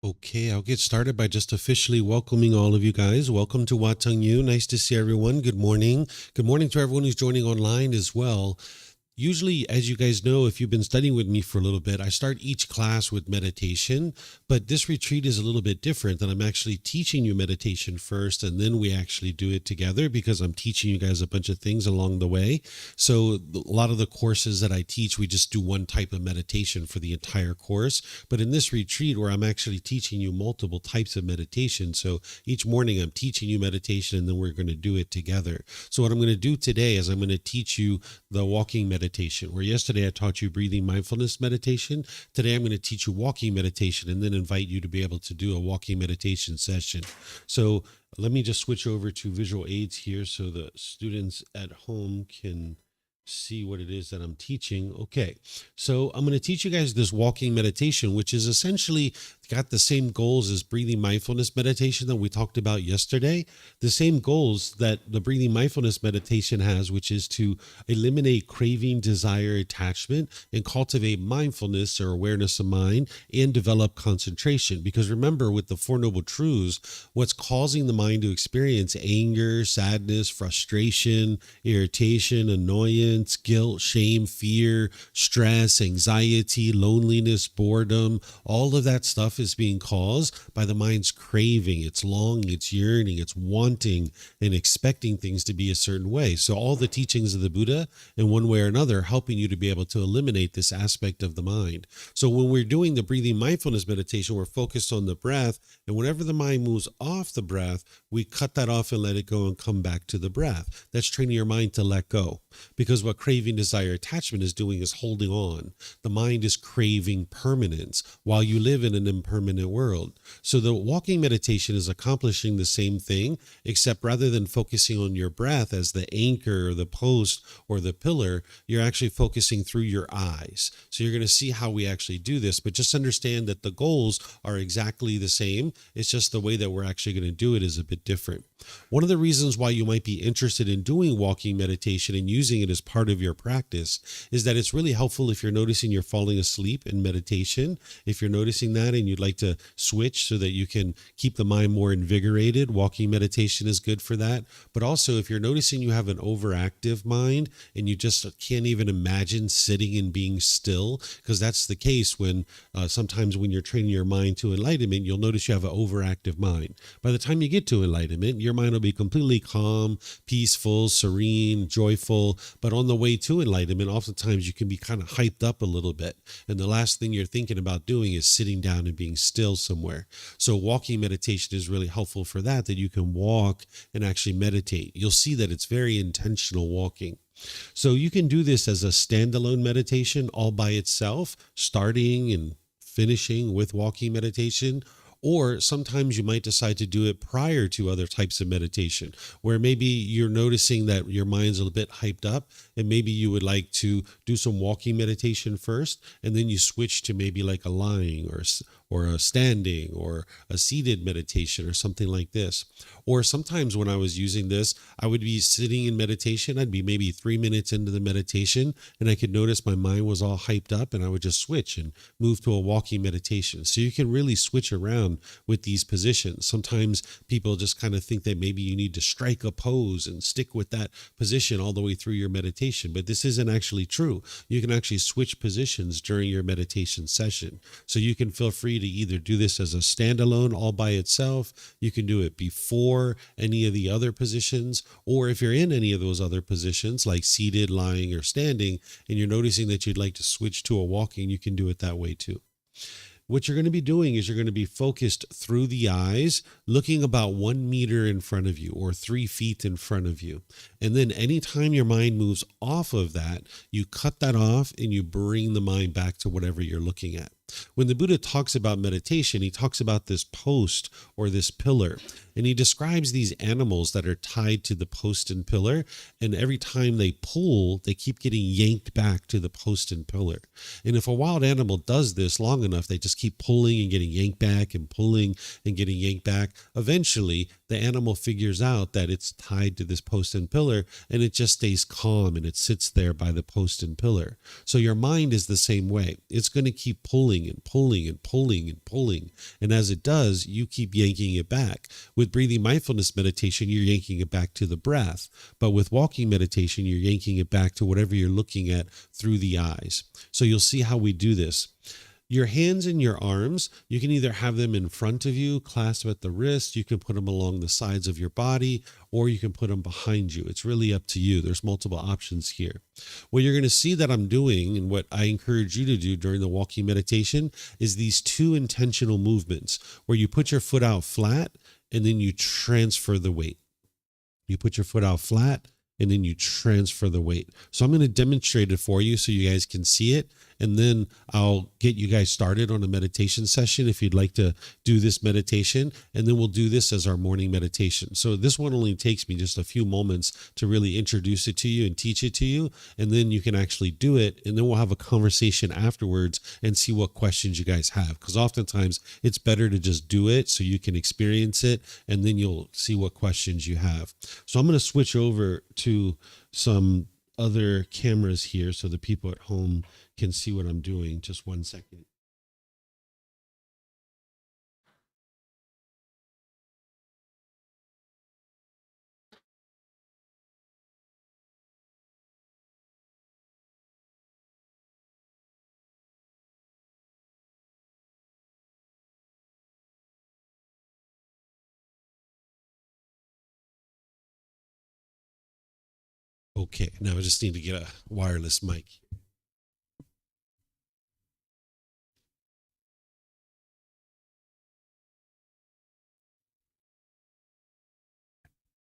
Okay, I'll get started by just officially welcoming all of you guys. Welcome to Wat Tung Yu. Nice to see everyone. Good morning. Good morning to everyone who's joining online as well. Usually, as you guys know, if you've been studying with me for a little bit, I start each class with meditation, but this retreat is a little bit different, and I'm actually teaching you meditation first, and then we actually do it together because I'm teaching you guys a bunch of things along the way. So a lot of the courses that I teach, we just do one type of meditation for the entire course, but in this retreat where I'm actually teaching you multiple types of meditation, so each morning I'm teaching you meditation, and then we're going to do it together. So what I'm going to do today is I'm going to teach you the walking meditation, where yesterday I taught you breathing mindfulness meditation. Today I'm going to teach you walking meditation and then invite you to be able to do a walking meditation session. So let me just switch over to visual aids here so the students at home can see what it is that I'm teaching. Okay, so I'm going to teach you guys this walking meditation, which is essentially got the same goals as breathing mindfulness meditation that we talked about yesterday. The same goals that the breathing mindfulness meditation has, which is to eliminate craving, desire, attachment, and cultivate mindfulness or awareness of mind and develop concentration. Because remember, with the Four Noble Truths, what's causing the mind to experience anger, sadness, frustration, irritation, annoyance, guilt, shame, fear, stress, anxiety, loneliness, boredom, all of that stuff is being caused by the mind's craving. It's longing, it's yearning, it's wanting and expecting things to be a certain way. So all the teachings of the Buddha, in one way or another, helping you to be able to eliminate this aspect of the mind. So when we're doing the breathing mindfulness meditation, we're focused on the breath, and whenever the mind moves off the breath, we cut that off and let it go and come back to the breath. That's training your mind to let go, because what craving, desire, attachment is doing is holding on. The mind is craving permanence while you live in an impermanent world. So the walking meditation is accomplishing the same thing, except rather than focusing on your breath as the anchor or the post or the pillar, you're actually focusing through your eyes. So you're going to see how we actually do this, but just understand that the goals are exactly the same. It's just the way that we're actually going to do it is a bit different. One of the reasons why you might be interested in doing walking meditation and using it as part of your practice is that it's really helpful if you're noticing you're falling asleep in meditation. If you're noticing that and you'd like to switch so that you can keep the mind more invigorated, walking meditation is good for that. But also if you're noticing you have an overactive mind and you just can't even imagine sitting and being still, because that's the case when sometimes when you're training your mind to enlightenment, you'll notice you have an overactive mind. By the time you get to enlightenment, your mind will be completely calm, peaceful, serene, joyful. But on the way to enlightenment, oftentimes you can be kind of hyped up a little bit. And the last thing you're thinking about doing is sitting down and being still somewhere. So walking meditation is really helpful for that you can walk and actually meditate. You'll see that it's very intentional walking. So you can do this as a standalone meditation all by itself, starting and finishing with walking meditation. Or sometimes you might decide to do it prior to other types of meditation, where maybe you're noticing that your mind's a little bit hyped up, and maybe you would like to do some walking meditation first, and then you switch to maybe like a lying or a standing or a seated meditation or something like this. Or sometimes when I was using this, I would be sitting in meditation. I'd be maybe 3 minutes into the meditation, and I could notice my mind was all hyped up, and I would just switch and move to a walking meditation. So you can really switch around with these positions. Sometimes people just kind of think that maybe you need to strike a pose and stick with that position all the way through your meditation, but this isn't actually true. You can actually switch positions during your meditation session. So you can feel free to either do this as a standalone all by itself. You can do it before any of the other positions, or if you're in any of those other positions like seated, lying, or standing, and you're noticing that you'd like to switch to a walking, you can do it that way too. What you're going to be doing is you're going to be focused through the eyes, looking about 1 meter in front of you or 3 feet in front of you. And then anytime your mind moves off of that, you cut that off and you bring the mind back to whatever you're looking at. When the Buddha talks about meditation, he talks about this post or this pillar, and he describes these animals that are tied to the post and pillar, and every time they pull, they keep getting yanked back to the post and pillar. And if a wild animal does this long enough, they just keep pulling and getting yanked back and pulling and getting yanked back. Eventually, the animal figures out that it's tied to this post and pillar, and it just stays calm and it sits there by the post and pillar. So your mind is the same way. It's going to keep pulling pulling and pulling and pulling and pulling. And as it does, you keep yanking it back. With breathing mindfulness meditation, you're yanking it back to the breath. But with walking meditation, you're yanking it back to whatever you're looking at through the eyes. So you'll see how we do this. Your hands and your arms, you can either have them in front of you, clasped at the wrist, you can put them along the sides of your body, or you can put them behind you. It's really up to you. There's multiple options here. What you're going to see that I'm doing, and what I encourage you to do during the walking meditation, is these two intentional movements where you put your foot out flat and then you transfer the weight. You put your foot out flat and then you transfer the weight. So I'm going to demonstrate it for you so you guys can see it. And then I'll get you guys started on a meditation session if you'd like to do this meditation. And then we'll do this as our morning meditation. So this one only takes me just a few moments to really introduce it to you and teach it to you. And then you can actually do it. And then we'll have a conversation afterwards and see what questions you guys have. Because oftentimes it's better to just do it so you can experience it. And then you'll see what questions you have. So I'm going to switch over to some other cameras here so the people at home can see what I'm doing. Just 1 second. Okay, now I just need to get a wireless mic.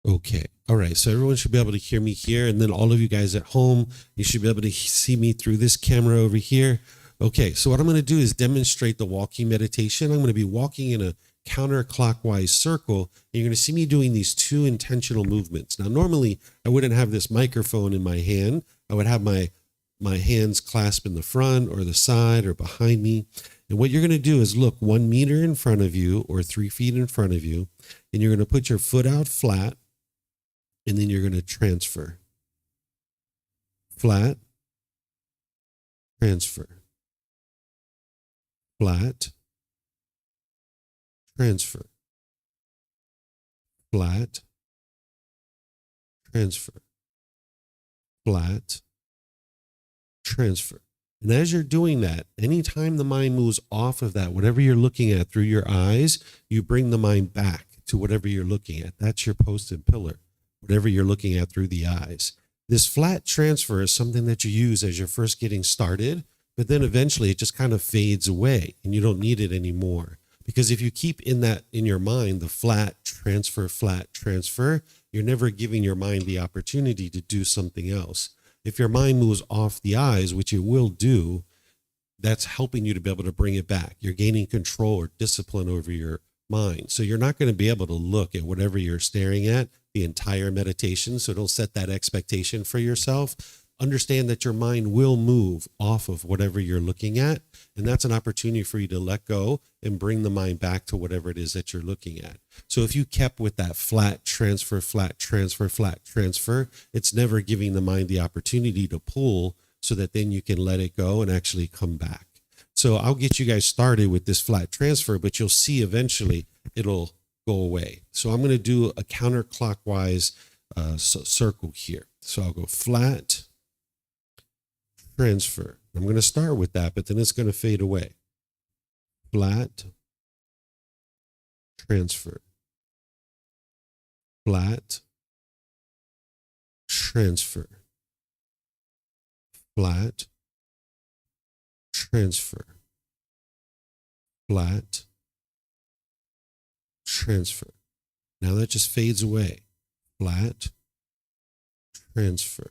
Okay. All right. So everyone should be able to hear me here. And then all of you guys at home, you should be able to see me through this camera over here. Okay. So what I'm going to do is demonstrate the walking meditation. I'm going to be walking in a counterclockwise circle. And you're going to see me doing these two intentional movements. Now, normally I wouldn't have this microphone in my hand. I would have my hands clasped in the front or the side or behind me. And what you're going to do is look 1 meter in front of you or 3 feet in front of you. And you're going to put your foot out flat. And then you're going to transfer. Flat, transfer. Flat, transfer. Flat, transfer. Flat, transfer. And as you're doing that, anytime the mind moves off of that, whatever you're looking at through your eyes, you bring the mind back to whatever you're looking at. That's your posted pillar. Whatever you're looking at through the eyes. This flat transfer is something that you use as you're first getting started, but then eventually it just kind of fades away and you don't need it anymore. Because if you keep in your mind, the flat transfer, you're never giving your mind the opportunity to do something else. If your mind moves off the eyes, which it will do, that's helping you to be able to bring it back. You're gaining control or discipline over your mind. So you're not going to be able to look at whatever you're staring at the entire meditation. So don't set that expectation for yourself. Understand that your mind will move off of whatever you're looking at. And that's an opportunity for you to let go and bring the mind back to whatever it is that you're looking at. So if you kept with that flat transfer, it's never giving the mind the opportunity to pull so that then you can let it go and actually come back. So I'll get you guys started with this flat transfer, but you'll see eventually it'll go away. So I'm going to do a counterclockwise circle here. So I'll go flat, transfer. I'm going to start with that, but then it's going to fade away. Flat, transfer. Flat, transfer. Flat, transfer. Flat, transfer. Now that just fades away. Flat, transfer.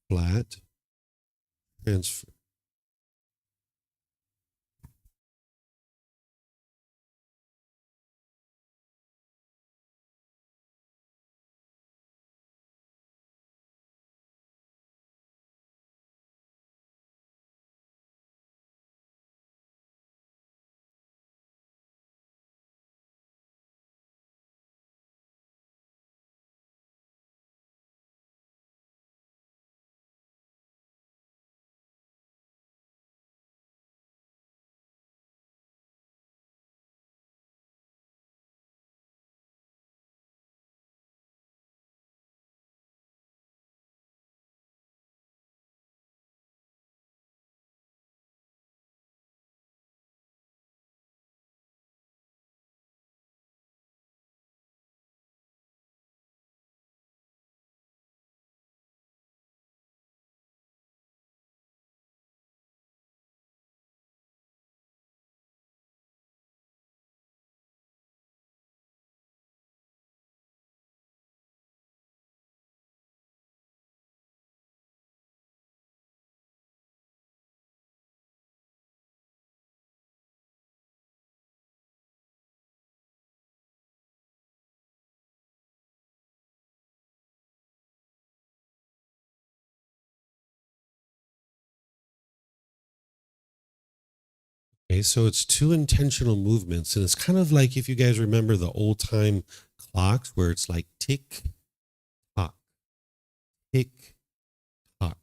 Flat, transfer. Okay, so it's two intentional movements, and it's kind of like if you guys remember the old time clocks where it's like tick tock, tick tock.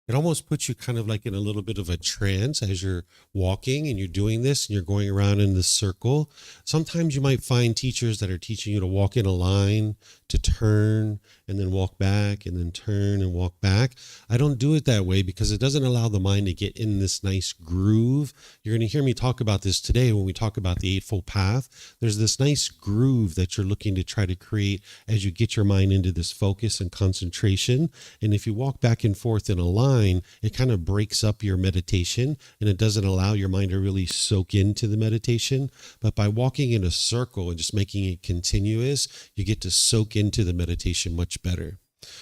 It almost puts you kind of like in a little bit of a trance as you're walking and you're doing this and you're going around in this circle. Sometimes you might find teachers that are teaching you to walk in a line, to turn and then walk back and then turn and walk back. I don't do it that way because it doesn't allow the mind to get in this nice groove. You're going to hear me talk about this today when we talk about the Eightfold Path. There's this nice groove that you're looking to try to create as you get your mind into this focus and concentration. And if you walk back and forth in a line, it kind of breaks up your meditation and it doesn't allow your mind to really soak into the meditation. But by walking in a circle and just making it continuous, you get to soak into the meditation much better.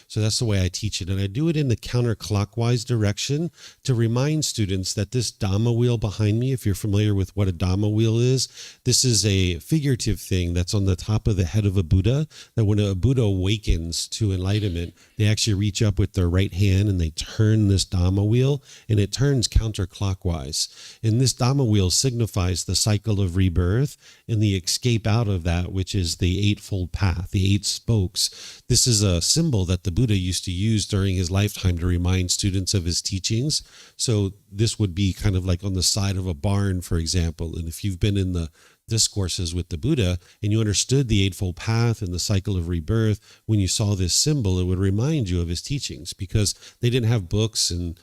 So that's the way I teach it. And I do it in the counterclockwise direction to remind students that this Dhamma wheel behind me, if you're familiar with what a Dhamma wheel is, this is a figurative thing that's on the top of the head of a Buddha, that when a Buddha awakens to enlightenment, they actually reach up with their right hand and they turn this Dhamma wheel and it turns counterclockwise. And this Dhamma wheel signifies the cycle of rebirth and the escape out of that, which is the Eightfold Path, the eight spokes. This is a symbol that the Buddha used to use during his lifetime to remind students of his teachings. So this would be kind of like on the side of a barn, for example. And if you've been in the discourses with the Buddha and you understood the Eightfold Path and the cycle of rebirth, when you saw this symbol, it would remind you of his teachings because they didn't have books and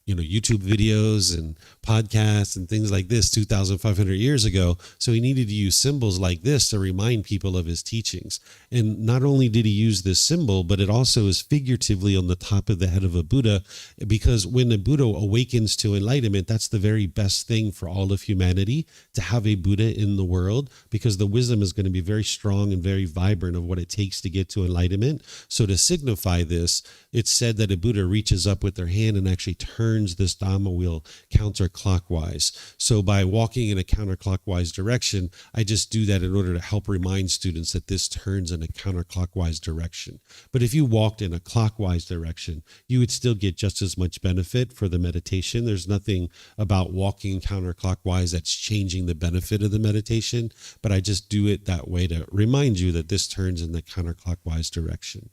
YouTube videos and podcasts and things like this 2,500 years ago. So he needed to use symbols like this to remind people of his teachings. And not only did he use this symbol, but it also is figuratively on the top of the head of a Buddha, because when a Buddha awakens to enlightenment, that's the very best thing for all of humanity, to have a Buddha in the world, because the wisdom is going to be very strong and very vibrant of what it takes to get to enlightenment. So to signify this, it's said that a Buddha reaches up with their hand and actually turns this Dhamma wheel counterclockwise. So by walking in a counterclockwise direction, I just do that in order to help remind students that this turns in a counterclockwise direction. But if you walked in a clockwise direction, you would still get just as much benefit for the meditation. There's nothing about walking counterclockwise that's changing the benefit of the meditation, but I just do it that way to remind you that this turns in the counterclockwise direction.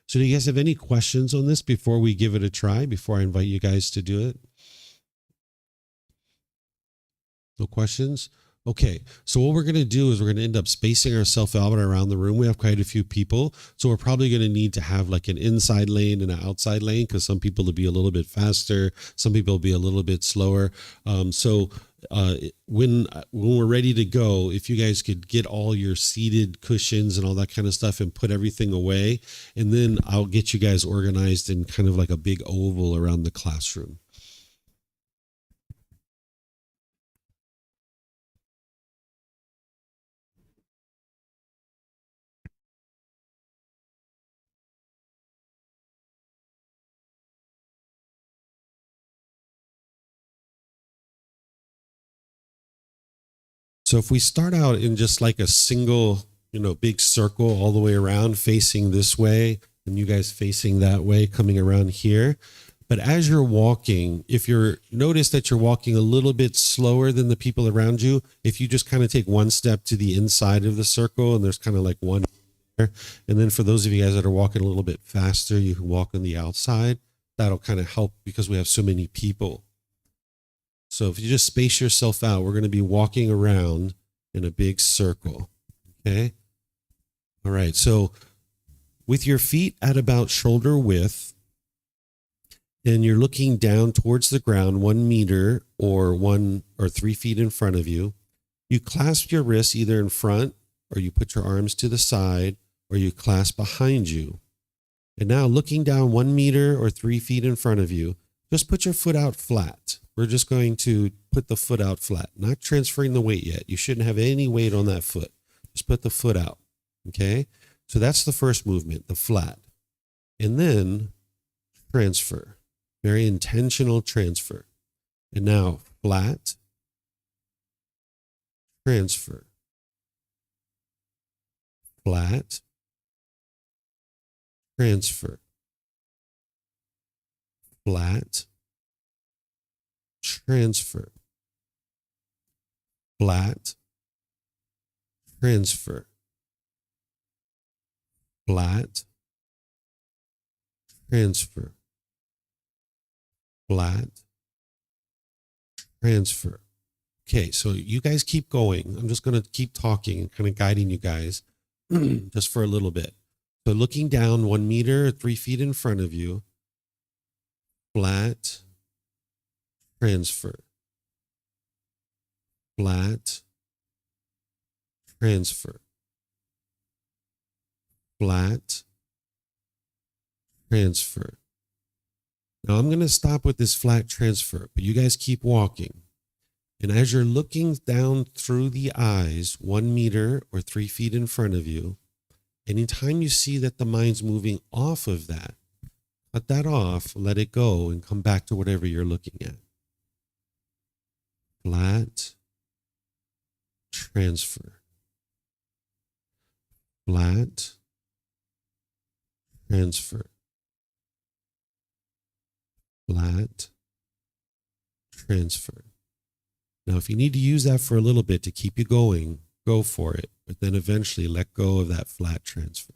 So do you guys have any questions on this before we give it a try, before I invite you guys to do it? No questions? Okay, so what we're going to do is we're going to end up spacing ourselves out around the room. We have quite a few people, so we're probably going to need to have like an inside lane and an outside lane, because some people will be a little bit faster, some people will be a little bit slower. When we're ready to go, if you guys could get all your seated cushions and all that kind of stuff and put everything away, and then I'll get you guys organized in kind of like a big oval around the classroom. So if we start out in just like a single, big circle all the way around, facing this way, and you guys facing that way, coming around here. But as you're walking, if you're notice that you're walking a little bit slower than the people around you, if you just kind of take one step to the inside of the circle, and there's kind of like one there, and then for those of you guys that are walking a little bit faster, you can walk on the outside. That'll kind of help because we have so many people. So if you just space yourself out, we're going to be walking around in a big circle. Okay. All right. So with your feet at about shoulder width, and you're looking down towards the ground 1 meter or 1 or 3 feet in front of you, you clasp your wrists either in front, or you put your arms to the side, or you clasp behind you. And now looking down 1 meter or 3 feet in front of you, just put your foot out flat. We're just going to put the foot out flat, not transferring the weight yet. You shouldn't have any weight on that foot. Just put the foot out. Okay. So that's the first movement, the flat. And then transfer, very intentional transfer. And now flat, transfer, flat, transfer, flat, transfer, flat, transfer, flat, transfer, flat, transfer. Okay, so you guys keep going. I'm just going to keep talking and kind of guiding you guys just for a little bit. So looking down 1 meter, 3 feet in front of you, flat, transfer, flat, transfer, flat, transfer. Now I'm going to stop with this flat transfer, but you guys keep walking. And as you're looking down through the eyes, 1 meter or 3 feet in front of you, anytime you see that the mind's moving off of that, cut that off, let it go, and come back to whatever you're looking at. Flat, transfer. Flat, transfer. Flat, transfer. Now, if you need to use that for a little bit to keep you going, go for it, but then eventually let go of that flat transfer.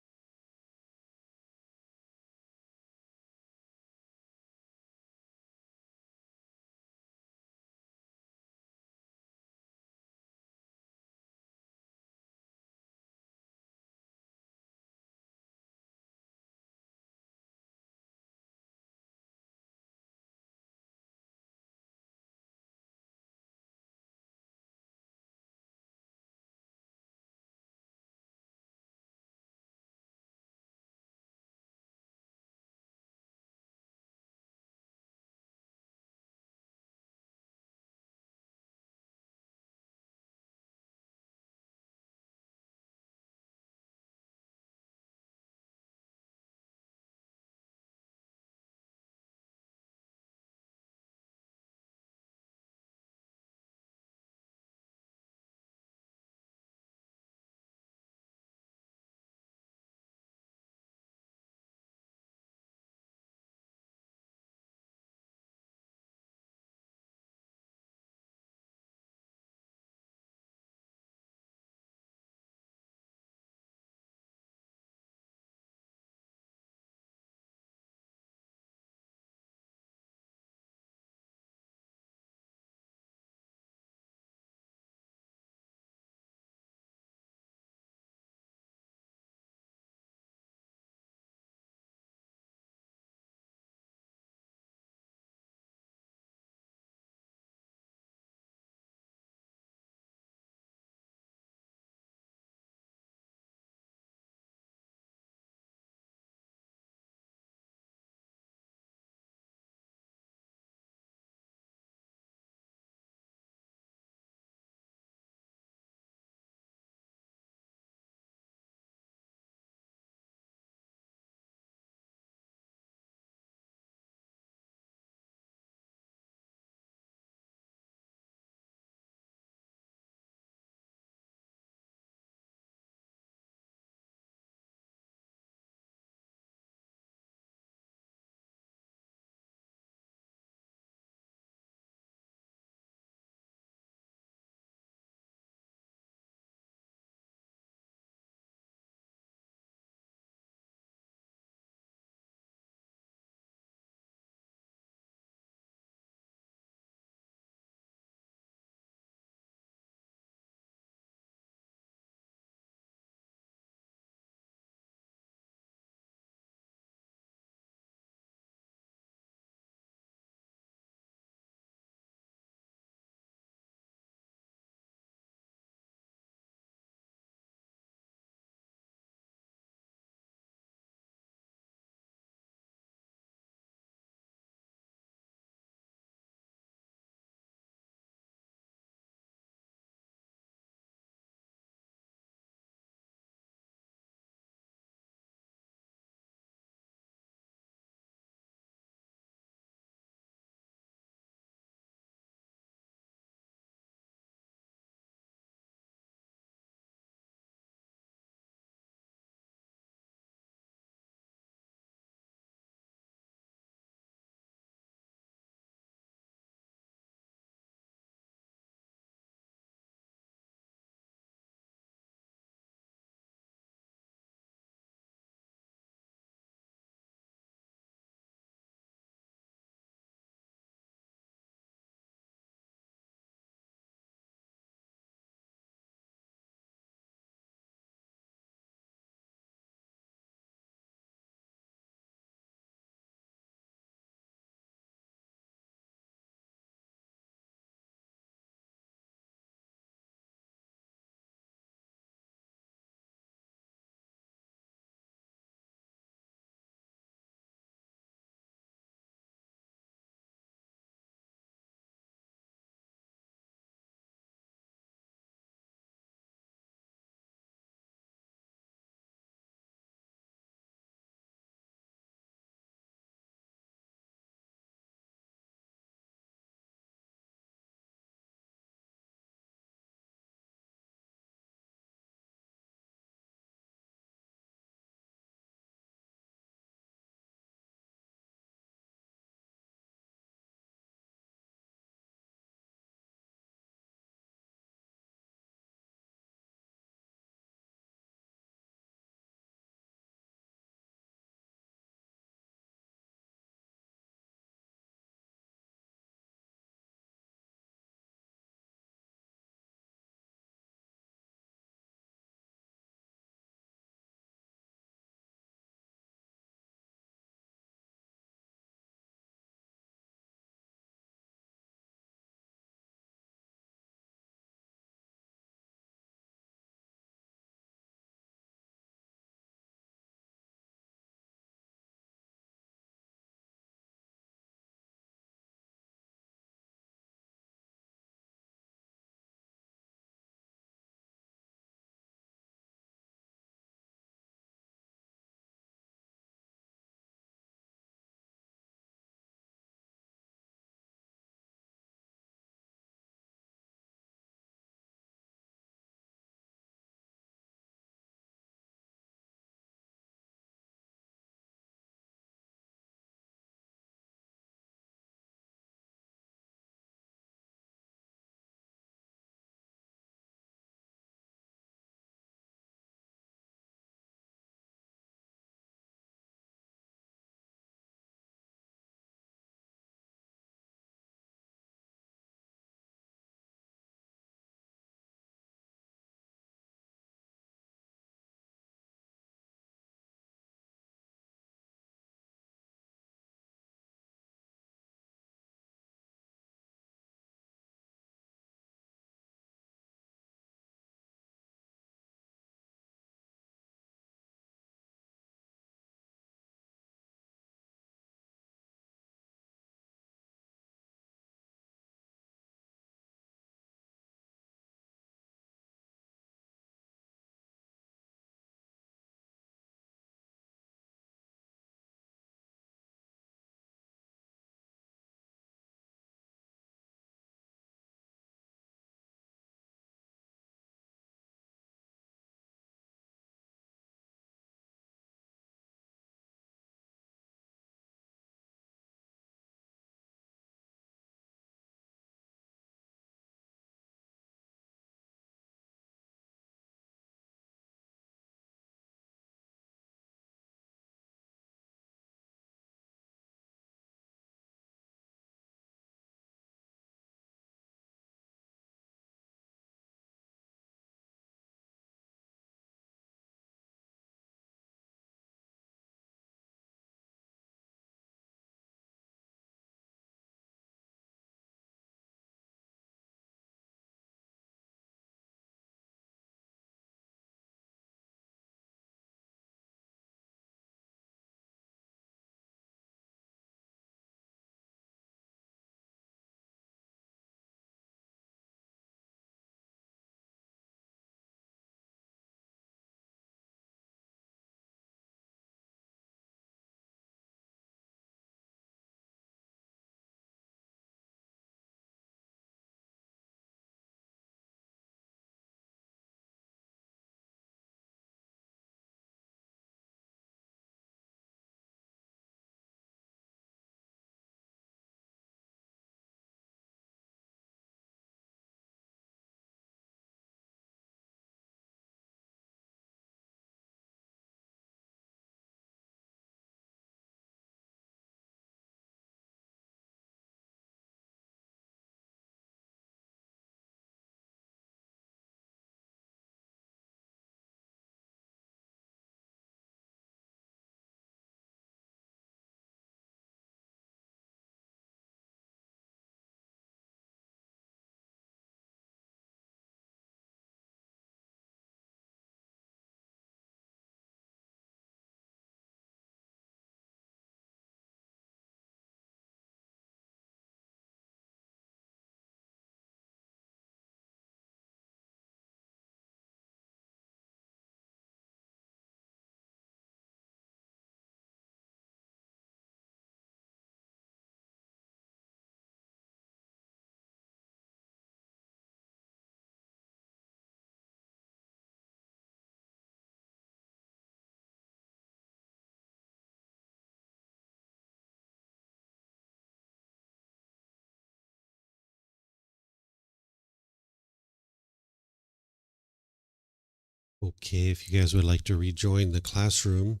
Okay, if you guys would like to rejoin the classroom,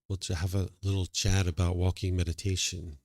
we'll have a little chat about walking meditation.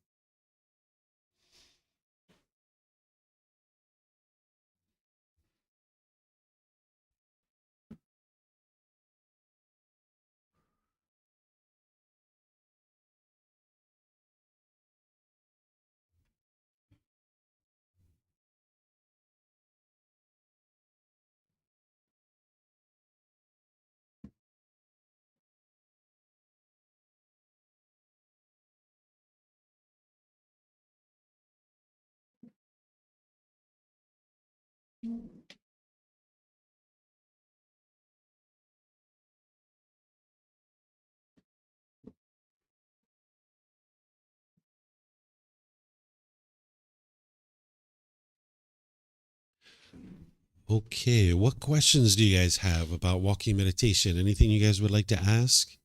Okay, what questions do you guys have about walking meditation? Anything you guys would like to ask?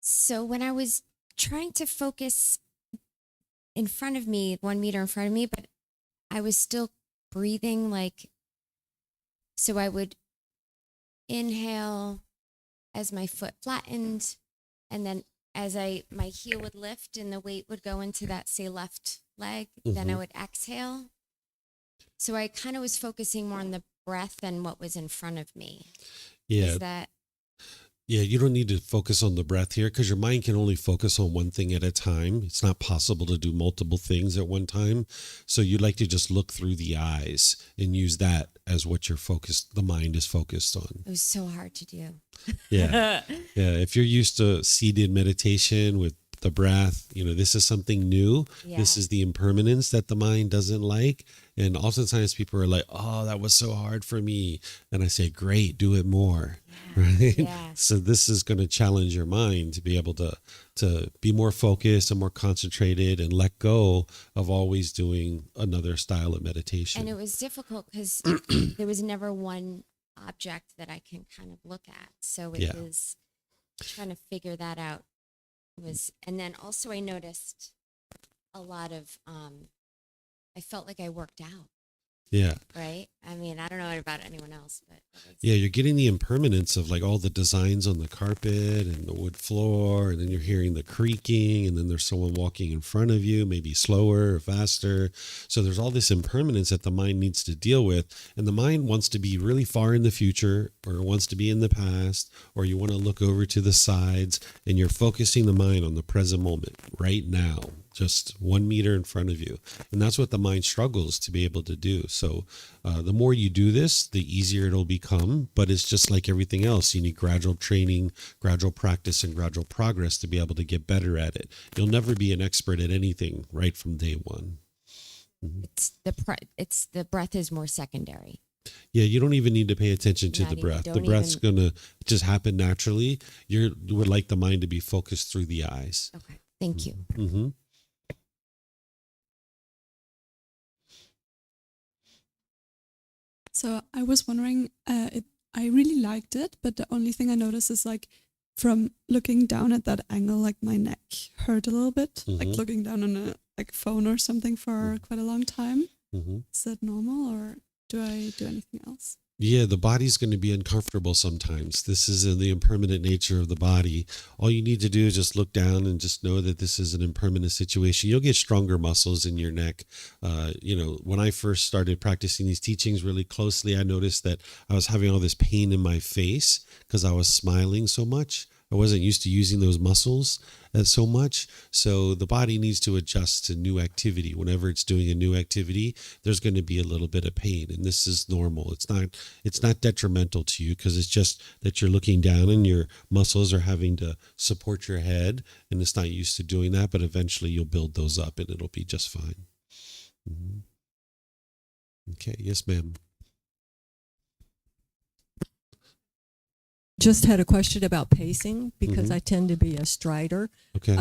So when I was trying to focus in front of me, 1 meter in front of me, but I was still breathing so I would inhale as my foot flattened, and then as my heel would lift and the weight would go into that, say, left leg, then I would exhale. So I kind of was focusing more on the breath than what was in front of me. Yeah. Is that... Yeah, you don't need to focus on the breath here because your mind can only focus on one thing at a time. It's not possible to do multiple things at one time. So you'd like to just look through the eyes and use that as what the mind is focused on. It was so hard to do. Yeah. Yeah. If you're used to seated meditation with the breath, this is something new. Yeah. This is the impermanence that the mind doesn't like. And oftentimes people are like, oh, that was so hard for me. And I say, great, do it more. Yeah. Right. Yeah. So this is going to challenge your mind to be able to be more focused and more concentrated and let go of always doing another style of meditation. And it was difficult because there was never one object that I can kind of look at. So it was trying to figure that out. And then also I noticed a lot of, I felt like I worked out. Yeah. Right? I mean, I don't know about anyone else, but... Yeah, you're getting the impermanence of like all the designs on the carpet and the wood floor, and then you're hearing the creaking, and then there's someone walking in front of you, maybe slower or faster. So there's all this impermanence that the mind needs to deal with, and the mind wants to be really far in the future, or it wants to be in the past, or you want to look over to the sides, and you're focusing the mind on the present moment, right now. Just 1 meter in front of you. And that's what the mind struggles to be able to do. So the more you do this, the easier it'll become. But it's just like everything else. You need gradual training, gradual practice, and gradual progress to be able to get better at it. You'll never be an expert at anything right from day one. Mm-hmm. It's the breath is more secondary. Yeah, you don't even need to pay attention to the breath. The breath's going to just happen naturally. You would like the mind to be focused through the eyes. Okay, thank you. Mm-hmm. So I was wondering, I really liked it, but the only thing I noticed is like from looking down at that angle, like my neck hurt a little bit, like looking down on a phone or something for quite a long time. Is that normal, or do I do anything else? Yeah, the body's going to be uncomfortable sometimes. This is in the impermanent nature of the body. All you need to do is just look down and just know that this is an impermanent situation. You'll get stronger muscles in your neck. When I first started practicing these teachings really closely, I noticed that I was having all this pain in my face because I was smiling so much. I wasn't used to using those muscles so much. So the body needs to adjust to new activity. Whenever it's doing a new activity, there's going to be a little bit of pain. And this is normal. It's not detrimental to you because it's just that you're looking down and your muscles are having to support your head. And it's not used to doing that. But eventually you'll build those up and it'll be just fine. Mm-hmm. Okay. Yes, ma'am. Just had a question about pacing because I tend to be a strider. Okay.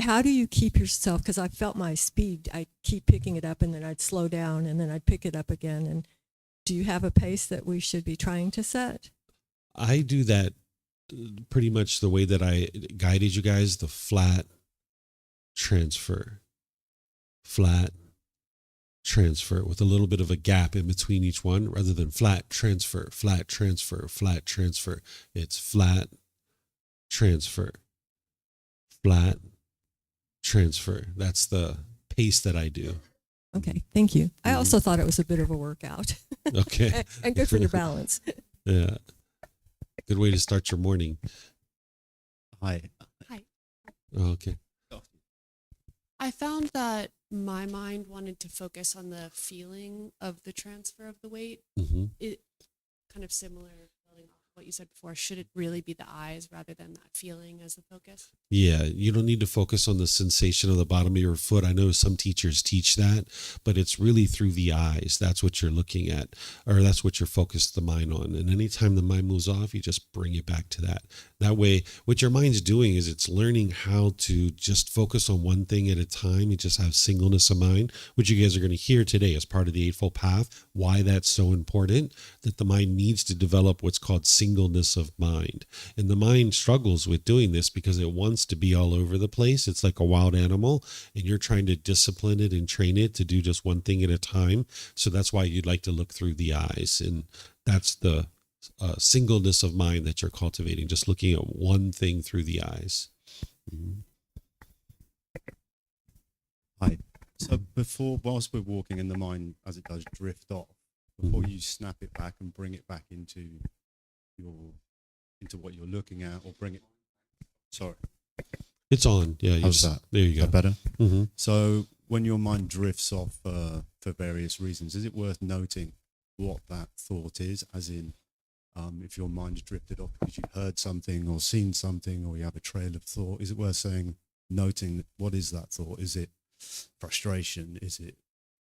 How do you keep yourself? Because I felt my speed. I keep picking it up and then I'd slow down and then I'd pick it up again. And do you have a pace that we should be trying to set? I do that pretty much the way that I guided you guys, the flat transfer, flat transfer with a little bit of a gap in between each one rather than flat transfer, flat transfer, flat transfer. It's flat transfer, flat transfer. That's the pace that I do. Okay, thank you. I Mhm. also thought it was a bit of a workout. Okay. And good for your balance. Yeah. Good way to start your morning. Hi. Oh, okay. I found that my mind wanted to focus on the feeling of the transfer of the weight. Hmm. It kind of similar building off what you said before. Should it really be the eyes rather than that feeling as the focus? Yeah, you don't need to focus on the sensation of the bottom of your foot. I know some teachers teach that, but it's really through the eyes. That's what you're looking at, or that's what you're focused the mind on. And anytime the mind moves off, you just bring it back to that. That way, what your mind's doing is it's learning how to just focus on one thing at a time and just have singleness of mind, which you guys are going to hear today as part of the Eightfold Path, why that's so important, that the mind needs to develop what's called singleness of mind. And the mind struggles with doing this because it wants to be all over the place. It's like a wild animal, and you're trying to discipline it and train it to do just one thing at a time. So that's why you'd like to look through the eyes. And that's the singleness of mind that you're cultivating, just looking at one thing through the eyes. Mhm. Hi. So whilst we're walking and the mind, as it does, drift off, before you snap it back and bring it back into what you're looking at, or bring it. Sorry. It's on. Yeah. How's that? There you Is go. that better? Hmm. So when your mind drifts off for various reasons, is it worth noting what that thought is? As in, if your mind drifted off because you heard something or seen something, or you have a trail of thought, is it worth noting what is that thought? Is it frustration? Is it,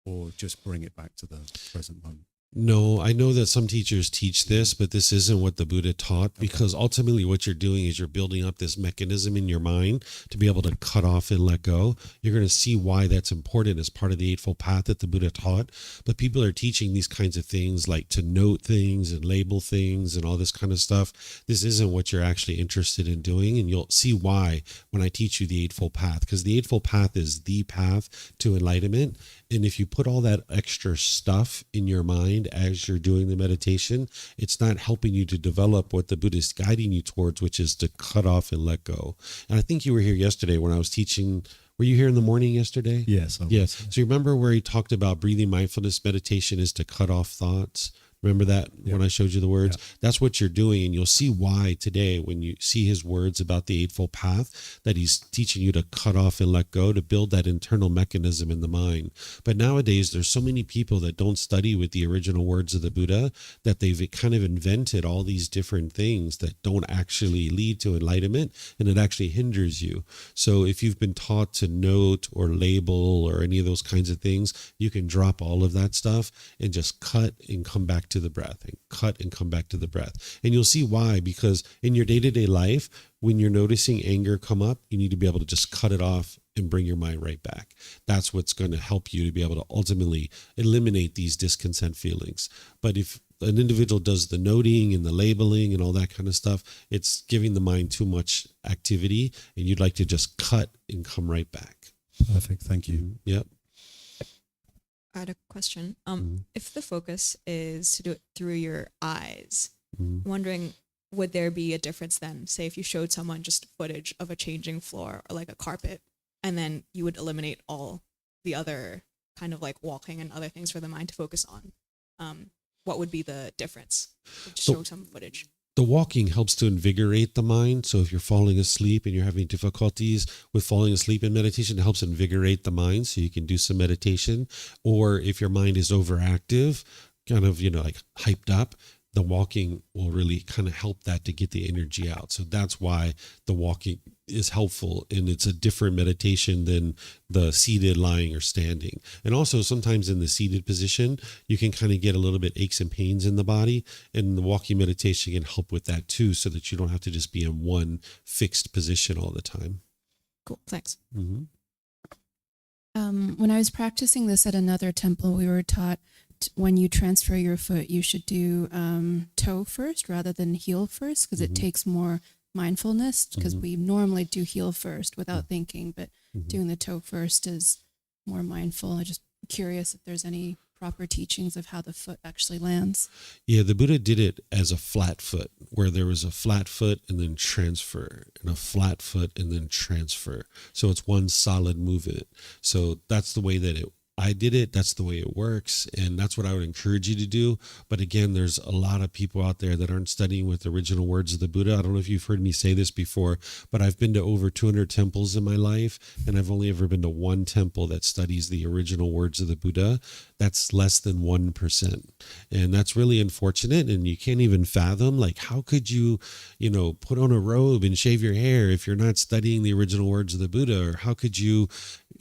or just bring it back to the present moment? No, I know that some teachers teach this, but this isn't what the Buddha taught, because ultimately what you're doing is you're building up this mechanism in your mind to be able to cut off and let go. You're going to see why that's important as part of the Eightfold Path that the Buddha taught. But people are teaching these kinds of things like to note things and label things and all this kind of stuff. This isn't what you're actually interested in doing. And you'll see why when I teach you the Eightfold Path, because the Eightfold Path is the path to enlightenment. And if you put all that extra stuff in your mind as you're doing the meditation, it's not helping you to develop what the Buddha is guiding you towards, which is to cut off and let go. And I think you were here yesterday when I was teaching. Were you here in the morning yesterday? Yes. Yes. So you remember where he talked about breathing mindfulness meditation is to cut off thoughts? Remember that when I showed you the words? Yeah. That's what you're doing. And you'll see why today when you see his words about the Eightfold Path, that he's teaching you to cut off and let go, to build that internal mechanism in the mind. But nowadays, there's so many people that don't study with the original words of the Buddha that they've kind of invented all these different things that don't actually lead to enlightenment, and it actually hinders you. So if you've been taught to note or label or any of those kinds of things, you can drop all of that stuff and just cut and come back to the breath, and cut and come back to the breath. And you'll see why, because in your day-to-day life, when you're noticing anger come up, you need to be able to just cut it off and bring your mind right back. That's what's going to help you to be able to ultimately eliminate these discontent feelings. But if an individual does the noting and the labeling and all that kind of stuff, it's giving the mind too much activity, and you'd like to just cut and come right back. Perfect. Thank you. Yep. I had a question. Mhm. If the focus is to do it through your eyes, Mhm. I'm wondering, would there be a difference then? Say if you showed someone just footage of a changing floor or like a carpet, and then you would eliminate all the other kind of like walking and other things for the mind to focus on. What would be the difference? To show some footage. The walking helps to invigorate the mind. So if you're falling asleep and you're having difficulties with falling asleep in meditation, it helps invigorate the mind so you can do some meditation. Or if your mind is overactive, kind of, like hyped up, the walking will really kind of help that to get the energy out. So that's why the walking is helpful, and it's a different meditation than the seated, lying, or standing. And also sometimes in the seated position, you can kind of get a little bit aches and pains in the body, and the walking meditation can help with that too, so that you don't have to just be in one fixed position all the time. Cool, thanks. Mm-hmm. When I was practicing this at another temple, we were taught that when you transfer your foot, you should do toe first rather than heel first, because it takes more mindfulness, because we normally do heel first without thinking, but doing the toe first is more mindful. I'm just curious if there's any proper teachings of how the foot actually lands. Yeah, the Buddha did it as a flat foot, where there was a flat foot and then transfer, and a flat foot and then transfer. So it's one solid movement. So that's the way that I did it. That's the way it works. And that's what I would encourage you to do. But again, there's a lot of people out there that aren't studying with the original words of the Buddha. I don't know if you've heard me say this before, but I've been to over 200 temples in my life, and I've only ever been to one temple that studies the original words of the Buddha. That's less than 1%. And that's really unfortunate. And you can't even fathom, like, how could you, put on a robe and shave your hair if you're not studying the original words of the Buddha? Or how could you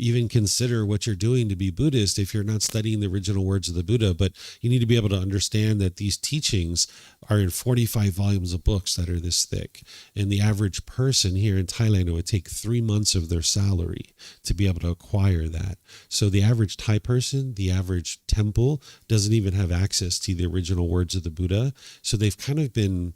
even consider what you're doing to be Buddhist if you're not studying the original words of the Buddha? But you need to be able to understand that these teachings are in 45 volumes of books that are this thick. And the average person here in Thailand, it would take 3 months of their salary to be able to acquire that. So the average Thai person, the average temple, doesn't even have access to the original words of the Buddha. So they've kind of been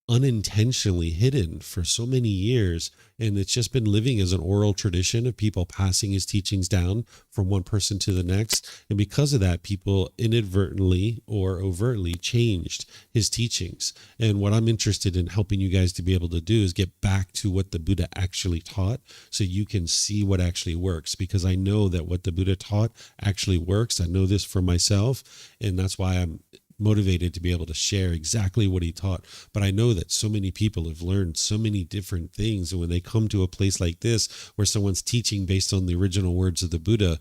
unintentionally hidden for so many years, and it's just been living as an oral tradition of people passing his teachings down from one person to the next. And because of that, people inadvertently or overtly changed his teachings. And what I'm interested in helping you guys to be able to do is get back to what the Buddha actually taught, so you can see what actually works, because I know that what the Buddha taught actually works. I know this for myself, and that's why I'm motivated to be able to share exactly what he taught. But I know that so many people have learned so many different things, and when they come to a place like this where someone's teaching based on the original words of the Buddha,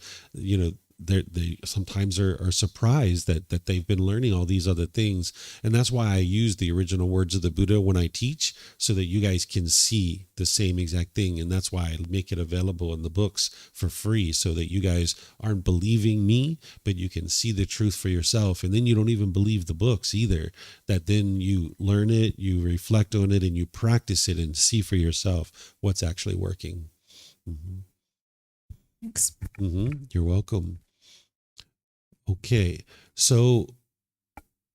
they sometimes are surprised that they've been learning all these other things. And that's why I use the original words of the Buddha when I teach, so that you guys can see the same exact thing. And that's why I make it available in the books for free, so that you guys aren't believing me, but you can see the truth for yourself. And then you don't even believe the books either, that then you learn it, you reflect on it, and you practice it and see for yourself what's actually working. Thanks. You're welcome. Okay, so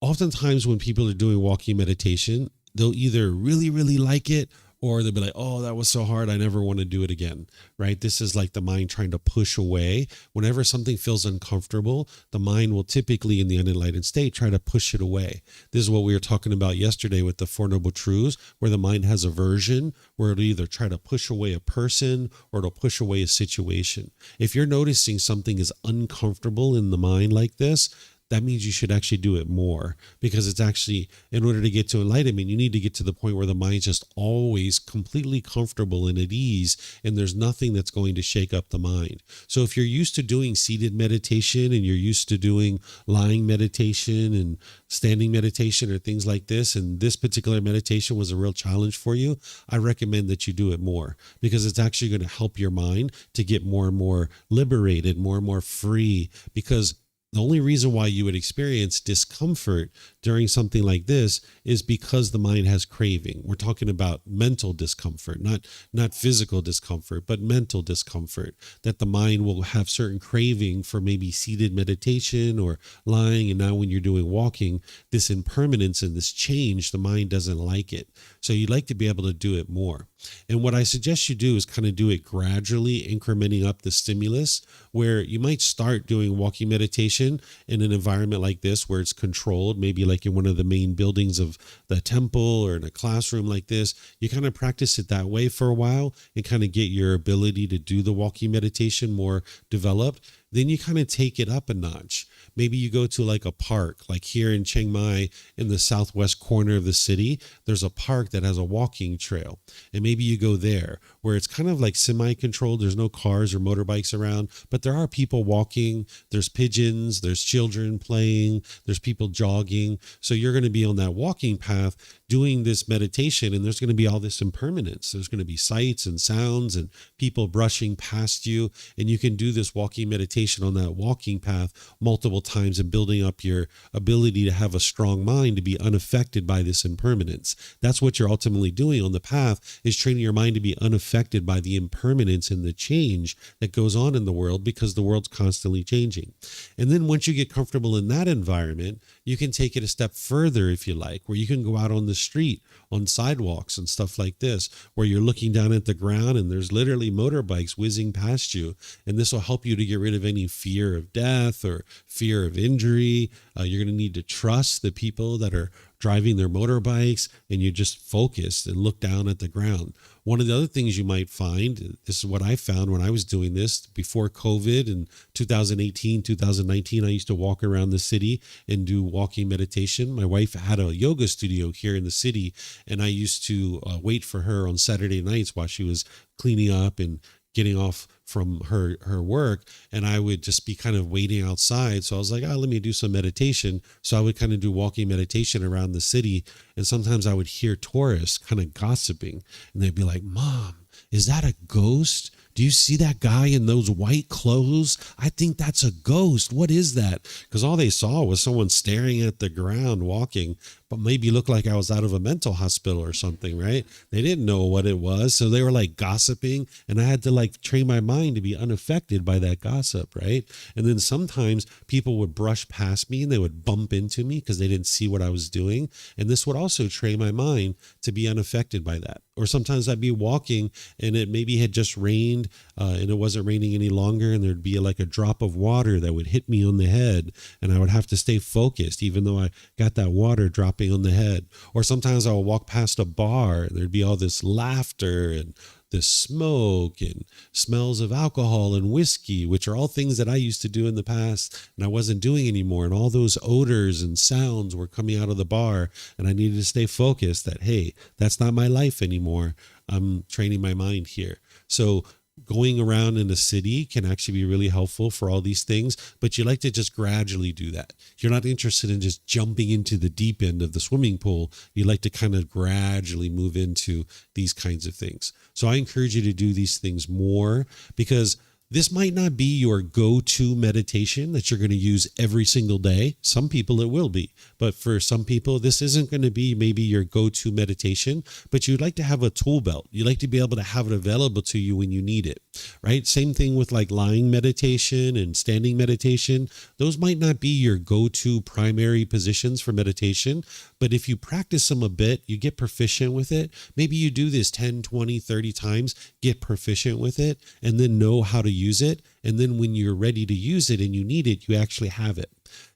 oftentimes when people are doing walking meditation, they'll either really, really like it, or they'll be like, oh, that was so hard, I never want to do it again, right? This is like the mind trying to push away. Whenever something feels uncomfortable, the mind will typically, in the unenlightened state, try to push it away. This is what we were talking about yesterday with the Four Noble Truths, where the mind has aversion, where it'll either try to push away a person or it'll push away a situation. If you're noticing something is uncomfortable in the mind like this, that means you should actually do it more, because it's actually, in order to get to enlightenment, you need to get to the point where the mind's just always completely comfortable and at ease, and there's nothing that's going to shake up the mind. So if you're used to doing seated meditation, and you're used to doing lying meditation and standing meditation or things like this, and this particular meditation was a real challenge for you, I recommend that you do it more, because it's actually going to help your mind to get more and more liberated, more and more free. Because the only reason why you would experience discomfort during something like this is because the mind has craving. We're talking about mental discomfort, not physical discomfort, but mental discomfort, that the mind will have certain craving for maybe seated meditation or lying. And now when you're doing walking, this impermanence and this change, the mind doesn't like it. So you'd like to be able to do it more. And what I suggest you do is kind of do it gradually, incrementing up the stimulus, where you might start doing walking meditation in an environment like this, where it's controlled, maybe like in one of the main buildings of the temple or in a classroom like this. You kind of practice it that way for a while and kind of get your ability to do the walking meditation more developed. Then you kind of take it up a notch. Maybe you go to like a park, like here in Chiang Mai in the southwest corner of the city, there's a park that has a walking trail. And maybe you go there, where it's kind of like semi-controlled. There's no cars or motorbikes around, but there are people walking. There's pigeons, there's children playing, there's people jogging. So you're going to be on that walking path doing this meditation, and there's going to be all this impermanence. There's going to be sights and sounds and people brushing past you. And you can do this walking meditation on that walking path multiple times and building up your ability to have a strong mind, to be unaffected by this impermanence. That's what you're ultimately doing on the path, is training your mind to be unaffected by the impermanence and the change that goes on in the world, because the world's constantly changing. And then once you get comfortable in that environment, you can take it a step further, if you like, where you can go out on the street, on sidewalks and stuff like this, where you're looking down at the ground and there's literally motorbikes whizzing past you. And this will help you to get rid of any fear of death or fear of injury. You're going to need to trust the people that are driving their motorbikes, and you just focus and look down at the ground. One of the other things you might find, this is what I found when I was doing this before COVID in 2018, 2019, I used to walk around the city and do walking meditation. My wife had a yoga studio here in the city, and I used to wait for her on Saturday nights while she was cleaning up and getting off from her work, and I would just be kind of waiting outside. So I was like, let me do some meditation. So I would kind of do walking meditation around the city, and sometimes I would hear tourists kind of gossiping, and they'd be like, "Mom, is that a ghost? Do you see that guy in those white clothes? I think that's a ghost. What is that?" Because all they saw was someone staring at the ground walking, but maybe looked like I was out of a mental hospital or something, right? They didn't know what it was. So they were like gossiping, and I had to like train my mind to be unaffected by that gossip, right? And then sometimes people would brush past me and they would bump into me because they didn't see what I was doing. And this would also train my mind to be unaffected by that. Or sometimes I'd be walking and it maybe had just rained and it wasn't raining any longer, and there'd be like a drop of water that would hit me on the head, and I would have to stay focused even though I got that water dropping on the head. Or sometimes I would walk past a bar and there'd be all this laughter and this smoke and smells of alcohol and whiskey, which are all things that I used to do in the past and I wasn't doing anymore. And all those odors and sounds were coming out of the bar, and I needed to stay focused that, hey, that's not my life anymore. I'm training my mind here. So going around in a city can actually be really helpful for all these things, but you like to just gradually do that. You're not interested in just jumping into the deep end of the swimming pool. You like to kind of gradually move into these kinds of things. So I encourage you to do these things more, because this might not be your go-to meditation that you're going to use every single day. Some people it will be, but for some people, this isn't going to be maybe your go-to meditation, but you'd like to have a tool belt. You'd like to be able to have it available to you when you need it, right? Same thing with like lying meditation and standing meditation. Those might not be your go-to primary positions for meditation, but if you practice them a bit, you get proficient with it. Maybe you do this 10, 20, 30 times, get proficient with it, and then know how to use it. And then when you're ready to use it and you need it, you actually have it.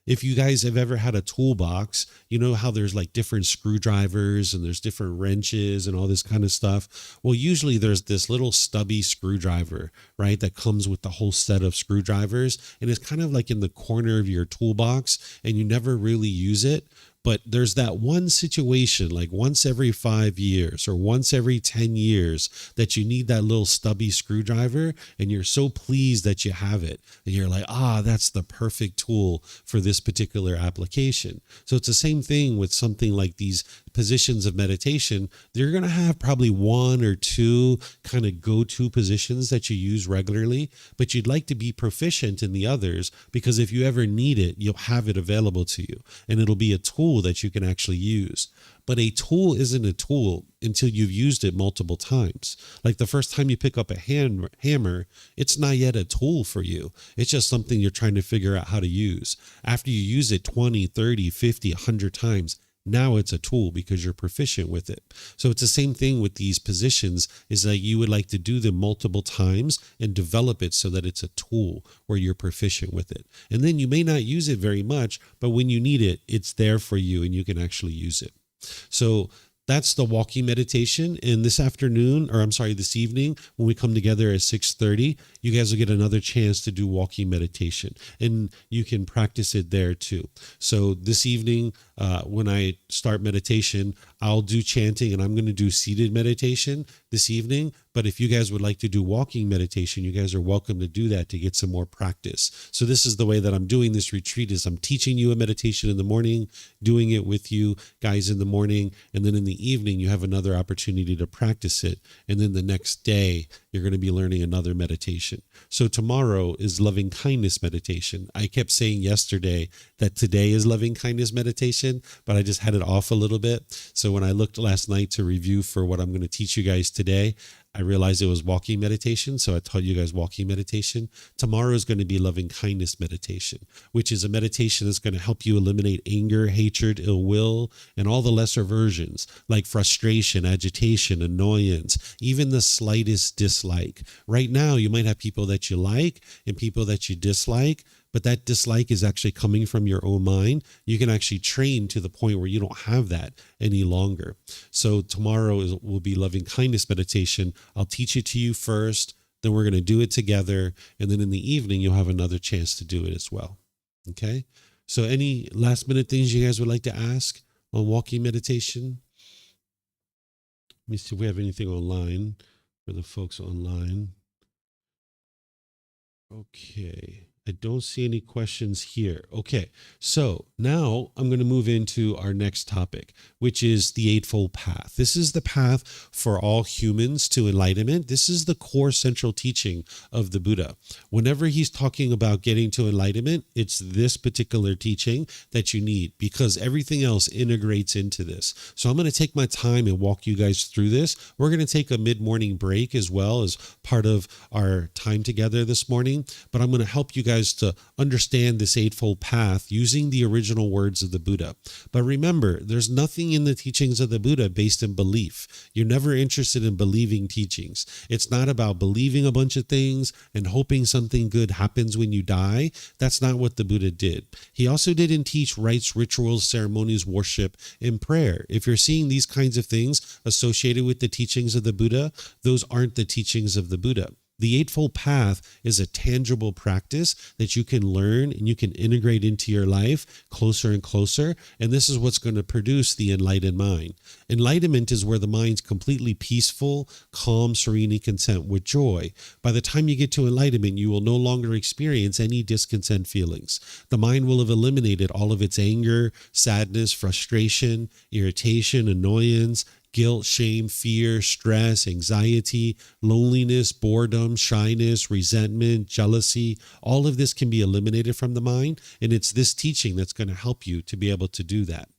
If you guys have ever had a toolbox, you know how there's like different screwdrivers and there's different wrenches and all this kind of stuff. Well, usually there's this little stubby screwdriver, right, that comes with the whole set of screwdrivers. And it's kind of like in the corner of your toolbox and you never really use it. But there's that one situation, like once every 5 years or once every 10 years, that you need that little stubby screwdriver, and you're so pleased that you have it. And you're like, that's the perfect tool for this particular application. So it's the same thing with something like these positions of meditation. They're going to have probably one or two kind of go-to positions that you use regularly, but you'd like to be proficient in the others, because if you ever need it, you'll have it available to you, and it'll be a tool that you can actually use. But a tool isn't a tool until you've used it multiple times. Like the first time you pick up a hammer, it's not yet a tool for you. It's just something you're trying to figure out how to use. After you use it 20, 30, 50, 100 times, now it's a tool because you're proficient with it. So it's the same thing with these positions, is that you would like to do them multiple times and develop it so that it's a tool where you're proficient with it. And then you may not use it very much, but when you need it, it's there for you and you can actually use it. So that's the walking meditation. And this evening, when we come together at 6:30, you guys will get another chance to do walking meditation, and you can practice it there too. So this evening, when I start meditation, I'll do chanting, and I'm going to do seated meditation this evening. But if you guys would like to do walking meditation, you guys are welcome to do that to get some more practice. So this is the way that I'm doing this retreat is I'm teaching you a meditation in the morning, doing it with you guys in the morning. And then in the evening, you have another opportunity to practice it. And then the next day, you're going to be learning another meditation. So tomorrow is loving kindness meditation. I kept saying yesterday that today is loving kindness meditation, but I just had it off a little bit. So when I looked last night to review for what I'm going to teach you guys today, I realized it was walking meditation. So I taught you guys walking meditation. Tomorrow is going to be loving kindness meditation, which is a meditation that's going to help you eliminate anger, hatred, ill will, and all the lesser versions like frustration, agitation, annoyance, even the slightest dislike. Right now, you might have people that you like and people that you dislike, but that dislike is actually coming from your own mind. You can actually train to the point where you don't have that any longer. So tomorrow will be loving kindness meditation. I'll teach it to you first, then we're going to do it together. And then in the evening, you'll have another chance to do it as well. Okay. So any last minute things you guys would like to ask on walking meditation? Let me see if we have anything online for the folks online. Okay. I don't see any questions here. Okay, so now I'm going to move into our next topic, which is the Eightfold Path. This is the path for all humans to enlightenment. This is the core central teaching of the Buddha. Whenever he's talking about getting to enlightenment, it's this particular teaching that you need because everything else integrates into this. So I'm going to take my time and walk you guys through this. We're going to take a mid-morning break as well as part of our time together this morning, but I'm going to help you guys to understand this Eightfold Path using the original words of the Buddha. But remember, there's nothing in the teachings of the Buddha based in belief. You're never interested in believing teachings. It's not about believing a bunch of things and hoping something good happens when you die. That's not what the Buddha did. He also didn't teach rites, rituals, ceremonies, worship, and prayer. If you're seeing these kinds of things associated with the teachings of the Buddha, those aren't the teachings of the Buddha. The Eightfold Path is a tangible practice that you can learn and you can integrate into your life closer and closer. And this is what's going to produce the enlightened mind. Enlightenment is where the mind's completely peaceful, calm, serene, and content with joy. By the time you get to enlightenment, you will no longer experience any discontent feelings. The mind will have eliminated all of its anger, sadness, frustration, irritation, annoyance, guilt, shame, fear, stress, anxiety, loneliness, boredom, shyness, resentment, jealousy. All of this can be eliminated from the mind. And it's this teaching that's going to help you to be able to do that.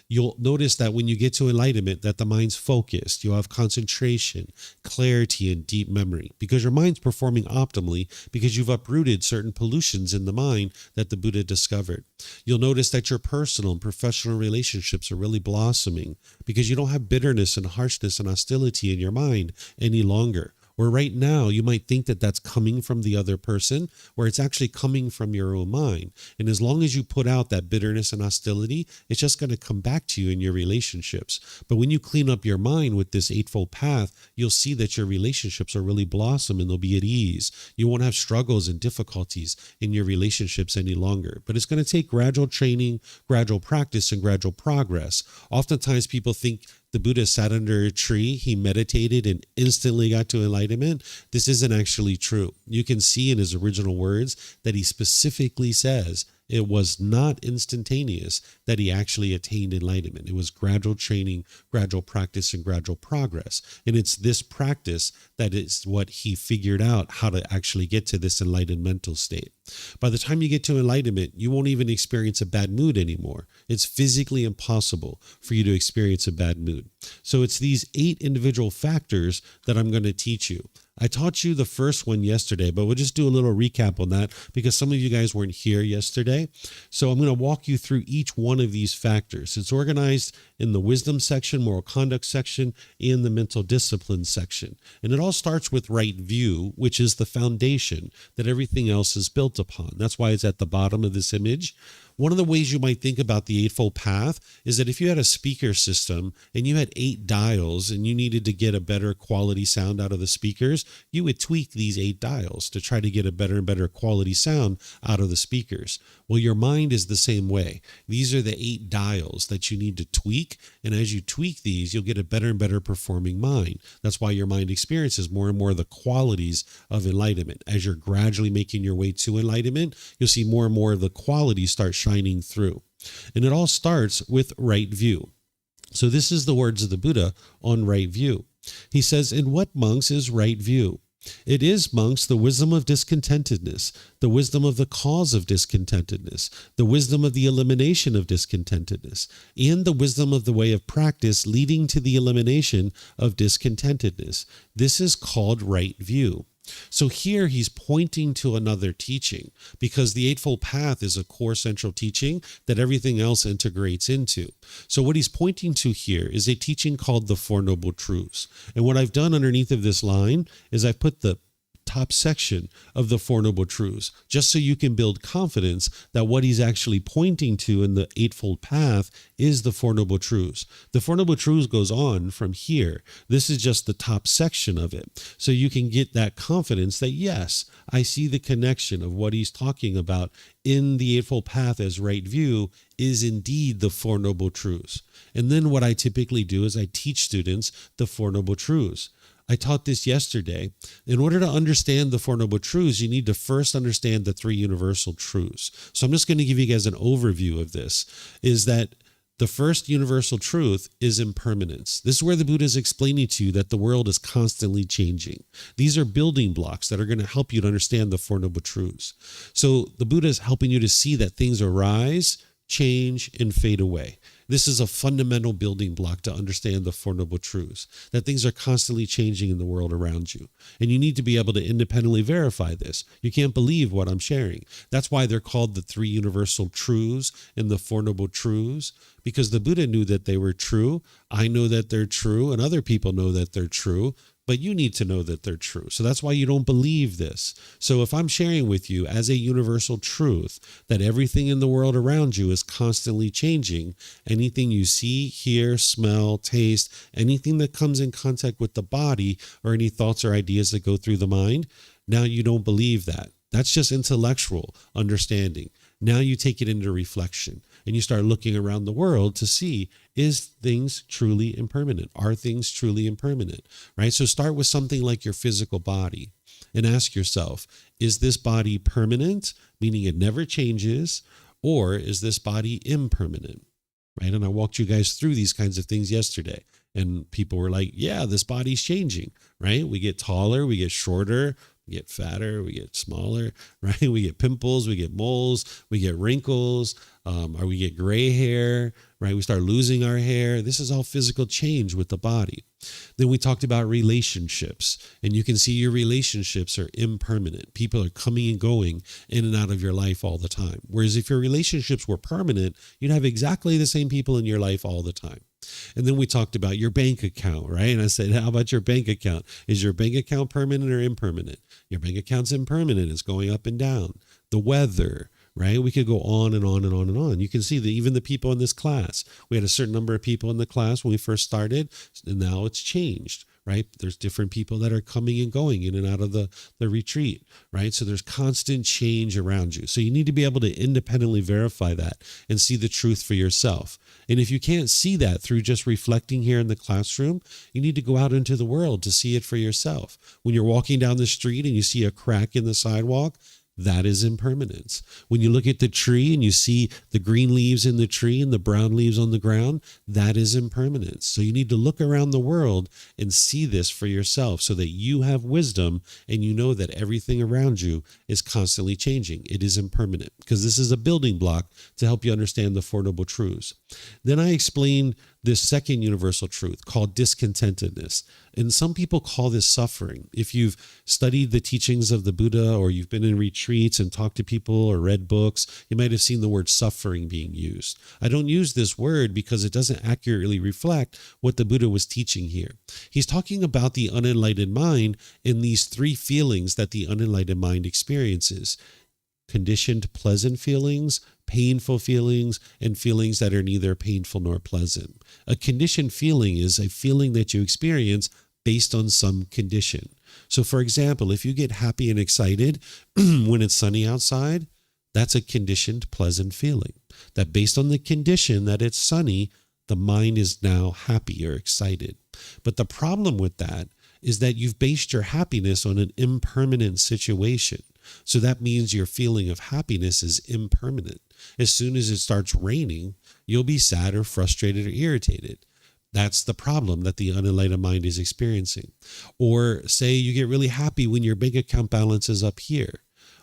You'll notice that when you get to enlightenment, that the mind's focused. You'll have concentration, clarity, and deep memory because your mind's performing optimally because you've uprooted certain pollutions in the mind that the Buddha discovered. You'll notice that your personal and professional relationships are really blossoming because you don't have bitterness and harshness and hostility in your mind any longer. Where right now you might think that that's coming from the other person, where it's actually coming from your own mind. And as long as you put out that bitterness and hostility, it's just going to come back to you in your relationships. But when you clean up your mind with this Eightfold Path, you'll see that your relationships will really blossom and they'll be at ease. You won't have struggles and difficulties in your relationships any longer. But it's going to take gradual training, gradual practice, and gradual progress. Oftentimes people think the Buddha sat under a tree, he meditated and instantly got to enlightenment. This isn't actually true. You can see in his original words that he specifically says it was not instantaneous that he actually attained enlightenment. It was gradual training, gradual practice, and gradual progress. And it's this practice that is what he figured out how to actually get to this enlightened mental state. By the time you get to enlightenment, you won't even experience a bad mood anymore. It's physically impossible for you to experience a bad mood. So it's these 8 individual factors that I'm going to teach you. I taught you the first one yesterday, but we'll just do a little recap on that because some of you guys weren't here yesterday. So I'm going to walk you through each one of these factors. It's organized in the wisdom section, moral conduct section, and the mental discipline section. And it all starts with right view, which is the foundation that everything else is built upon. That's why it's at the bottom of this image. One of the ways you might think about the Eightfold Path is that if you had a speaker system and you had 8 dials and you needed to get a better quality sound out of the speakers, you would tweak these 8 dials to try to get a better and better quality sound out of the speakers. Well, your mind is the same way. These are the 8 dials that you need to tweak. And as you tweak these, you'll get a better and better performing mind. That's why your mind experiences more and more of the qualities of enlightenment. As you're gradually making your way to enlightenment, you'll see more and more of the qualities start shining through. And it all starts with right view. So this is the words of the Buddha on right view. He says, "In what, monks, is right view? It is, monks, the wisdom of discontentedness, the wisdom of the cause of discontentedness, the wisdom of the elimination of discontentedness, and the wisdom of the way of practice leading to the elimination of discontentedness. This is called right view." So here he's pointing to another teaching, because the Eightfold Path is a core central teaching that everything else integrates into. So what he's pointing to here is a teaching called the Four Noble Truths. And what I've done underneath of this line is I've put the top section of the Four Noble Truths, just so you can build confidence that what he's actually pointing to in the Eightfold Path is the Four Noble Truths. The Four Noble Truths goes on from here. This is just the top section of it. So you can get that confidence that, yes, I see the connection of what he's talking about in the Eightfold Path as right view is indeed the Four Noble Truths. And then what I typically do is I teach students the Four Noble Truths. I taught this yesterday. In order to understand the Four Noble Truths, you need to first understand the 3 universal truths. So I'm just going to give you guys an overview of this, is that the first universal truth is impermanence. This is where the Buddha is explaining to you that the world is constantly changing. These are building blocks that are going to help you to understand the Four Noble Truths. So the Buddha is helping you to see that things arise, change, and fade away. This is a fundamental building block to understand the Four Noble Truths, that things are constantly changing in the world around you. And you need to be able to independently verify this. You can't believe what I'm sharing. That's why they're called the 3 universal truths and the Four Noble Truths, because the Buddha knew that they were true. I know that they're true, and other people know that they're true. But you need to know that they're true. So that's why you don't believe this. So if I'm sharing with you as a universal truth that everything in the world around you is constantly changing, anything you see, hear, smell, taste, anything that comes in contact with the body, or any thoughts or ideas that go through the mind, now you don't believe that. That's just intellectual understanding. Now you take it into reflection and you start looking around the world to see, is things truly impermanent? Are things truly impermanent? Right? So start with something like your physical body and ask yourself, is this body permanent, meaning it never changes, or is this body impermanent? Right? And I walked you guys through these kinds of things yesterday. And people were like, yeah, this body's changing, right? We get taller, we get shorter, we get fatter, we get smaller, right? We get pimples, we get moles, we get wrinkles, or we get gray hair, right? We start losing our hair. This is all physical change with the body. Then we talked about relationships, and you can see your relationships are impermanent. People are coming and going in and out of your life all the time. Whereas if your relationships were permanent, you'd have exactly the same people in your life all the time. And then we talked about your bank account, right? And I said, how about your bank account? Is your bank account permanent or impermanent? Your bank account's impermanent. It's going up and down. The weather, right? We could go on and on and on and on. You can see that even the people in this class, we had a certain number of people in the class when we first started, and now it's changed, right? There's different people that are coming and going in and out of the retreat, right? So there's constant change around you. So you need to be able to independently verify that and see the truth for yourself. And if you can't see that through just reflecting here in the classroom, you need to go out into the world to see it for yourself. When you're walking down the street and you see a crack in the sidewalk, that is impermanence. When you look at the tree and you see the green leaves in the tree and the brown leaves on the ground, that is impermanence. So you need to look around the world and see this for yourself so that you have wisdom and you know that everything around you is constantly changing. It is impermanent, because this is a building block to help you understand the Four Noble Truths. Then I explained this second universal truth called discontentedness. And some people call this suffering. If you've studied the teachings of the Buddha, or you've been in retreats and talked to people or read books, you might have seen the word suffering being used. I don't use this word because it doesn't accurately reflect what the Buddha was teaching here. He's talking about the unenlightened mind and these 3 feelings that the unenlightened mind experiences: conditioned pleasant feelings, painful feelings and feelings that are neither painful nor pleasant. A conditioned feeling is a feeling that you experience based on some condition. So for example, if you get happy and excited when it's sunny outside, that's a conditioned pleasant feeling. That based on the condition that it's sunny, the mind is now happy or excited. But the problem with that is that you've based your happiness on an impermanent situation. So that means your feeling of happiness is impermanent. As soon as it starts raining, you'll be sad or frustrated or irritated. That's the problem that the unenlightened mind is experiencing. Or say you get really happy when your bank account balance is up here.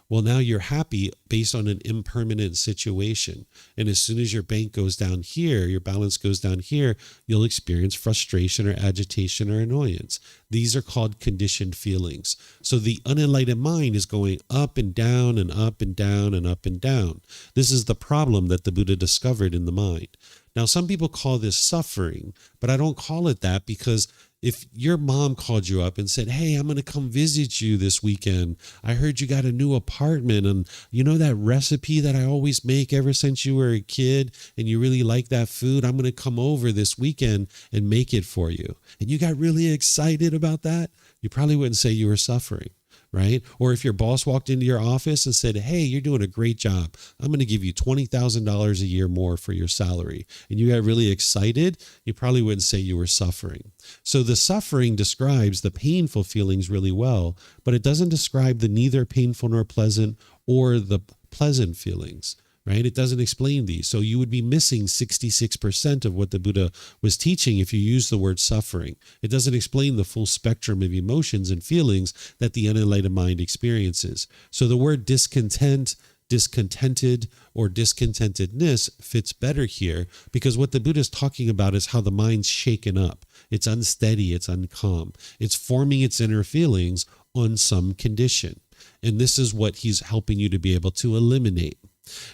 Well, now you're happy based on an impermanent situation. And as soon as your bank goes down here, your balance goes down here, you'll experience frustration or agitation or annoyance. These are called conditioned feelings. So the unenlightened mind is going up and down and up and down and up and down. This is the problem that the Buddha discovered in the mind. Now, some people call this suffering, but I don't call it that, because if your mom called you up and said, hey, I'm going to come visit you this weekend. I heard you got a new apartment, and you know that recipe that I always make ever since you were a kid, and you really like that food? I'm going to come over this weekend and make it for you. And you got really excited about that. You probably wouldn't say you were suffering, right? Or if your boss walked into your office and said, hey, you're doing a great job, I'm going to give you $20,000 a year more for your salary, and you got really excited, you probably wouldn't say you were suffering. So the suffering describes the painful feelings really well, but it doesn't describe the neither painful nor pleasant or the pleasant feelings. Right? It doesn't explain these. So you would be missing 66% of what the Buddha was teaching if you use the word suffering. It doesn't explain the full spectrum of emotions and feelings that the unenlightened mind experiences. So the word discontent, discontented, or discontentedness fits better here, because what the Buddha is talking about is how the mind's shaken up. It's unsteady, it's uncalm. It's forming its inner feelings on some condition. And this is what he's helping you to be able to eliminate.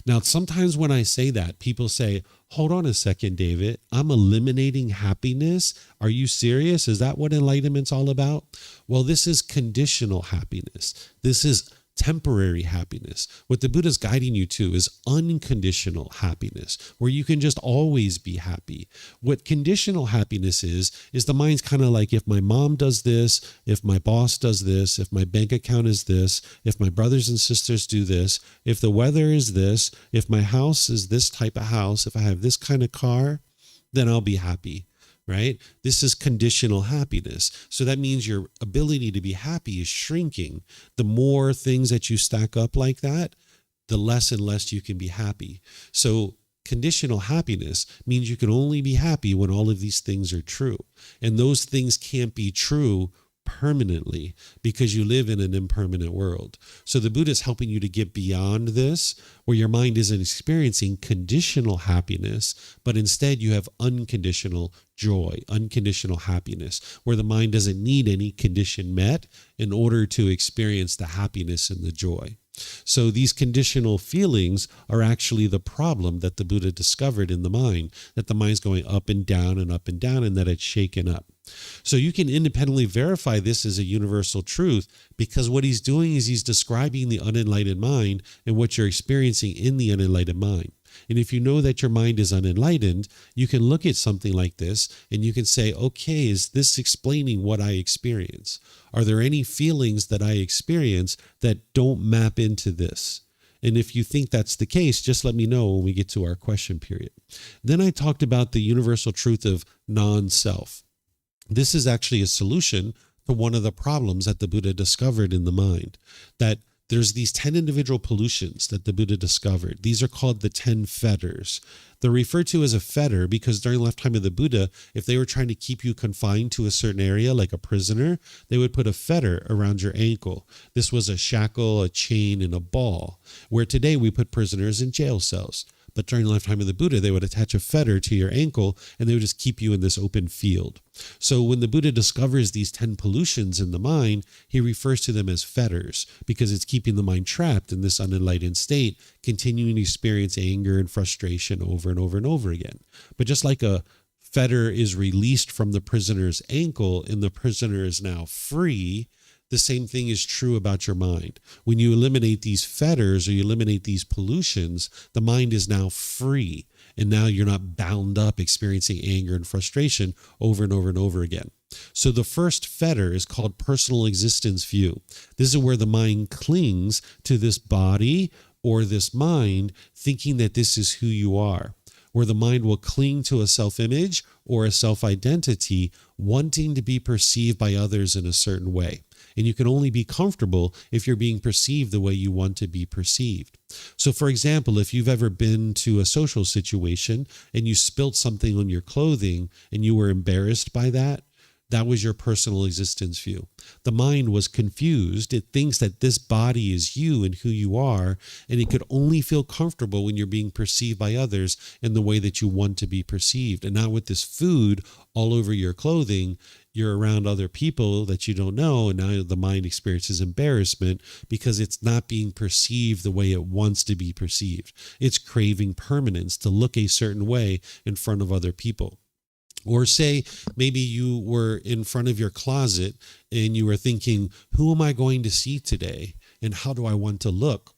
Now, sometimes when I say that, people say, hold on a second, David, I'm eliminating happiness. Are you serious? Is that what enlightenment's all about? Well, this is conditional happiness. This is temporary happiness. What the Buddha's guiding you to is unconditional happiness, where you can just always be happy. What conditional happiness is the mind's kind of like, if my mom does this, if my boss does this, if my bank account is this, if my brothers and sisters do this, if the weather is this, if my house is this type of house, if I have this kind of car, then I'll be happy. Right? This is conditional happiness. So that means your ability to be happy is shrinking. The more things that you stack up like that, the less and less you can be happy. So conditional happiness means you can only be happy when all of these things are true. And those things can't be true permanently, because you live in an impermanent world. So the Buddha is helping you to get beyond this, where your mind isn't experiencing conditional happiness, but instead you have unconditional joy, unconditional happiness, where the mind doesn't need any condition met in order to experience the happiness and the joy. So these conditional feelings are actually the problem that the Buddha discovered in the mind, that the mind's going up and down and up and down, and that it's shaken up. So you can independently verify this as a universal truth, because what he's doing is he's describing the unenlightened mind and what you're experiencing in the unenlightened mind. And if you know that your mind is unenlightened, you can look at something like this and you can say, okay, is this explaining what I experience? Are there any feelings that I experience that don't map into this? And if you think that's the case, just let me know when we get to our question period. Then I talked about the universal truth of non-self. This is actually a solution to one of the problems that the Buddha discovered in the mind, that there's these 10 individual pollutions that the Buddha discovered. These are called the 10 fetters. They're referred to as a fetter because during the lifetime of the Buddha, if they were trying to keep you confined to a certain area, like a prisoner, they would put a fetter around your ankle. This was a shackle, a chain, and a ball, where today we put prisoners in jail cells. But during the lifetime of the Buddha, they would attach a fetter to your ankle and they would just keep you in this open field. So when the Buddha discovers these 10 pollutions in the mind, he refers to them as fetters because it's keeping the mind trapped in this unenlightened state, continuing to experience anger and frustration over and over and over again. But just like a fetter is released from the prisoner's ankle and the prisoner is now free, The same thing is true about your mind. When you eliminate these fetters or you eliminate these pollutions, the mind is now free. And now you're not bound up experiencing anger and frustration over and over and over again. So the first fetter is called personal existence view. This is where the mind clings to this body or this mind, thinking that this is who you are. Where the mind will cling to a self-image or a self-identity, wanting to be perceived by others in a certain way. And you can only be comfortable if you're being perceived the way you want to be perceived. So, for example, if you've ever been to a social situation and you spilled something on your clothing and you were embarrassed by that, that was your personal existence view. The mind was confused. It thinks that this body is you and who you are, and it could only feel comfortable when you're being perceived by others in the way that you want to be perceived. And now with this food all over your clothing, you're around other people that you don't know, and now the mind experiences embarrassment because it's not being perceived the way it wants to be perceived. It's craving permanence, to look a certain way in front of other people. Or say maybe you were in front of your closet and you were thinking, who am I going to see today? And how do I want to look?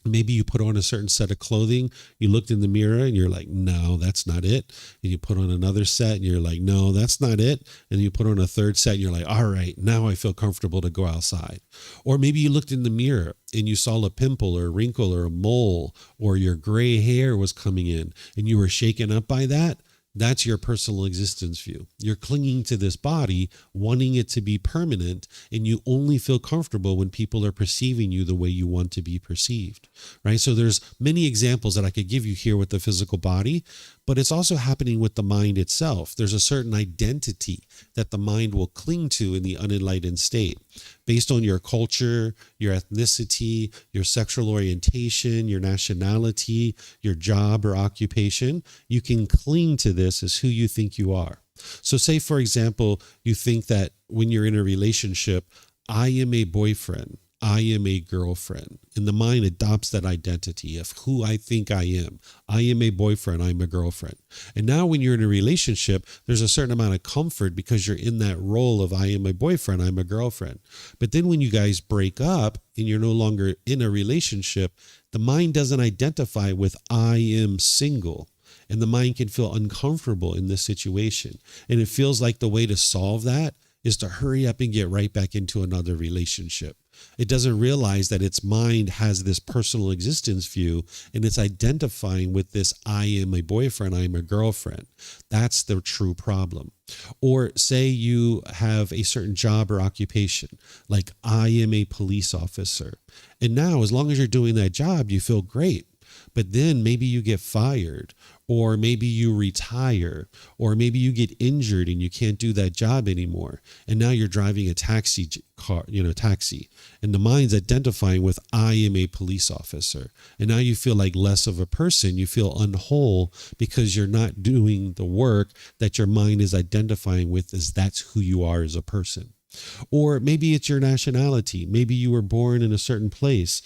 Maybe you put on a certain set of clothing, you looked in the mirror and you're like, no, that's not it. And you put on another set and you're like, no, that's not it. And you put on a third set and you're like, all right, now I feel comfortable to go outside. Or maybe you looked in the mirror and you saw a pimple or a wrinkle or a mole, or your gray hair was coming in and you were shaken up by that. That's your personal existence view. You're clinging to this body, wanting it to be permanent, and you only feel comfortable when people are perceiving you the way you want to be perceived, right? So there's many examples that I could give you here with the physical body, but it's also happening with the mind itself. There's a certain identity that the mind will cling to in the unenlightened state based on your culture, your ethnicity, your sexual orientation, your nationality, your job or occupation. You can cling to this as who you think you are. So say, for example, you think that when you're in a relationship, I am a boyfriend, I am a girlfriend. And the mind adopts that identity of who I think I am. I am a boyfriend, I'm a girlfriend. And now when you're in a relationship, there's a certain amount of comfort because you're in that role of I am a boyfriend, I'm a girlfriend. But then when you guys break up and you're no longer in a relationship, the mind doesn't identify with I am single. And the mind can feel uncomfortable in this situation. And it feels like the way to solve that is to hurry up and get right back into another relationship. It doesn't realize that its mind has this personal existence view and it's identifying with this I am a boyfriend, I am a girlfriend. That's the true problem. Or say you have a certain job or occupation, like I am a police officer. And now, as long as you're doing that job, you feel great. But then maybe you get fired, or maybe you retire, or maybe you get injured and you can't do that job anymore. And now you're driving a taxi car, taxi. And the mind's identifying with I am a police officer. And now you feel like less of a person. You feel unwhole because you're not doing the work that your mind is identifying with as that's who you are as a person. Or maybe it's your nationality. Maybe you were born in a certain place,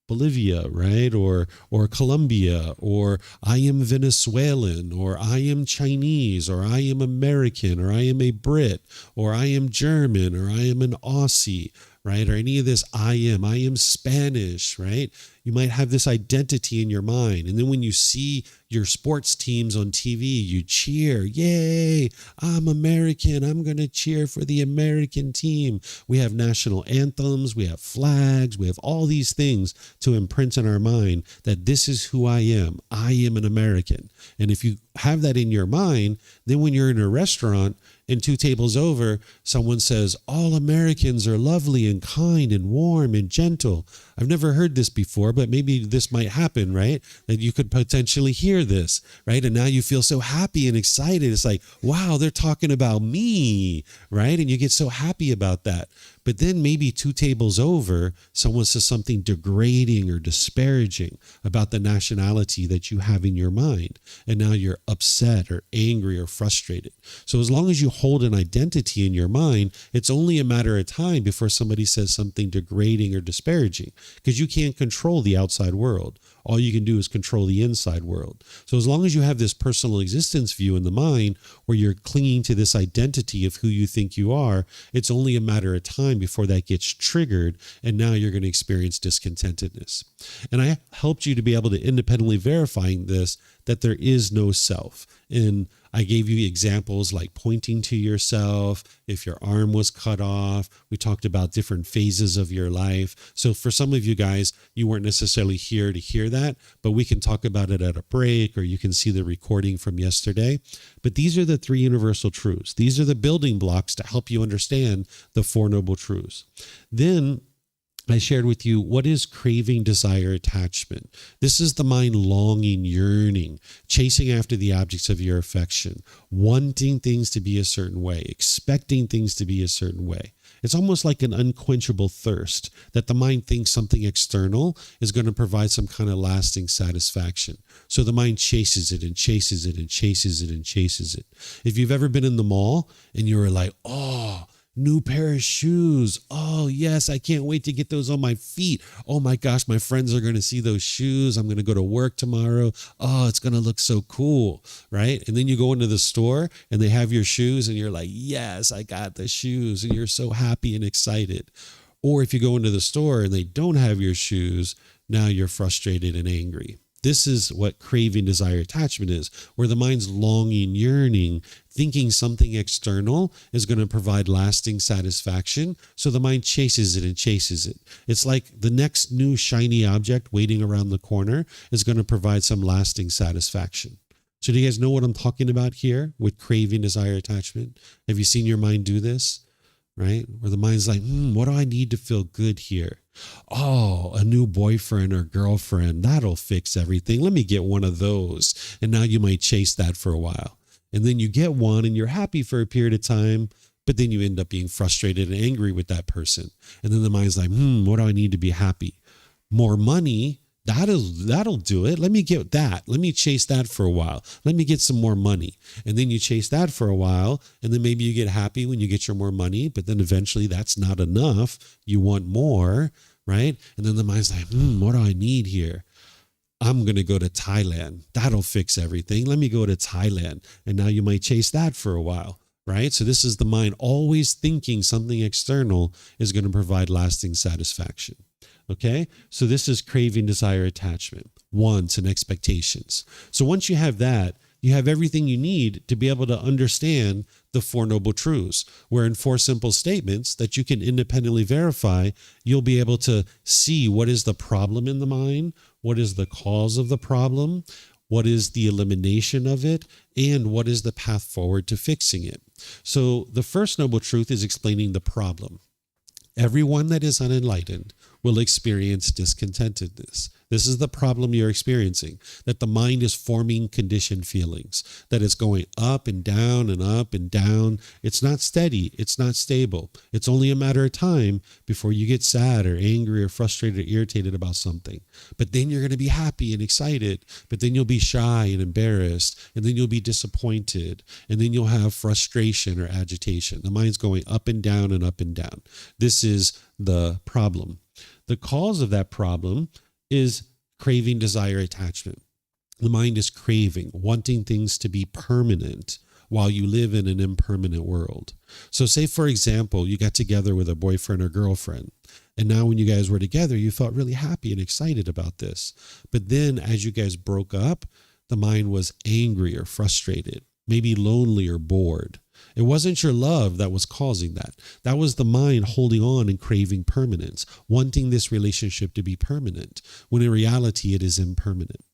Bolivia, right? Or Colombia, or I am Venezuelan, or I am Chinese, or I am American, or I am a Brit, or I am German, or I am an Aussie, right? Or any of this I am Spanish, right? You might have this identity in your mind. And then when you see your sports teams on TV, you cheer, yay, I'm American. I'm going to cheer for the American team. We have national anthems. We have flags. We have all these things to imprint in our mind that this is who I am. I am an American. And if you have that in your mind, then when you're in a restaurant and 2 tables over, someone says, all Americans are lovely and kind and warm and gentle. I've never heard this before, but maybe this might happen, right? That you could potentially hear this, right? And now you feel so happy and excited. It's like, wow, they're talking about me, right? And you get so happy about that. But then maybe 2 tables over, someone says something degrading or disparaging about the nationality that you have in your mind. And now you're upset or angry or frustrated. So as long as you hold an identity in your mind, it's only a matter of time before somebody says something degrading or disparaging. because you can't control the outside world. All you can do is control the inside world. So as long as you have this personal existence view in the mind where you're clinging to this identity of who you think you are, it's only a matter of time before that gets triggered, and now you're going to experience discontentedness. And I helped you to be able to independently verifying this, that there is no self. And I gave you examples like pointing to yourself, if your arm was cut off. We talked about different phases of your life. So for some of you guys, you weren't necessarily here to hear that, but we can talk about it at a break, or you can see the recording from yesterday. But these are the three universal truths. These are the building blocks to help you understand the Four Noble Truths. Then I shared with you what is craving, desire, attachment. This is the mind longing, yearning, chasing after the objects of your affection, wanting things to be a certain way, expecting things to be a certain way. It's almost like an unquenchable thirst that the mind thinks something external is going to provide some kind of lasting satisfaction. So the mind chases it and chases it and chases it and chases it. If you've ever been in the mall and you were like, oh, new pair of shoes. Oh, yes, I can't wait to get those on my feet. Oh my gosh, my friends are going to see those shoes. I'm going to go to work tomorrow. Oh, it's going to look so cool, right? And then you go into the store and they have your shoes and you're like, yes, I got the shoes. And you're so happy and excited. Or if you go into the store and they don't have your shoes, now you're frustrated and angry. This is what craving, desire, attachment is, where the mind's longing, yearning, thinking something external is going to provide lasting satisfaction. So the mind chases it and chases it. It's like the next new shiny object waiting around the corner is going to provide some lasting satisfaction. So do you guys know what I'm talking about here with craving, desire, attachment? Have you seen your mind do this? Right? Where the mind's like, what do I need to feel good here? Oh, a new boyfriend or girlfriend, that'll fix everything. Let me get one of those. And now you might chase that for a while. And then you get one and you're happy for a period of time, but then you end up being frustrated and angry with that person. And then the mind's like, what do I need to be happy? More money. That'll do it. Let me get that. Let me chase that for a while. Let me get some more money. And then you chase that for a while. And then maybe you get happy when you get your more money, but then eventually that's not enough. You want more, right? And then the mind's like, what do I need here? I'm going to go to Thailand. That'll fix everything. Let me go to Thailand. And now you might chase that for a while, right? So this is the mind always thinking something external is going to provide lasting satisfaction. Okay, so this is craving, desire, attachment, wants, and expectations. So once you have that, you have everything you need to be able to understand the Four Noble Truths, where in four simple statements that you can independently verify, you'll be able to see what is the problem in the mind, what is the cause of the problem, what is the elimination of it, and what is the path forward to fixing it. So the first Noble Truth is explaining the problem. Everyone that is unenlightened will experience discontentedness. This is the problem you're experiencing, that the mind is forming conditioned feelings, that it's going up and down and up and down. It's not steady. It's not stable. It's only a matter of time before you get sad or angry or frustrated or irritated about something. But then you're going to be happy and excited, but then you'll be shy and embarrassed, and then you'll be disappointed, and then you'll have frustration or agitation. The mind's going up and down and up and down. This is the problem. The cause of that problem is craving, desire, attachment. The mind is craving, wanting things to be permanent while you live in an impermanent world. So say, for example, you got together with a boyfriend or girlfriend, and now when you guys were together, you felt really happy and excited about this. But then as you guys broke up, the mind was angry or frustrated, maybe lonely or bored. It wasn't your love that was causing that. That was the mind holding on and craving permanence, wanting this relationship to be permanent, when in reality it is impermanent.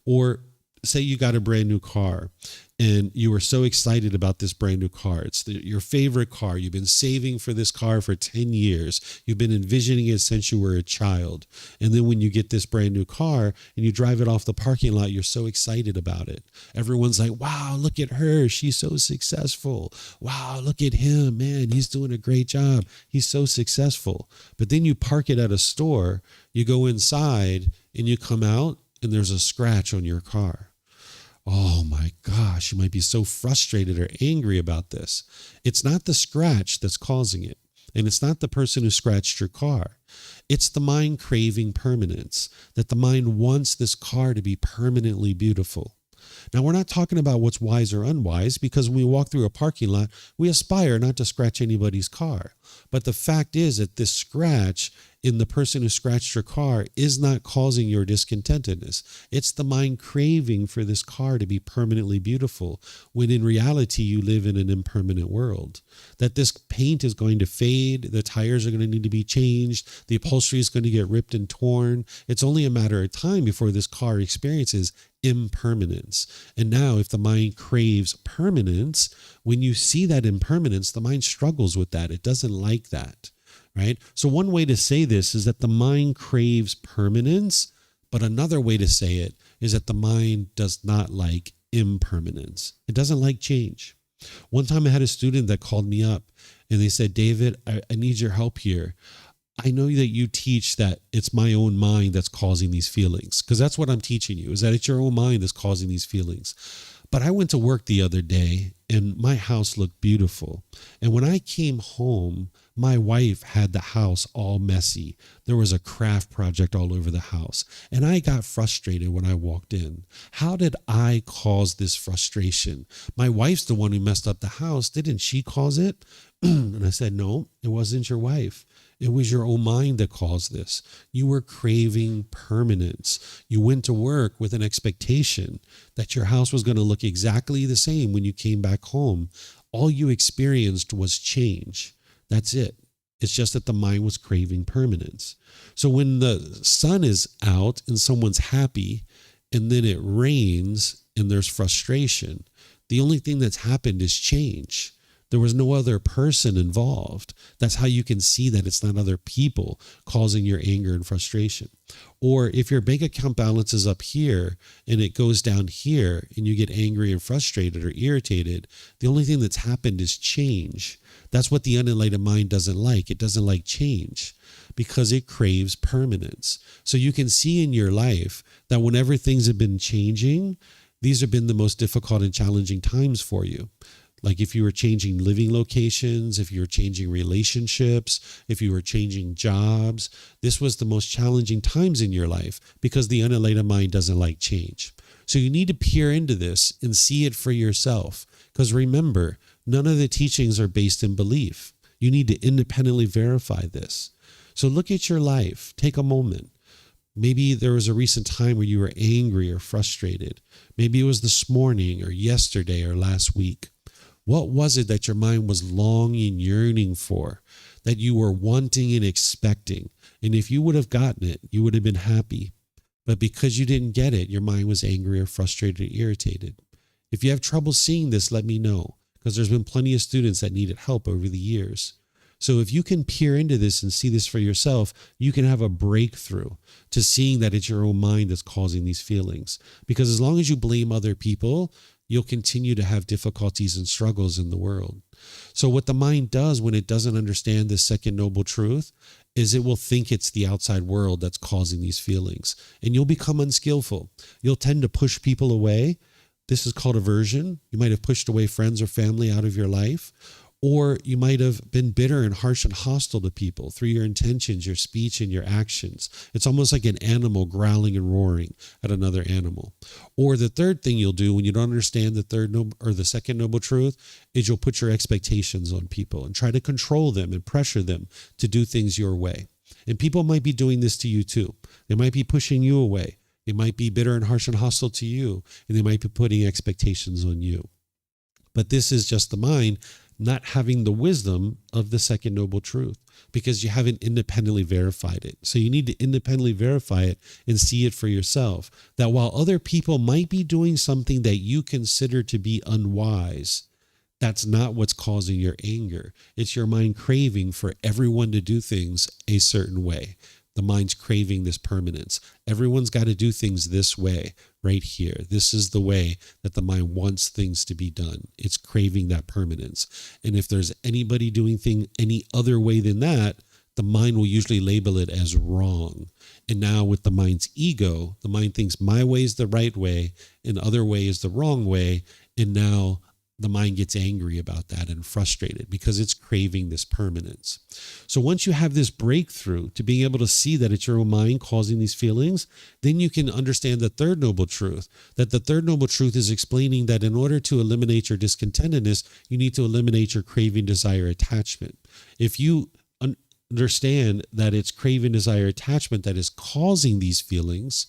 Or say you got a brand new car and you were so excited about this brand new car. It's your favorite car. You've been saving for this car for 10 years. You've been envisioning it since you were a child. And then when you get this brand new car and you drive it off the parking lot, you're so excited about it. Everyone's like, wow, look at her. She's so successful. Wow, look at him. Man, he's doing a great job. He's so successful. But then you park it at a store, you go inside and you come out and there's a scratch on your car. Oh my gosh, you might be so frustrated or angry about this. It's not the scratch that's causing it. And it's not the person who scratched your car. It's the mind craving permanence, that the mind wants this car to be permanently beautiful. Now, we're not talking about what's wise or unwise, because when we walk through a parking lot, we aspire not to scratch anybody's car. But the fact is that this scratch in the person who scratched your car is not causing your discontentedness. It's the mind craving for this car to be permanently beautiful, when in reality you live in an impermanent world. That this paint is going to fade, the tires are going to need to be changed, the upholstery is going to get ripped and torn. It's only a matter of time before this car experiences impermanence. And now if the mind craves permanence, when you see that impermanence, the mind struggles with that. It doesn't like that, right? So one way to say this is that the mind craves permanence, but another way to say it is that the mind does not like impermanence. It doesn't like change. One time I had a student that called me up and they said, David, I need your help here. I know that you teach that it's my own mind that's causing these feelings, because that's what I'm teaching you, is that it's your own mind that's causing these feelings. But I went to work the other day and my house looked beautiful. And when I came home, my wife had the house all messy. There was a craft project all over the house. And I got frustrated when I walked in. How did I cause this frustration? My wife's the one who messed up the house. Didn't she cause it? And I said, no, it wasn't your wife. It was your own mind that caused this. You were craving permanence. You went to work with an expectation that your house was going to look exactly the same when you came back home. All you experienced was change. That's it. It's just that the mind was craving permanence. So when the sun is out and someone's happy and then it rains and there's frustration, the only thing that's happened is change. There was no other person involved. That's how you can see that it's not other people causing your anger and frustration. Or if your bank account balance is up here and it goes down here and you get angry and frustrated or irritated, the only thing that's happened is change. That's what the unenlightened mind doesn't like. It doesn't like change because it craves permanence. So you can see in your life that whenever things have been changing, these have been the most difficult and challenging times for you. Like if you were changing living locations, if you were changing relationships, if you were changing jobs, this was the most challenging times in your life because the unenlightened mind doesn't like change. So you need to peer into this and see it for yourself. Because remember, none of the teachings are based in belief. You need to independently verify this. So look at your life. Take a moment. Maybe there was a recent time where you were angry or frustrated. Maybe it was this morning or yesterday or last week. What was it that your mind was longing, yearning for, that you were wanting and expecting? And if you would have gotten it, you would have been happy. But because you didn't get it, your mind was angry or frustrated or irritated. If you have trouble seeing this, let me know, because there's been plenty of students that needed help over the years. So if you can peer into this and see this for yourself, you can have a breakthrough to seeing that it's your own mind that's causing these feelings. Because as long as you blame other people, you'll continue to have difficulties and struggles in the world. So what the mind does when it doesn't understand this second noble truth is it will think it's the outside world that's causing these feelings. And you'll become unskillful. You'll tend to push people away. This is called aversion. You might have pushed away friends or family out of your life. Or you might have been bitter and harsh and hostile to people through your intentions, your speech, and your actions. It's almost like an animal growling and roaring at another animal. Or the third thing you'll do when you don't understand the third or the second noble truth is you'll put your expectations on people and try to control them and pressure them to do things your way. And people might be doing this to you too. They might be pushing you away. They might be bitter and harsh and hostile to you, and they might be putting expectations on you. But this is just the mind not having the wisdom of the second noble truth because you haven't independently verified it. So you need to independently verify it and see it for yourself, that while other people might be doing something that you consider to be unwise, that's not what's causing your anger. It's your mind craving for everyone to do things a certain way. The mind's craving this permanence. Everyone's got to do things this way, right here. This is the way that the mind wants things to be done. It's craving that permanence. And if there's anybody doing things any other way than that, the mind will usually label it as wrong. And now with the mind's ego, the mind thinks my way is the right way and other way is the wrong way. And now the mind gets angry about that and frustrated because it's craving this permanence. So once you have this breakthrough to being able to see that it's your own mind causing these feelings, then you can understand the third noble truth, that the third noble truth is explaining that in order to eliminate your discontentedness, you need to eliminate your craving, desire, attachment. If you understand that it's craving, desire, attachment that is causing these feelings,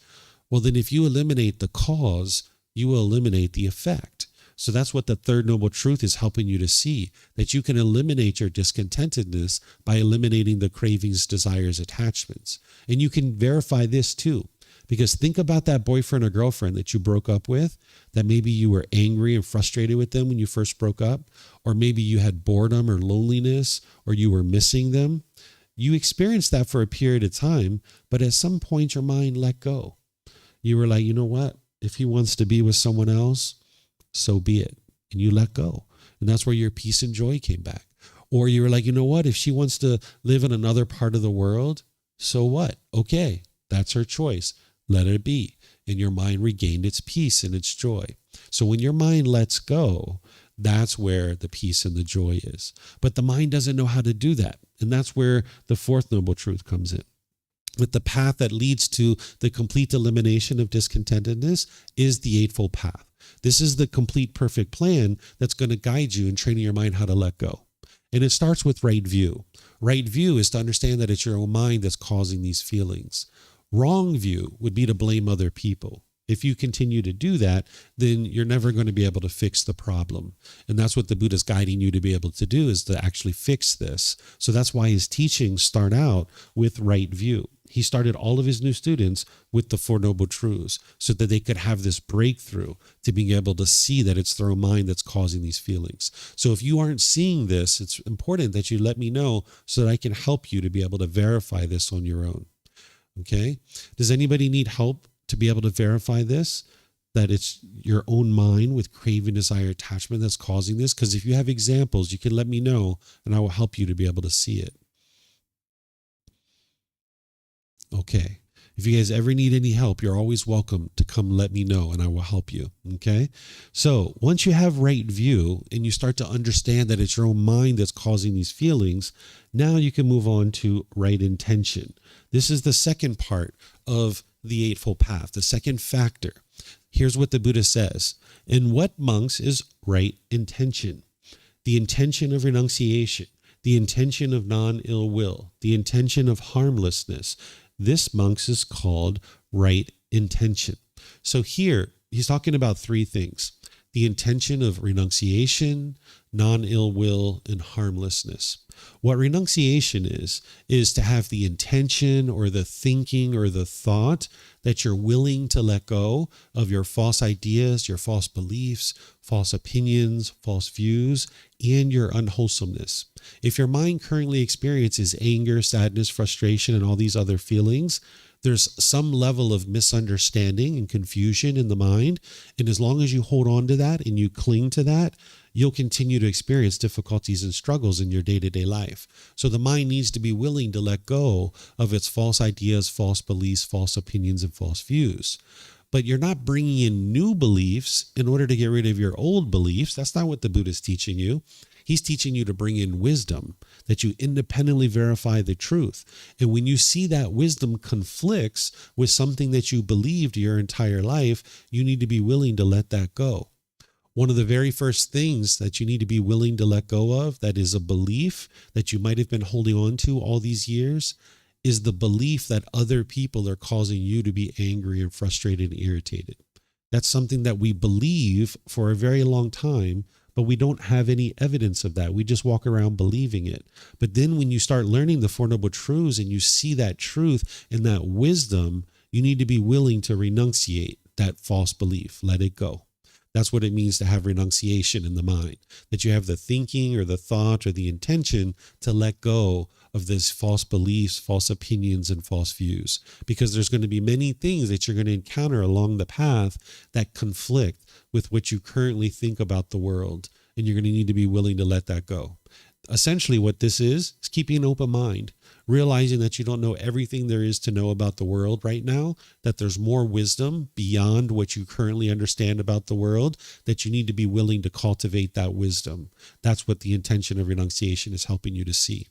well, then if you eliminate the cause, you will eliminate the effect. So that's what the third noble truth is helping you to see, that you can eliminate your discontentedness by eliminating the cravings, desires, attachments. And you can verify this too, because think about that boyfriend or girlfriend that you broke up with, that maybe you were angry and frustrated with them when you first broke up, or maybe you had boredom or loneliness, or you were missing them. You experienced that for a period of time, but at some point your mind let go. You were like, you know what? If he wants to be with someone else, so be it. And you let go. And that's where your peace and joy came back. Or you were like, you know what? If she wants to live in another part of the world, so what? Okay, that's her choice. Let it be. And your mind regained its peace and its joy. So when your mind lets go, that's where the peace and the joy is. But the mind doesn't know how to do that. And that's where the fourth noble truth comes in. But the path that leads to the complete elimination of discontentedness is the Eightfold Path. This is the complete perfect plan that's going to guide you in training your mind how to let go. And it starts with right view. Right view is to understand that it's your own mind that's causing these feelings. Wrong view would be to blame other people. If you continue to do that, then you're never going to be able to fix the problem. And that's what the Buddha is guiding you to be able to do, is to actually fix this. So that's why his teachings start out with right view. He started all of his new students with the Four Noble Truths so that they could have this breakthrough to being able to see that it's their own mind that's causing these feelings. So if you aren't seeing this, it's important that you let me know so that I can help you to be able to verify this on your own. Okay? Does anybody need help to be able to verify this? That it's your own mind with craving, desire, attachment that's causing this? Because if you have examples, you can let me know and I will help you to be able to see it. Okay. If you guys ever need any help, you're always welcome to come let me know and I will help you. Okay. So once you have right view and you start to understand that it's your own mind that's causing these feelings, now you can move on to right intention. This is the second part of the Eightfold Path, the second factor. Here's what the Buddha says. In what, monks, is right intention? The intention of renunciation, the intention of non-ill will, the intention of harmlessness. This, monks, is called right intention. So here, he's talking about three things: the intention of renunciation, non-ill will, and harmlessness. What renunciation is to have the intention or the thinking or the thought that you're willing to let go of your false ideas, your false beliefs, false opinions, false views, and your unwholesomeness. If your mind currently experiences anger, sadness, frustration, and all these other feelings, there's some level of misunderstanding and confusion in the mind. And as long as you hold on to that and you cling to that, you'll continue to experience difficulties and struggles in your day-to-day life. So the mind needs to be willing to let go of its false ideas, false beliefs, false opinions, and false views. But you're not bringing in new beliefs in order to get rid of your old beliefs. That's not what the Buddha is teaching you. He's teaching you to bring in wisdom, that you independently verify the truth. And when you see that wisdom conflicts with something that you believed your entire life, you need to be willing to let that go. One of the very first things that you need to be willing to let go of, that is a belief that you might have been holding on to all these years, is the belief that other people are causing you to be angry and frustrated and irritated. That's something that we believe for a very long time, but we don't have any evidence of that. We just walk around believing it. But then when you start learning the Four Noble Truths and you see that truth and that wisdom, you need to be willing to renunciate that false belief. Let it go. That's what it means to have renunciation in the mind, that you have the thinking or the thought or the intention to let go of these false beliefs, false opinions, and false views, because there's going to be many things that you're going to encounter along the path that conflict with what you currently think about the world, and you're going to need to be willing to let that go. Essentially what this is keeping an open mind, realizing that you don't know everything there is to know about the world right now, that there's more wisdom beyond what you currently understand about the world, that you need to be willing to cultivate that wisdom. That's what the intention of renunciation is helping you to see.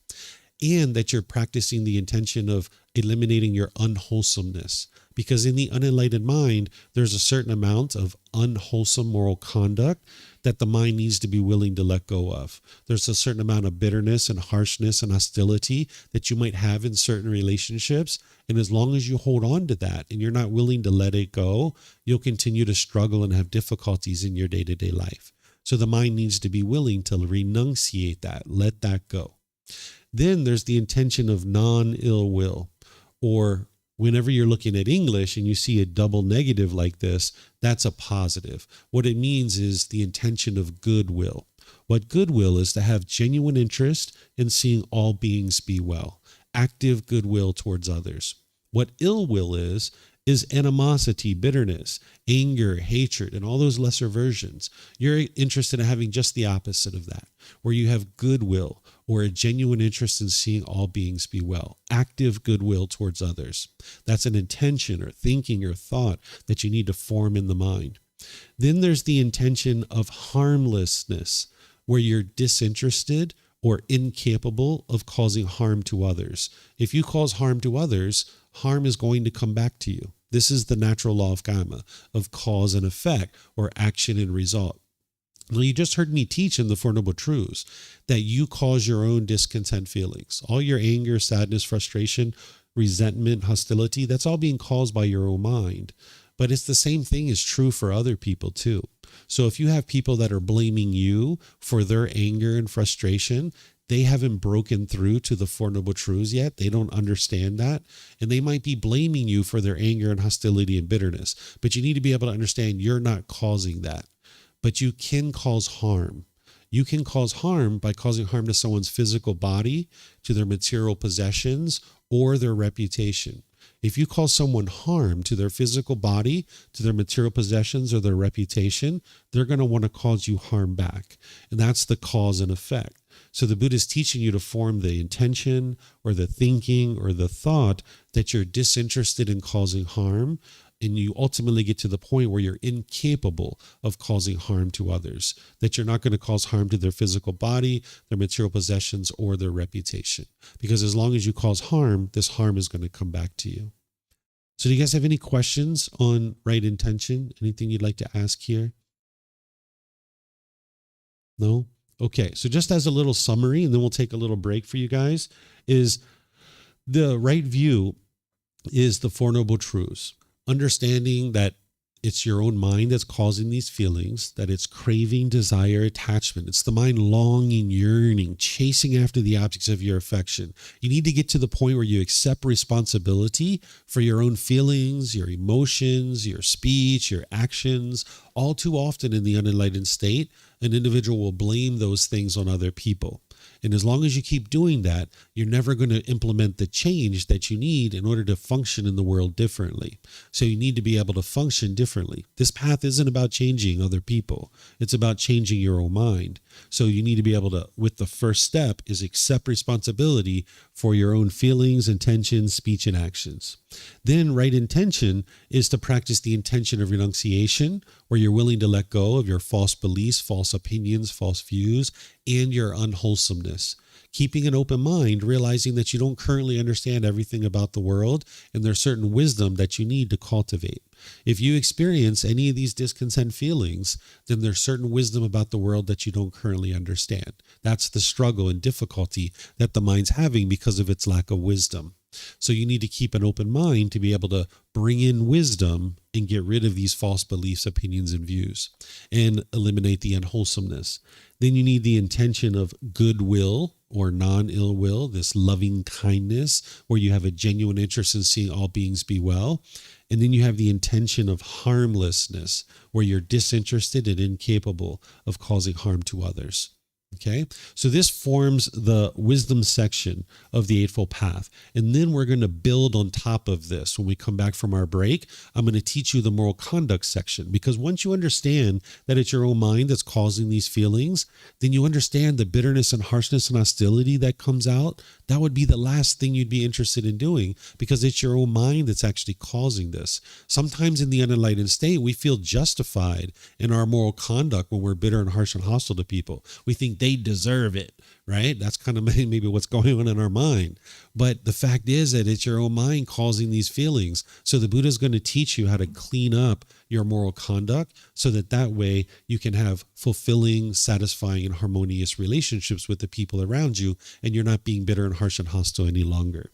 And that you're practicing the intention of eliminating your unwholesomeness. Because in the unenlightened mind, there's a certain amount of unwholesome moral conduct that the mind needs to be willing to let go of. There's a certain amount of bitterness and harshness and hostility that you might have in certain relationships. And as long as you hold on to that and you're not willing to let it go, you'll continue to struggle and have difficulties in your day-to-day life. So the mind needs to be willing to renunciate that, let that go. Then there's the intention of non-ill will, or whenever you're looking at English and you see a double negative like this, that's a positive. What it means is the intention of goodwill. What goodwill is to have genuine interest in seeing all beings be well, active goodwill towards others. What ill will is animosity, bitterness, anger, hatred, and all those lesser versions. You're interested in having just the opposite of that, where you have goodwill or a genuine interest in seeing all beings be well, active goodwill towards others. That's an intention or thinking or thought that you need to form in the mind. Then there's the intention of harmlessness, where you're disinterested or incapable of causing harm to others. If you cause harm to others, harm is going to come back to you. This is the natural law of karma, of cause and effect, or action and result. Now, you just heard me teach in the Four Noble Truths that you cause your own discontent feelings. All your anger, sadness, frustration, resentment, hostility, that's all being caused by your own mind. But it's the same thing is true for other people too. So if you have people that are blaming you for their anger and frustration, they haven't broken through to the Four Noble Truths yet. They don't understand that. And they might be blaming you for their anger and hostility and bitterness. But you need to be able to understand you're not causing that. But you can cause harm. You can cause harm by causing harm to someone's physical body, to their material possessions, or their reputation. If you cause someone harm to their physical body, to their material possessions, or their reputation, they're going to want to cause you harm back. And that's the cause and effect. So the Buddha is teaching you to form the intention or the thinking or the thought that you're disinterested in causing harm, and you ultimately get to the point where you're incapable of causing harm to others, that you're not going to cause harm to their physical body, their material possessions, or their reputation. Because as long as you cause harm, this harm is going to come back to you. So do you guys have any questions on right intention? Anything you'd like to ask here? No? Okay, so just as a little summary, and then we'll take a little break for you guys, is the right view is the Four Noble Truths. Understanding that it's your own mind that's causing these feelings, that it's craving, desire, attachment. It's the mind longing, yearning, chasing after the objects of your affection. You need to get to the point where you accept responsibility for your own feelings, your emotions, your speech, your actions. All too often in the unenlightened state, an individual will blame those things on other people. And as long as you keep doing that, you're never going to implement the change that you need in order to function in the world differently. So you need to be able to function differently. This path isn't about changing other people. It's about changing your own mind. So you need to be able to, with the first step, is accept responsibility for your own feelings, intentions, speech, and actions. Then right intention is to practice the intention of renunciation, where you're willing to let go of your false beliefs, false opinions, false views, and your unwholesomeness. Keeping an open mind, realizing that you don't currently understand everything about the world, and there's certain wisdom that you need to cultivate. If you experience any of these discontent feelings, then there's certain wisdom about the world that you don't currently understand. That's the struggle and difficulty that the mind's having because of its lack of wisdom. So you need to keep an open mind to be able to bring in wisdom and get rid of these false beliefs, opinions, and views, and eliminate the unwholesomeness. Then you need the intention of goodwill or non-ill will, this loving kindness, where you have a genuine interest in seeing all beings be well. And then you have the intention of harmlessness, where you're disinterested and incapable of causing harm to others. Okay, so this forms the wisdom section of the Eightfold Path. And then we're going to build on top of this. When we come back from our break, I'm going to teach you the moral conduct section, because once you understand that it's your own mind that's causing these feelings, then you understand the bitterness and harshness and hostility that comes out. That would be the last thing you'd be interested in doing, because it's your own mind that's actually causing this. Sometimes in the unenlightened state, we feel justified in our moral conduct when we're bitter and harsh and hostile to people. We think they deserve it, right? That's kind of maybe what's going on in our mind. But the fact is that it's your own mind causing these feelings. So the Buddha is going to teach you how to clean up your moral conduct so that way you can have fulfilling, satisfying, and harmonious relationships with the people around you, and you're not being bitter and harsh and hostile any longer.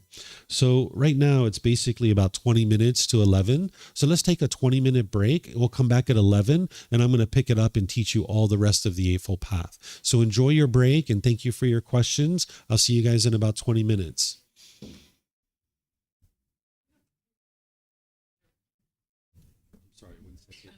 So right now it's basically about 20 minutes to 11. So let's take a 20-minute break. We'll come back at 11, and I'm going to pick it up and teach you all the rest of the Eightfold Path. So enjoy your break, and thank you for your questions. I'll see you guys in about 20 minutes. Sorry, 1 second.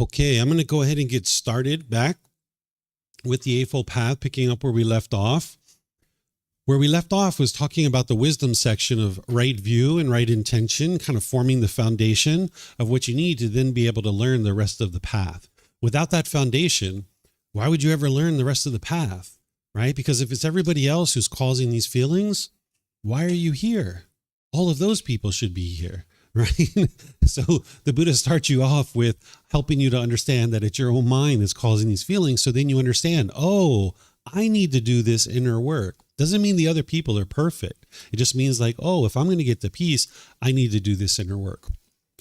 Okay, I'm going to go ahead and get started back with the Eightfold Path, picking up where we left off. Where we left off was talking about the wisdom section of right view and right intention, kind of forming the foundation of what you need to then be able to learn the rest of the path. Without that foundation, why would you ever learn the rest of the path, right? Because if it's everybody else who's causing these feelings, why are you here? All of those people should be here, right? So the Buddha starts you off with helping you to understand that it's your own mind that's causing these feelings. So then you understand, oh, I need to do this inner work. Doesn't mean the other people are perfect. It just means like, oh, if I'm going to get to peace, I need to do this inner work.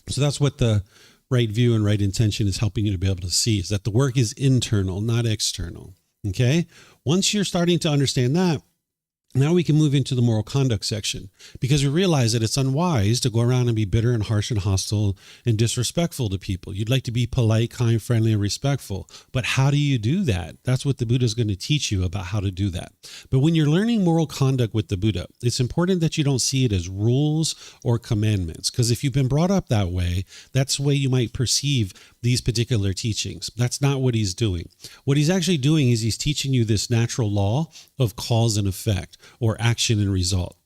So that's what the right view and right intention is helping you to be able to see, is that the work is internal, not external. Okay. Once you're starting to understand that, now we can move into the moral conduct section, because we realize that it's unwise to go around and be bitter and harsh and hostile and disrespectful to people. You'd like to be polite, kind, friendly, and respectful. But how do you do that? That's what the Buddha is going to teach you about how to do that. But when you're learning moral conduct with the Buddha, it's important that you don't see it as rules or commandments, because if you've been brought up that way, that's the way you might perceive these particular teachings. That's not what he's doing. What he's actually doing is he's teaching you this natural law of cause and effect, or action and result.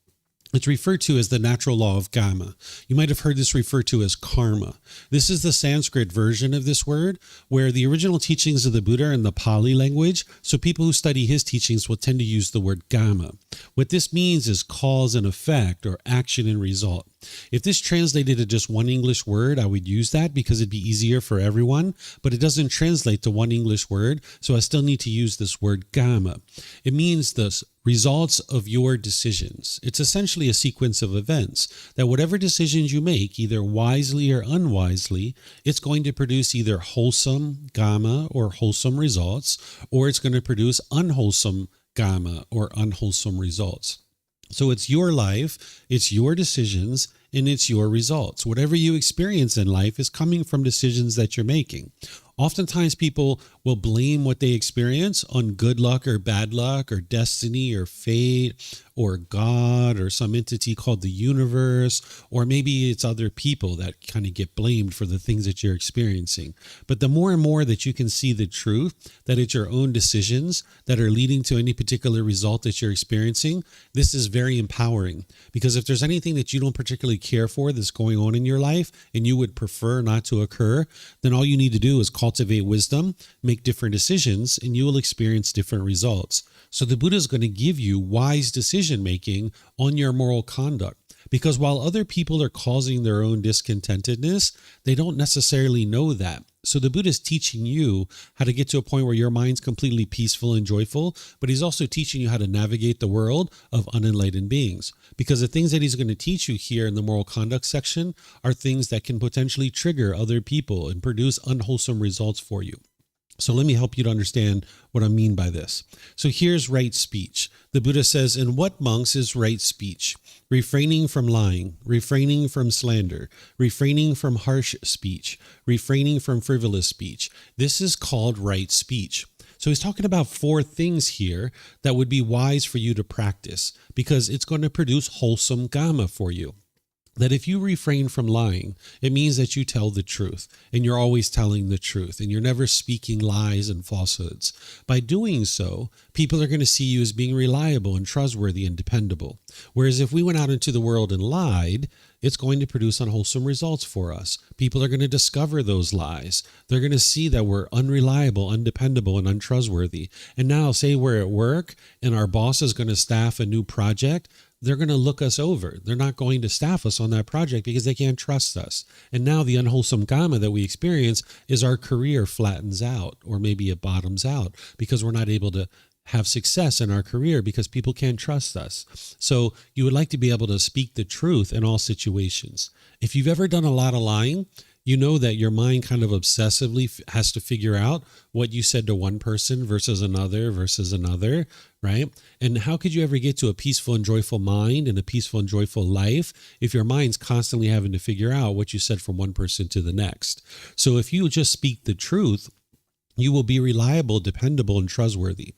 It's referred to as the natural law of karma. You might have heard this referred to as karma. This is the Sanskrit version of this word, where the original teachings of the Buddha are in the Pali language. So people who study his teachings will tend to use the word karma. What this means is cause and effect, or action and result. If this translated to just one English word, I would use that because it'd be easier for everyone, but it doesn't translate to one English word, so I still need to use this word karma. It means the results of your decisions. It's essentially a sequence of events that whatever decisions you make, either wisely or unwisely, it's going to produce either wholesome karma or wholesome results, or it's going to produce unwholesome karma or unwholesome results. So it's your life, it's your decisions, and it's your results. Whatever you experience in life is coming from decisions that you're making. Oftentimes people will blame what they experience on good luck or bad luck or destiny or fate or God or some entity called the universe, or maybe it's other people that kind of get blamed for the things that you're experiencing. But the more and more that you can see the truth, that it's your own decisions that are leading to any particular result that you're experiencing, this is very empowering, because if there's anything that you don't particularly care for that's going on in your life and you would prefer not to occur, then all you need to do is cultivate wisdom, make different decisions, and you will experience different results. So the Buddha is going to give you wise decision making on your moral conduct, because while other people are causing their own discontentedness, they don't necessarily know that. So the Buddha is teaching you how to get to a point where your mind's completely peaceful and joyful, but he's also teaching you how to navigate the world of unenlightened beings. Because the things that he's going to teach you here in the moral conduct section are things that can potentially trigger other people and produce unwholesome results for you. So let me help you to understand what I mean by this. So here's right speech. The Buddha says, "In what, monks, is right speech? Refraining from lying, refraining from slander, refraining from harsh speech, refraining from frivolous speech. This is called right speech." So he's talking about 4 things here that would be wise for you to practice, because it's going to produce wholesome karma for you. That if you refrain from lying, it means that you tell the truth, and you're always telling the truth, and you're never speaking lies and falsehoods. By doing so, people are going to see you as being reliable and trustworthy and dependable. Whereas if we went out into the world and lied, it's going to produce unwholesome results for us. People are going to discover those lies. They're going to see that we're unreliable, undependable, and untrustworthy. And now, say we're at work and our boss is going to staff a new project, they're going to look us over. They're not going to staff us on that project because they can't trust us. And now the unwholesome karma that we experience is our career flattens out, or maybe it bottoms out because we're not able to have success in our career because people can't trust us. So you would like to be able to speak the truth in all situations. If you've ever done a lot of lying, you know that your mind kind of obsessively has to figure out what you said to one person versus another, right? And how could you ever get to a peaceful and joyful mind and a peaceful and joyful life if your mind's constantly having to figure out what you said from one person to the next? So if you just speak the truth, you will be reliable, dependable, and trustworthy.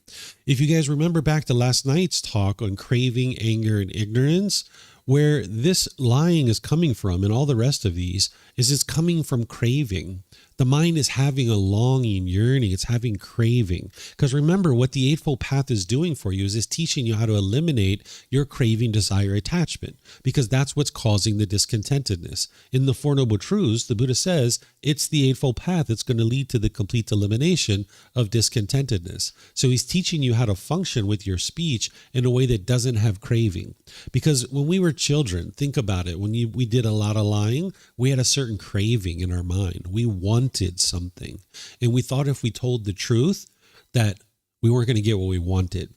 If you guys remember back to last night's talk on craving, anger, and ignorance, Where this lying is coming from and all the rest of these is it's coming from craving. The mind is having a longing, yearning. It's having craving. Because remember, what the Eightfold Path is doing for you is it's teaching you how to eliminate your craving, desire, attachment, because that's what's causing the discontentedness. In the Four Noble Truths, the Buddha says it's the Eightfold Path that's going to lead to the complete elimination of discontentedness. So he's teaching you how to function with your speech in a way that doesn't have craving. Because when we were children, think about it, when we did a lot of lying, we had a certain craving in our mind. We wanted something. And we thought if we told the truth that we weren't going to get what we wanted.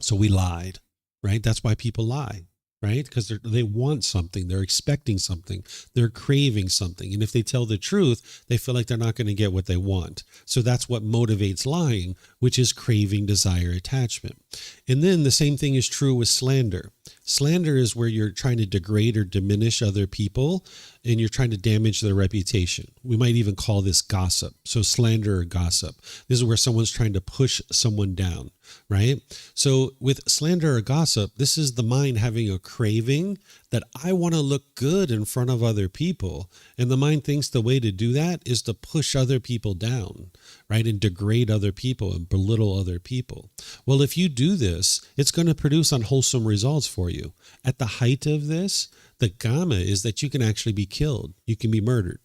So we lied, right? That's why people lie, right? Because they want something. They're expecting something. They're craving something. And if they tell the truth, they feel like they're not going to get what they want. So that's what motivates lying, which is craving, desire, attachment. And then the same thing is true with slander. Slander is where you're trying to degrade or diminish other people and you're trying to damage their reputation. We might even call this gossip. So slander or gossip. This is where someone's trying to push someone down, right? So with slander or gossip, this is the mind having a craving that I want to look good in front of other people. And the mind thinks the way to do that is to push other people down, right? And degrade other people and belittle other people. Well, if you do this, it's going to produce unwholesome results for you. At the height of this, the gamma is that you can actually be killed. You can be murdered.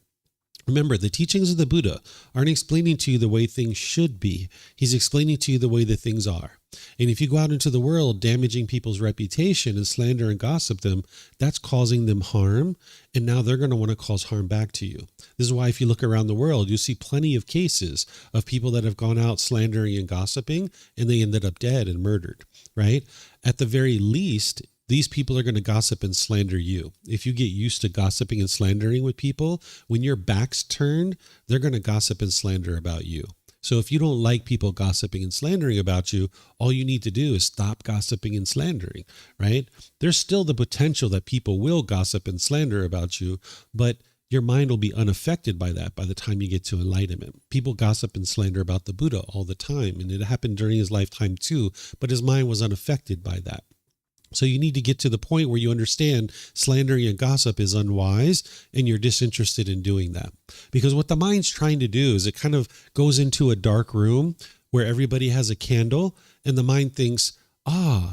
Remember, the teachings of the Buddha aren't explaining to you the way things should be. He's explaining to you the way that things are. And if you go out into the world damaging people's reputation and slander and gossip them, that's causing them harm. And now they're going to want to cause harm back to you. This is why if you look around the world, you see plenty of cases of people that have gone out slandering and gossiping, and they ended up dead and murdered, right? At the very least, these people are going to gossip and slander you. If you get used to gossiping and slandering with people, when your back's turned, they're going to gossip and slander about you. So if you don't like people gossiping and slandering about you, all you need to do is stop gossiping and slandering, right? There's still the potential that people will gossip and slander about you, but your mind will be unaffected by that by the time you get to enlightenment. People gossip and slander about the Buddha all the time, and it happened during his lifetime too, but his mind was unaffected by that. So you need to get to the point where you understand slandering and gossip is unwise and you're disinterested in doing that. Because what the mind's trying to do is it kind of goes into a dark room where everybody has a candle and the mind thinks,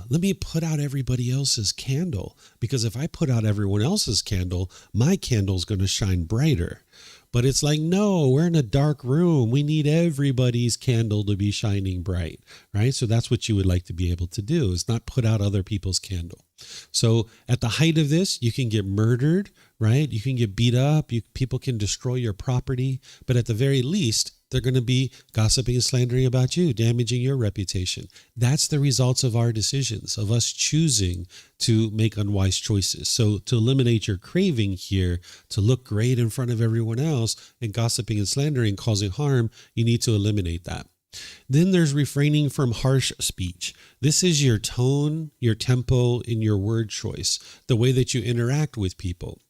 let me put out everybody else's candle. Because if I put out everyone else's candle, my candle's going to shine brighter. But it's like, no, we're in a dark room. We need everybody's candle to be shining bright, right? So that's what you would like to be able to do, is not put out other people's candle. So at the height of this, you can get murdered, right? You can get beat up. People can destroy your property. But at the very least, they're going to be gossiping and slandering about you, damaging your reputation. That's the results of our decisions, of us choosing to make unwise choices. So to eliminate your craving here, to look great in front of everyone else, and gossiping and slandering, causing harm, you need to eliminate that. Then there's refraining from harsh speech. This is your tone, your tempo, and your word choice, the way that you interact with people.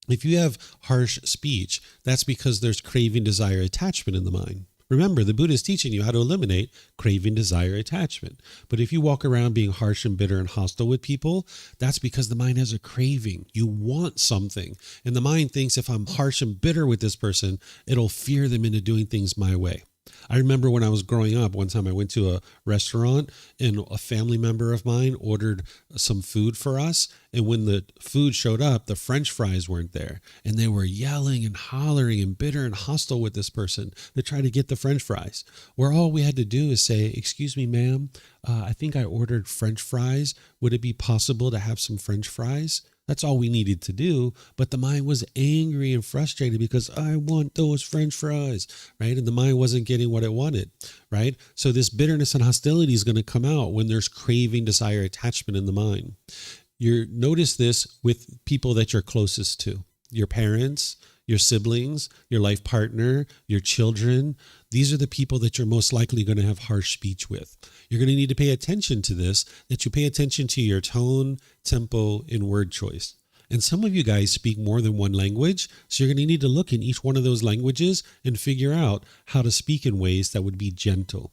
If you have harsh speech, that's because there's craving, desire, attachment in the mind. Remember, the Buddha is teaching you how to eliminate craving, desire, attachment. But if you walk around being harsh and bitter and hostile with people, that's because the mind has a craving. You want something. And the mind thinks if I'm harsh and bitter with this person, it'll fear them into doing things my way. I remember when I was growing up, one time I went to a restaurant and a family member of mine ordered some food for us. And when the food showed up, the French fries weren't there. And they were yelling and hollering and bitter and hostile with this person to try to get the French fries. Where all we had to do is say, "Excuse me, ma'am, I think I ordered French fries. Would it be possible to have some French fries?" That's all we needed to do. But the mind was angry and frustrated because I want those French fries, right? And the mind wasn't getting what it wanted, right? So this bitterness and hostility is going to come out when there's craving, desire, attachment in the mind. You notice this with people that you're closest to, your parents, your siblings, your life partner, your children. These are the people that you're most likely going to have harsh speech with. You're going to need to pay attention to this, that you pay attention to your tone, tempo, and word choice. And some of you guys speak more than one language, so you're going to need to look in each one of those languages and figure out how to speak in ways that would be gentle.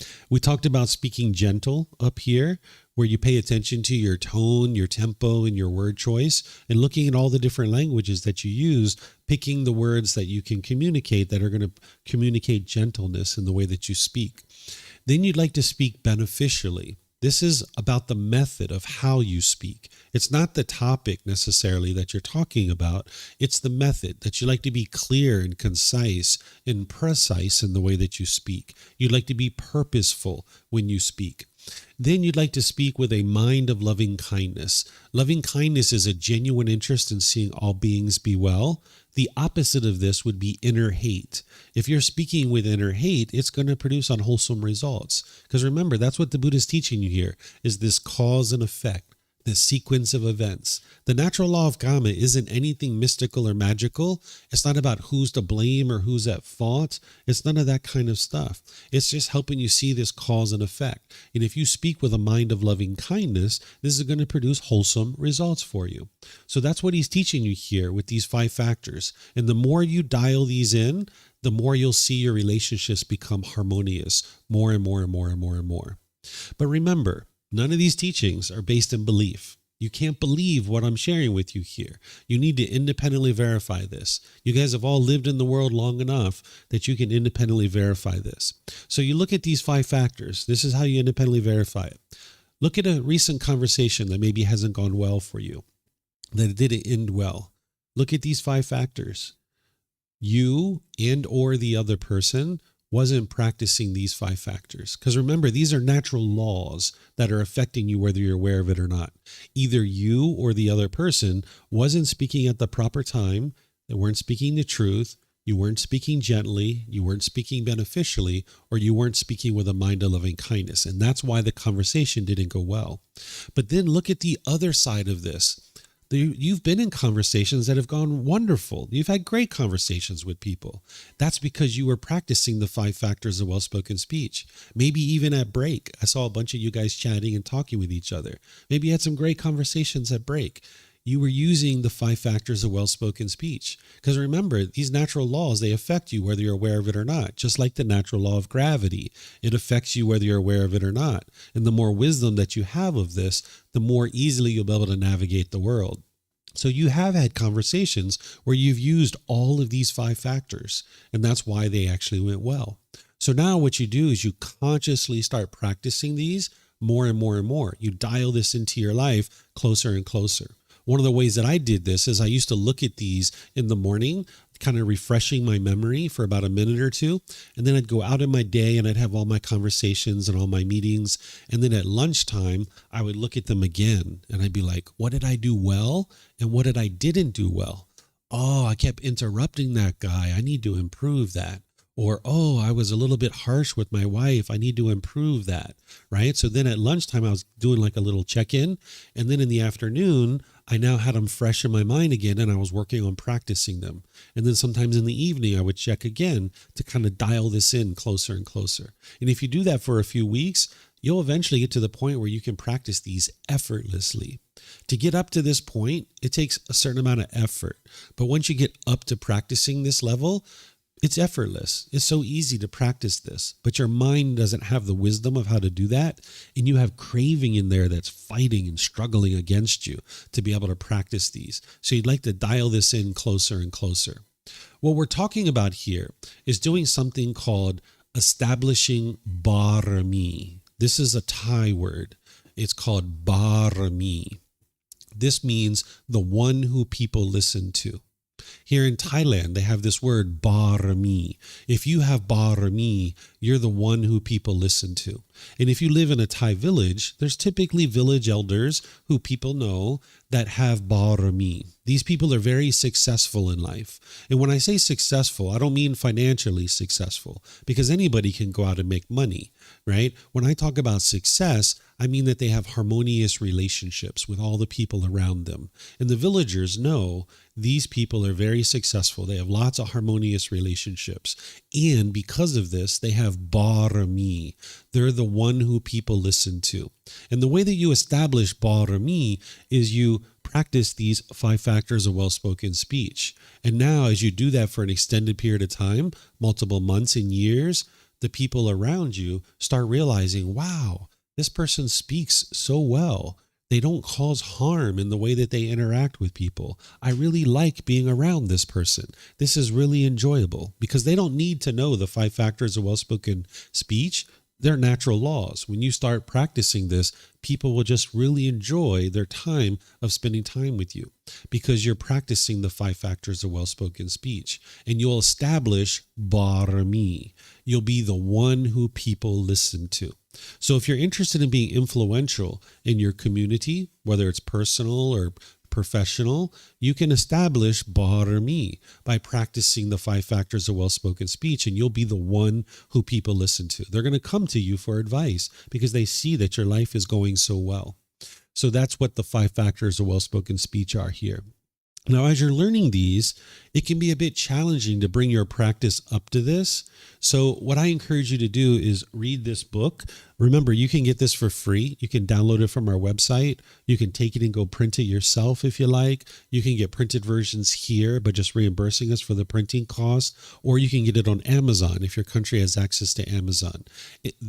We talked about speaking gentle up here, where you pay attention to your tone, your tempo, and your word choice, and looking at all the different languages that you use, picking the words that you can communicate that are going to communicate gentleness in the way that you speak. Then you'd like to speak beneficially. This is about the method of how you speak. It's not the topic necessarily that you're talking about. It's the method that you like to be clear and concise and precise in the way that you speak. You'd like to be purposeful when you speak. Then you'd like to speak with a mind of loving kindness. Loving kindness is a genuine interest in seeing all beings be well. The opposite of this would be inner hate. If you're speaking with inner hate, it's going to produce unwholesome results. Because remember, that's what the Buddha is teaching you here, is this cause and effect, this sequence of events. The natural law of karma isn't anything mystical or magical. It's not about who's to blame or who's at fault. It's none of that kind of stuff. It's just helping you see this cause and effect. And if you speak with a mind of loving kindness, this is going to produce wholesome results for you. So that's what he's teaching you here with these 5 factors. And the more you dial these in, the more you'll see your relationships become harmonious, more and more and more and more and more. But remember, none of these teachings are based in belief. You can't believe what I'm sharing with you here. You need to independently verify this. You guys have all lived in the world long enough that you can independently verify this. So you look at these 5 factors. This is how you independently verify it. Look at a recent conversation that maybe hasn't gone well for you, that it didn't end well. Look at these 5 factors. You and or the other person wasn't practicing these 5 factors. Because remember, these are natural laws that are affecting you whether you're aware of it or not. Either you or the other person wasn't speaking at the proper time, they weren't speaking the truth, you weren't speaking gently, you weren't speaking beneficially, or you weren't speaking with a mind of loving kindness. And that's why the conversation didn't go well. But then look at the other side of this. You've been in conversations that have gone wonderful. You've had great conversations with people. That's because you were practicing the 5 factors of well-spoken speech. Maybe even at break. I saw a bunch of you guys chatting and talking with each other. Maybe you had some great conversations at break. You were using the 5 factors of well-spoken speech. Because remember, these natural laws, they affect you whether you're aware of it or not. Just like the natural law of gravity. It affects you whether you're aware of it or not. And the more wisdom that you have of this, the more easily you'll be able to navigate the world. So you have had conversations where you've used all of these 5 factors, and that's why they actually went well. So now what you do is you consciously start practicing these more and more and more. You dial this into your life closer and closer. One of the ways that I did this is I used to look at these in the morning, kind of refreshing my memory for about a minute or two. And then I'd go out in my day and I'd have all my conversations and all my meetings. And then at lunchtime, I would look at them again and I'd be like, what did I do well? And what did I didn't do well? Oh, I kept interrupting that guy. I need to improve that. Or, oh, I was a little bit harsh with my wife. I need to improve that, right? So then at lunchtime, I was doing like a little check-in. And then in the afternoon, I now had them fresh in my mind again, and I was working on practicing them. And then sometimes in the evening, I would check again to kind of dial this in closer and closer. And if you do that for a few weeks, you'll eventually get to the point where you can practice these effortlessly. To get up to this point, it takes a certain amount of effort. But once you get up to practicing this level, it's effortless. It's so easy to practice this, but your mind doesn't have the wisdom of how to do that. And you have craving in there that's fighting and struggling against you to be able to practice these. So you'd like to dial this in closer and closer. What we're talking about here is doing something called establishing barami. This is a Thai word. It's called barami. This means the one who people listen to. Here in Thailand, they have this word barami. If you have barami, you're the one who people listen to. And if you live in a Thai village, there's typically village elders who people know that have barami. These people are very successful in life. And when I say successful, I don't mean financially successful, because anybody can go out and make money, right? When I talk about success, I mean that they have harmonious relationships with all the people around them. And the villagers know these people are very successful. They have lots of harmonious relationships. And because of this, they have barami. They're the one who people listen to. And the way that you establish barami is you practice these 5 factors of well-spoken speech. And now as you do that for an extended period of time, multiple months and years, the people around you start realizing, wow, this person speaks so well. They don't cause harm in the way that they interact with people. I really like being around this person. This is really enjoyable, because they don't need to know the 5 factors of well-spoken speech. They're natural laws. When you start practicing this, people will just really enjoy their time of spending time with you, because you're practicing the 5 factors of well-spoken speech, and you'll establish barami. You'll be the one who people listen to. So if you're interested in being influential in your community, whether it's personal or professional, you can establish barami by practicing the 5 factors of well-spoken speech, and you'll be the one who people listen to. They're going to come to you for advice because they see that your life is going so well. So that's what the 5 factors of well-spoken speech are here. Now, as you're learning these, it can be a bit challenging to bring your practice up to this. So what I encourage you to do is read this book. Remember, you can get this for free. You can download it from our website. You can take it and go print it yourself if you like. You can get printed versions here, but just reimbursing us for the printing cost. Or you can get it on Amazon if your country has access to Amazon.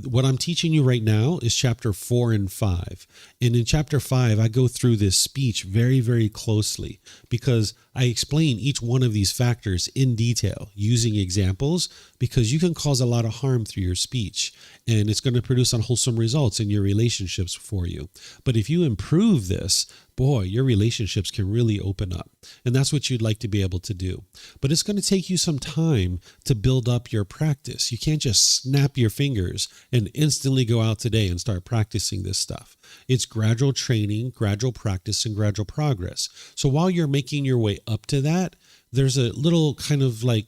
What I'm teaching you right now is chapter 4 and 5. And in chapter 5, I go through this speech very, very closely, because I explain each one of these factors in detail using examples, because you can cause a lot of harm through your speech, and it's going to produce unwholesome results in your relationships for you. But if you improve this, boy, your relationships can really open up. And that's what you'd like to be able to do. But it's going to take you some time to build up your practice. You can't just snap your fingers and instantly go out today and start practicing this stuff. It's gradual training, gradual practice, and gradual progress. So while you're making your way up to that, there's a little kind of like,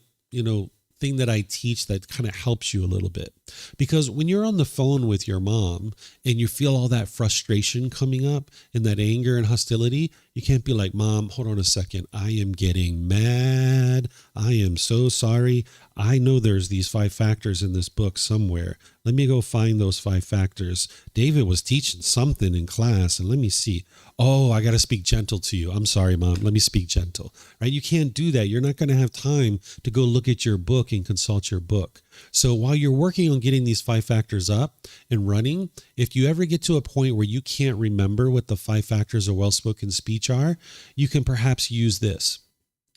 thing that I teach that kind of helps you a little bit. Because when you're on the phone with your mom and you feel all that frustration coming up and that anger and hostility, you can't be like, Mom, hold on a second. I am getting mad. I am so sorry. I know there's these 5 factors in this book somewhere. Let me go find those 5 factors. David was teaching something in class, and let me see. Oh, I got to speak gentle to you. I'm sorry, Mom. Let me speak gentle. Right? You can't do that. You're not going to have time to go look at your book and consult your book. So while you're working on getting these 5 factors up and running, if you ever get to a point where you can't remember what the 5 factors of well-spoken speech are, you can perhaps use this.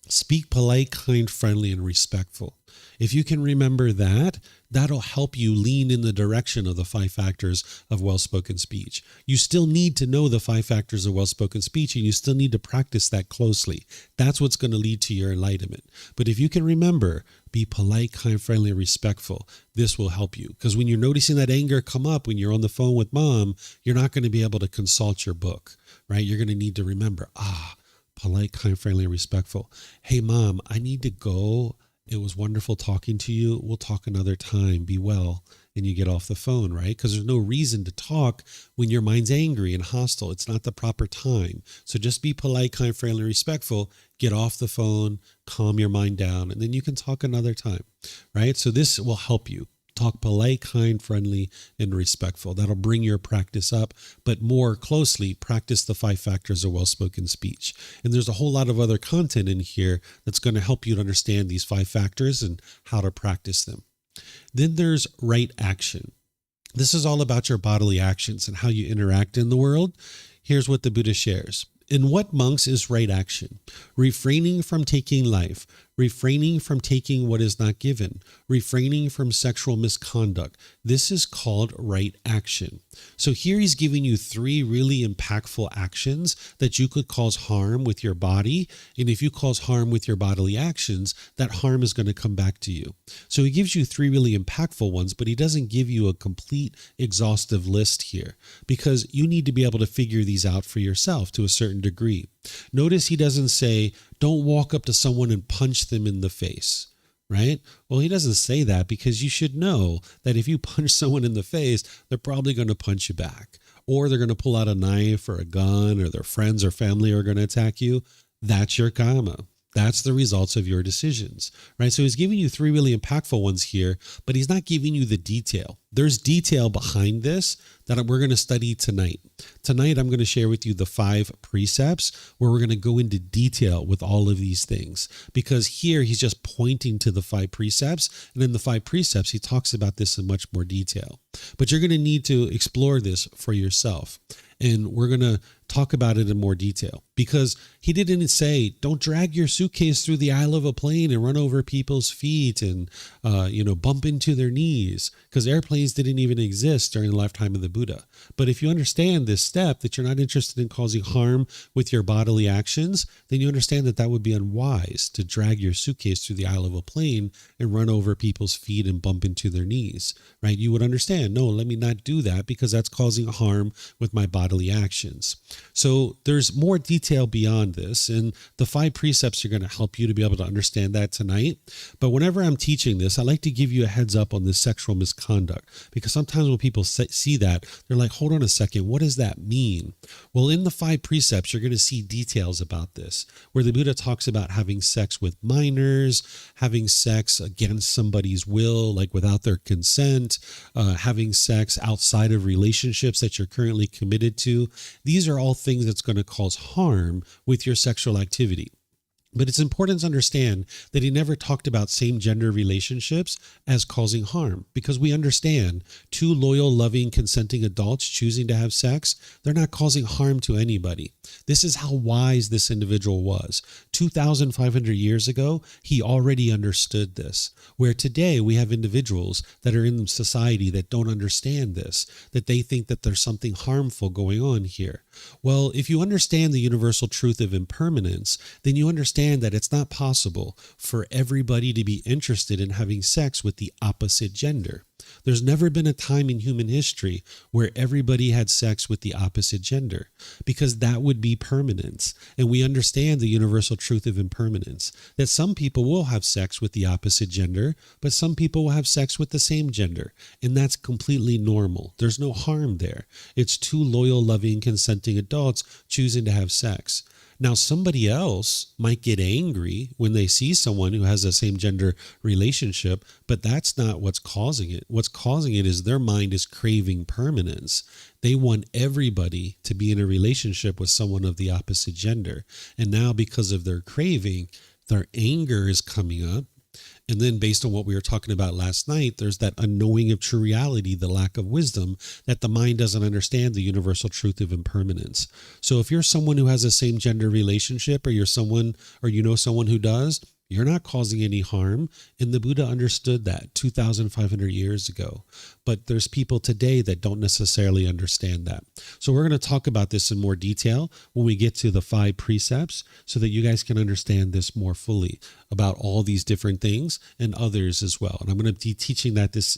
Speak polite, kind, friendly, and respectful. If you can remember that, that'll help you lean in the direction of the 5 factors of well-spoken speech. You still need to know the 5 factors of well-spoken speech, and you still need to practice that closely. That's what's going to lead to your enlightenment. But if you can remember, be polite, kind, friendly, and respectful, this will help you. Because when you're noticing that anger come up when you're on the phone with Mom, you're not going to be able to consult your book, right? You're going to need to remember, polite, kind, friendly, and respectful. Hey, Mom, I need to go. It was wonderful talking to you. We'll talk another time. Be well. And you get off the phone, right? Because there's no reason to talk when your mind's angry and hostile. It's not the proper time. So just be polite, kind, friendly, respectful. Get off the phone, calm your mind down, and then you can talk another time, right? So this will help you. Talk polite, kind, friendly, and respectful. That'll bring your practice up, but more closely, practice the 5 factors of well-spoken speech. And there's a whole lot of other content in here that's going to help you to understand these 5 factors and how to practice them. Then there's right action. This is all about your bodily actions and how you interact in the world. Here's what the Buddha shares. In what, monks, is right action? Refraining from taking life, refraining from taking what is not given, refraining from sexual misconduct. This is called right action. So here he's giving you 3 really impactful actions that you could cause harm with your body. And if you cause harm with your bodily actions, that harm is going to come back to you. So he gives you 3 really impactful ones, but he doesn't give you a complete exhaustive list here, because you need to be able to figure these out for yourself to a certain degree. Notice he doesn't say, don't walk up to someone and punch them in the face, right? Well, he doesn't say that because you should know that if you punch someone in the face, they're probably going to punch you back, or they're going to pull out a knife or a gun, or their friends or family are going to attack you. That's your karma. That's the results of your decisions, right? So he's giving you three really impactful ones here, but he's not giving you the detail. There's detail behind this that we're going to study tonight. Tonight, I'm going to share with you the 5 precepts where we're going to go into detail with all of these things, because here he's just pointing to the 5 precepts. And in the 5 precepts, he talks about this in much more detail. But you're going to need to explore this for yourself. And we're going to talk about it in more detail, because he didn't say, don't drag your suitcase through the aisle of a plane and run over people's feet and, bump into their knees, because airplanes didn't even exist during the lifetime of the Buddha. But if you understand this step, that you're not interested in causing harm with your bodily actions, then you understand that that would be unwise to drag your suitcase through the aisle of a plane and run over people's feet and bump into their knees, right? You would understand, no, let me not do that, because that's causing harm with my bodily actions. So there's more detail beyond this, and the 5 precepts are going to help you to be able to understand that tonight. But whenever I'm teaching this, I like to give you a heads up on this sexual misconduct, because sometimes when people see that, they're like, hold on a second, what does that mean? Well, in the 5 precepts, you're going to see details about this, where the Buddha talks about having sex with minors, having sex against somebody's will, like without their consent, having sex outside of relationships that you're currently committed to. These are all things that's going to cause harm with your sexual activity. But it's important to understand that he never talked about same-gender relationships as causing harm, because we understand 2 loyal, loving, consenting adults choosing to have sex, they're not causing harm to anybody. This is how wise this individual was. 2,500 years ago, he already understood this, where today we have individuals that are in society that don't understand this, that they think that there's something harmful going on here. Well, if you understand the universal truth of impermanence, then you understand that it's not possible for everybody to be interested in having sex with the opposite gender. There's never been a time in human history where everybody had sex with the opposite gender, because that would be permanence. And we understand the universal truth of impermanence, that some people will have sex with the opposite gender, but some people will have sex with the same gender. And that's completely normal. There's no harm there. It's 2 loyal, loving, consenting adults choosing to have sex. Now, somebody else might get angry when they see someone who has a same-gender relationship, but that's not what's causing it. What's causing it is their mind is craving permanence. They want everybody to be in a relationship with someone of the opposite gender. And now, because of their craving, their anger is coming up. And then based on what we were talking about last night, there's that unknowing of true reality, the lack of wisdom, that the mind doesn't understand the universal truth of impermanence. So if you're someone who has a same gender relationship, or you're someone, or you know someone who does, you're not causing any harm. And the Buddha understood that 2,500 years ago. But there's people today that don't necessarily understand that. So we're going to talk about this in more detail when we get to the 5 precepts, so that you guys can understand this more fully about all these different things and others as well. And I'm going to be teaching that this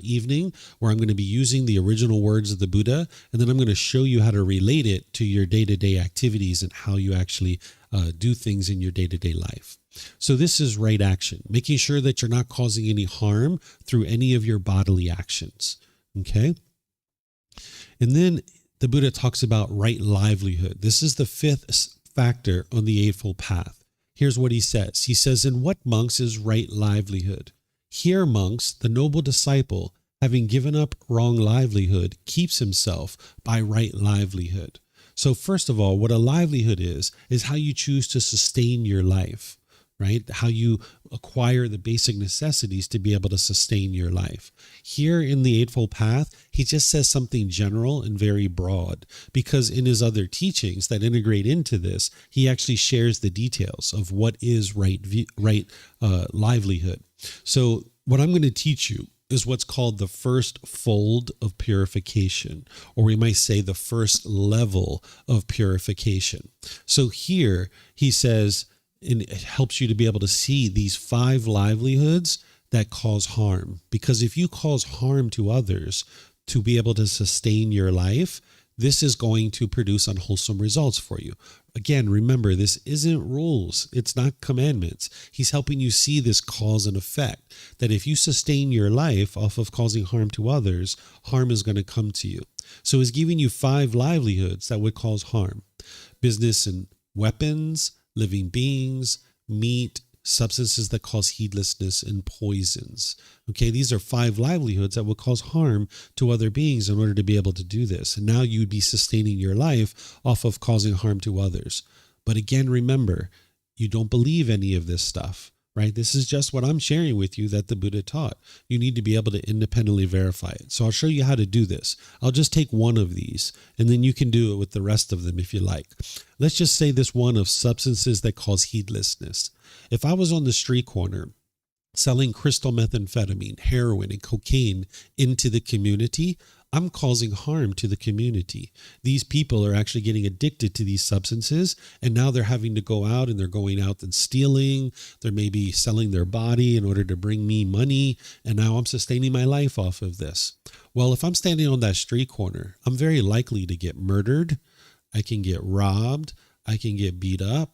evening, where I'm going to be using the original words of the Buddha, and then I'm going to show you how to relate it to your day-to-day activities and how you actually do things in your day-to-day life. So this is right action, making sure that you're not causing any harm through any of your bodily actions. Okay? And then the Buddha talks about right livelihood. This is the 5th factor on the Eightfold Path. Here's what he says. He says, in what, monks, is right livelihood? Here, monks, the noble disciple, having given up wrong livelihood, keeps himself by right livelihood. So first of all, what a livelihood is how you choose to sustain your life, right? How you acquire the basic necessities to be able to sustain your life. Here in the Eightfold Path, he just says something general and very broad, because in his other teachings that integrate into this, he actually shares the details of what is right livelihood. So what I'm going to teach you is what's called the first fold of purification, or we might say the first level of purification. So here he says, and it helps you to be able to see these 5 livelihoods that cause harm. Because if you cause harm to others to be able to sustain your life, this is going to produce unwholesome results for you. Again, remember, this isn't rules. It's not commandments. He's helping you see this cause and effect, that if you sustain your life off of causing harm to others, harm is going to come to you. So he's giving you 5 livelihoods that would cause harm: business and weapons, living beings, meat, substances that cause heedlessness, and poisons. Okay, these are 5 livelihoods that will cause harm to other beings in order to be able to do this. And now you'd be sustaining your life off of causing harm to others. But again, remember, you don't believe any of this stuff, right? This is just what I'm sharing with you that the Buddha taught. You need to be able to independently verify it. So I'll show you how to do this. I'll just take one of these, and then you can do it with the rest of them if you like. Let's just say this one of substances that cause heedlessness. If I was on the street corner selling crystal methamphetamine, heroin, and cocaine into the community, I'm causing harm to the community. These people are actually getting addicted to these substances, and now they're having to go out, and they're going out and stealing. They're maybe selling their body in order to bring me money, and now I'm sustaining my life off of this. Well, if I'm standing on that street corner, I'm very likely to get murdered. I can get robbed. I can get beat up.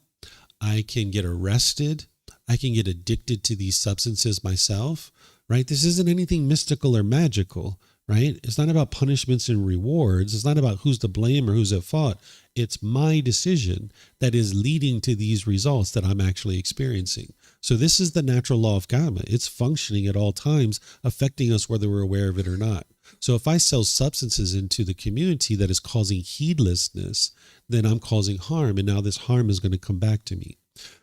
I can get arrested. I can get addicted to these substances myself, right? This isn't anything mystical or magical, right? It's not about punishments and rewards. It's not about who's to blame or who's at fault. It's my decision that is leading to these results that I'm actually experiencing. So this is the natural law of karma. It's functioning at all times, affecting us whether we're aware of it or not. So if I sell substances into the community that is causing heedlessness, then I'm causing harm, and now this harm is going to come back to me.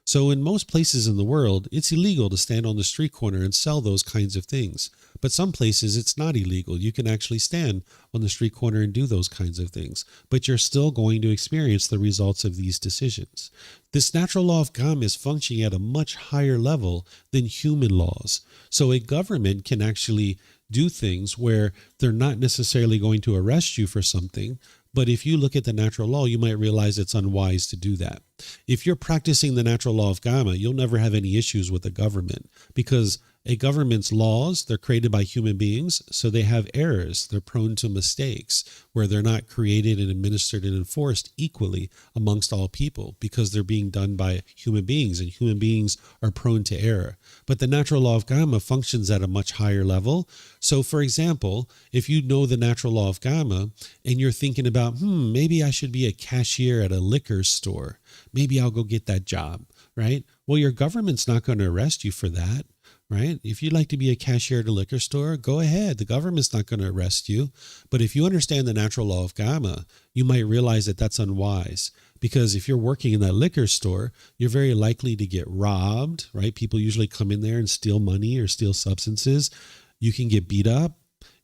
So in most places in the world, it's illegal to stand on the street corner and sell those kinds of things. But some places it's not illegal. You can actually stand on the street corner and do those kinds of things. But you're still going to experience the results of these decisions. This natural law of karma is functioning at a much higher level than human laws. So a government can actually do things where they're not necessarily going to arrest you for something, but if you look at the natural law, you might realize it's unwise to do that. If you're practicing the natural law of karma, you'll never have any issues with the government, because a government's laws, they're created by human beings, so they have errors. They're prone to mistakes where they're not created and administered and enforced equally amongst all people, because they're being done by human beings, and human beings are prone to error. But the natural law of karma functions at a much higher level. So for example, if you know the natural law of karma and you're thinking about, maybe I should be a cashier at a liquor store. Maybe I'll go get that job, right? Well, your government's not going to arrest you for that. Right? If you'd like to be a cashier at a liquor store, go ahead. The government's not going to arrest you. But if you understand the natural law of karma, you might realize that that's unwise. Because if you're working in that liquor store, you're very likely to get robbed, right? People usually come in there and steal money or steal substances. You can get beat up.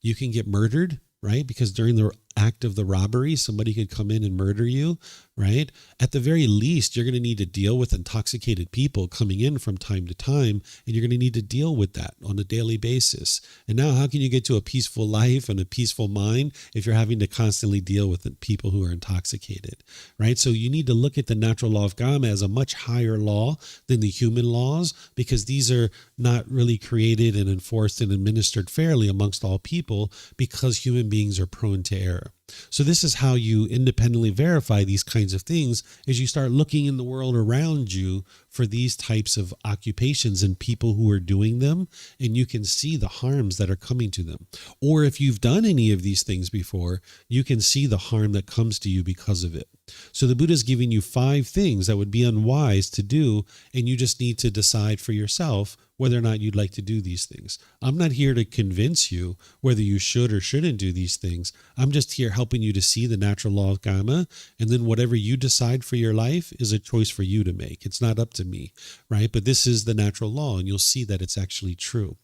You can get murdered, right? Because during the act of the robbery, somebody could come in and murder you, right? At the very least, you're going to need to deal with intoxicated people coming in from time to time, and you're going to need to deal with that on a daily basis. And now, how can you get to a peaceful life and a peaceful mind if you're having to constantly deal with the people who are intoxicated, right? So you need to look at the natural law of karma as a much higher law than the human laws, because these are not really created and enforced and administered fairly amongst all people, because human beings are prone to error. So this is how you independently verify these kinds of things, is you start looking in the world around you for these types of occupations and people who are doing them, and you can see the harms that are coming to them. Or if you've done any of these things before, you can see the harm that comes to you because of it. So the Buddha is giving you 5 things that would be unwise to do, and you just need to decide for yourself whether or not you'd like to do these things. I'm not here to convince you whether you should or shouldn't do these things. I'm just here helping you to see the natural law of karma, and then whatever you decide for your life is a choice for you to make. It's not up to me, right? But this is the natural law, and you'll see that it's actually true.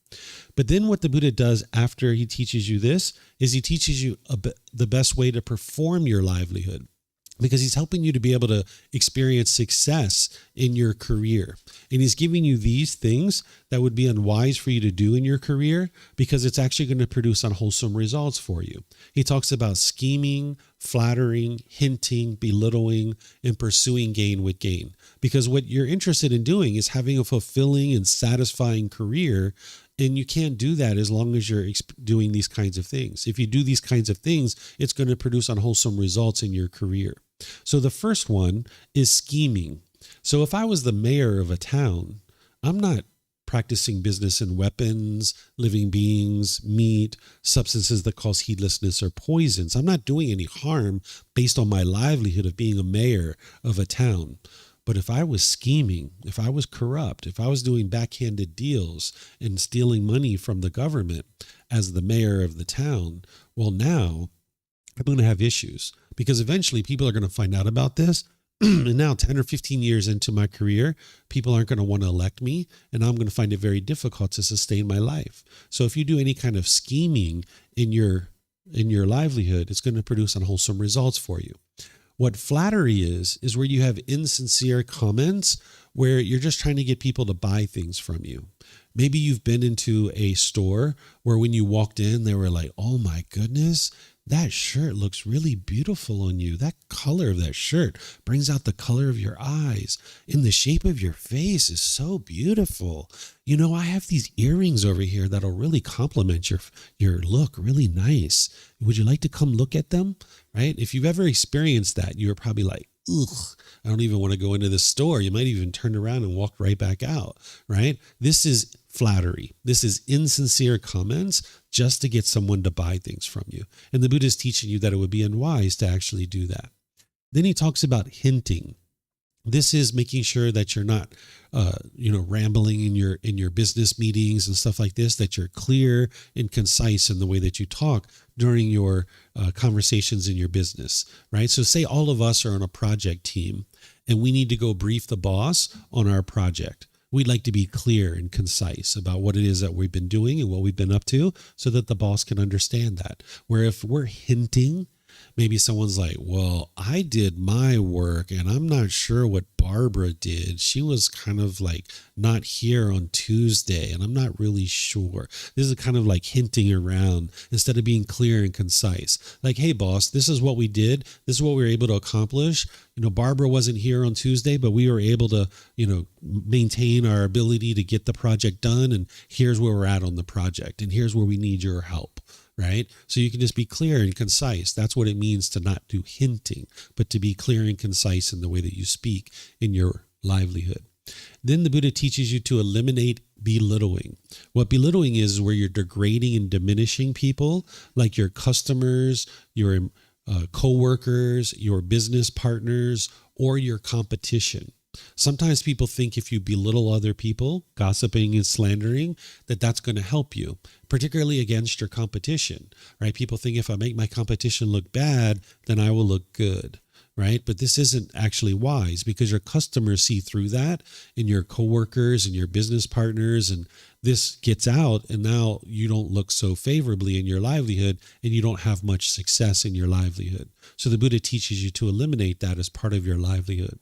But then what the Buddha does after he teaches you this is he teaches you the best way to perform your livelihood, because he's helping you to be able to experience success in your career. And he's giving you these things that would be unwise for you to do in your career, because it's actually going to produce unwholesome results for you. He talks about scheming, flattering, hinting, belittling, and pursuing gain with gain. Because what you're interested in doing is having a fulfilling and satisfying career, and you can't do that as long as you're doing these kinds of things. If you do these kinds of things, it's going to produce unwholesome results in your career. So the first one is scheming. So if I was the mayor of a town, I'm not practicing business in weapons, living beings, meat, substances that cause heedlessness, or poisons. I'm not doing any harm based on my livelihood of being a mayor of a town. But if I was scheming, if I was corrupt, if I was doing backhanded deals and stealing money from the government as the mayor of the town, well, now I'm going to have issues because eventually people are going to find out about this. And now 10 or 15 years into my career, people aren't going to want to elect me, and I'm going to find it very difficult to sustain my life. So if you do any kind of scheming in your livelihood, it's going to produce unwholesome results for you. What flattery is where you have insincere comments where you're just trying to get people to buy things from you. Maybe you've been into a store where when you walked in, they were like, oh my goodness, that shirt looks really beautiful on you. That color of that shirt brings out the color of your eyes. And the shape of your face is so beautiful. You know, I have these earrings over here that'll really complement your look, really nice. Would you like to come look at them? Right? If you've ever experienced that, you're probably like, ugh, I don't even want to go into this store. You might even turn around and walk right back out, right? This is flattery. This is insincere comments just to get someone to buy things from you. And the Buddha is teaching you that it would be unwise to actually do that. Then he talks about hinting. This is making sure that you're not, rambling in your business meetings and stuff like this, that you're clear and concise in the way that you talk during your conversations in your business, right? So say all of us are on a project team and we need to go brief the boss on our project. We'd like to be clear and concise about what it is that we've been doing and what we've been up to so that the boss can understand that. Where if we're hinting, maybe someone's like, well, I did my work and I'm not sure what Barbara did. She was kind of like not here on Tuesday and I'm not really sure. This is kind of like hinting around instead of being clear and concise. Like, hey, boss, this is what we did. This is what we were able to accomplish. You know, Barbara wasn't here on Tuesday, but we were able to, maintain our ability to get the project done. And here's where we're at on the project. And here's where we need your help. Right? So you can just be clear and concise. That's what it means to not do hinting, but to be clear and concise in the way that you speak in your livelihood. Then the Buddha teaches you to eliminate belittling. What belittling is where you're degrading and diminishing people, like your customers, your co-workers, your business partners, or your competition. Sometimes people think if you belittle other people, gossiping and slandering, that's going to help you, particularly against your competition, right? People think if I make my competition look bad, then I will look good, right? But this isn't actually wise because your customers see through that and your coworkers and your business partners, and this gets out and now you don't look so favorably in your livelihood and you don't have much success in your livelihood. So the Buddha teaches you to eliminate that as part of your livelihood.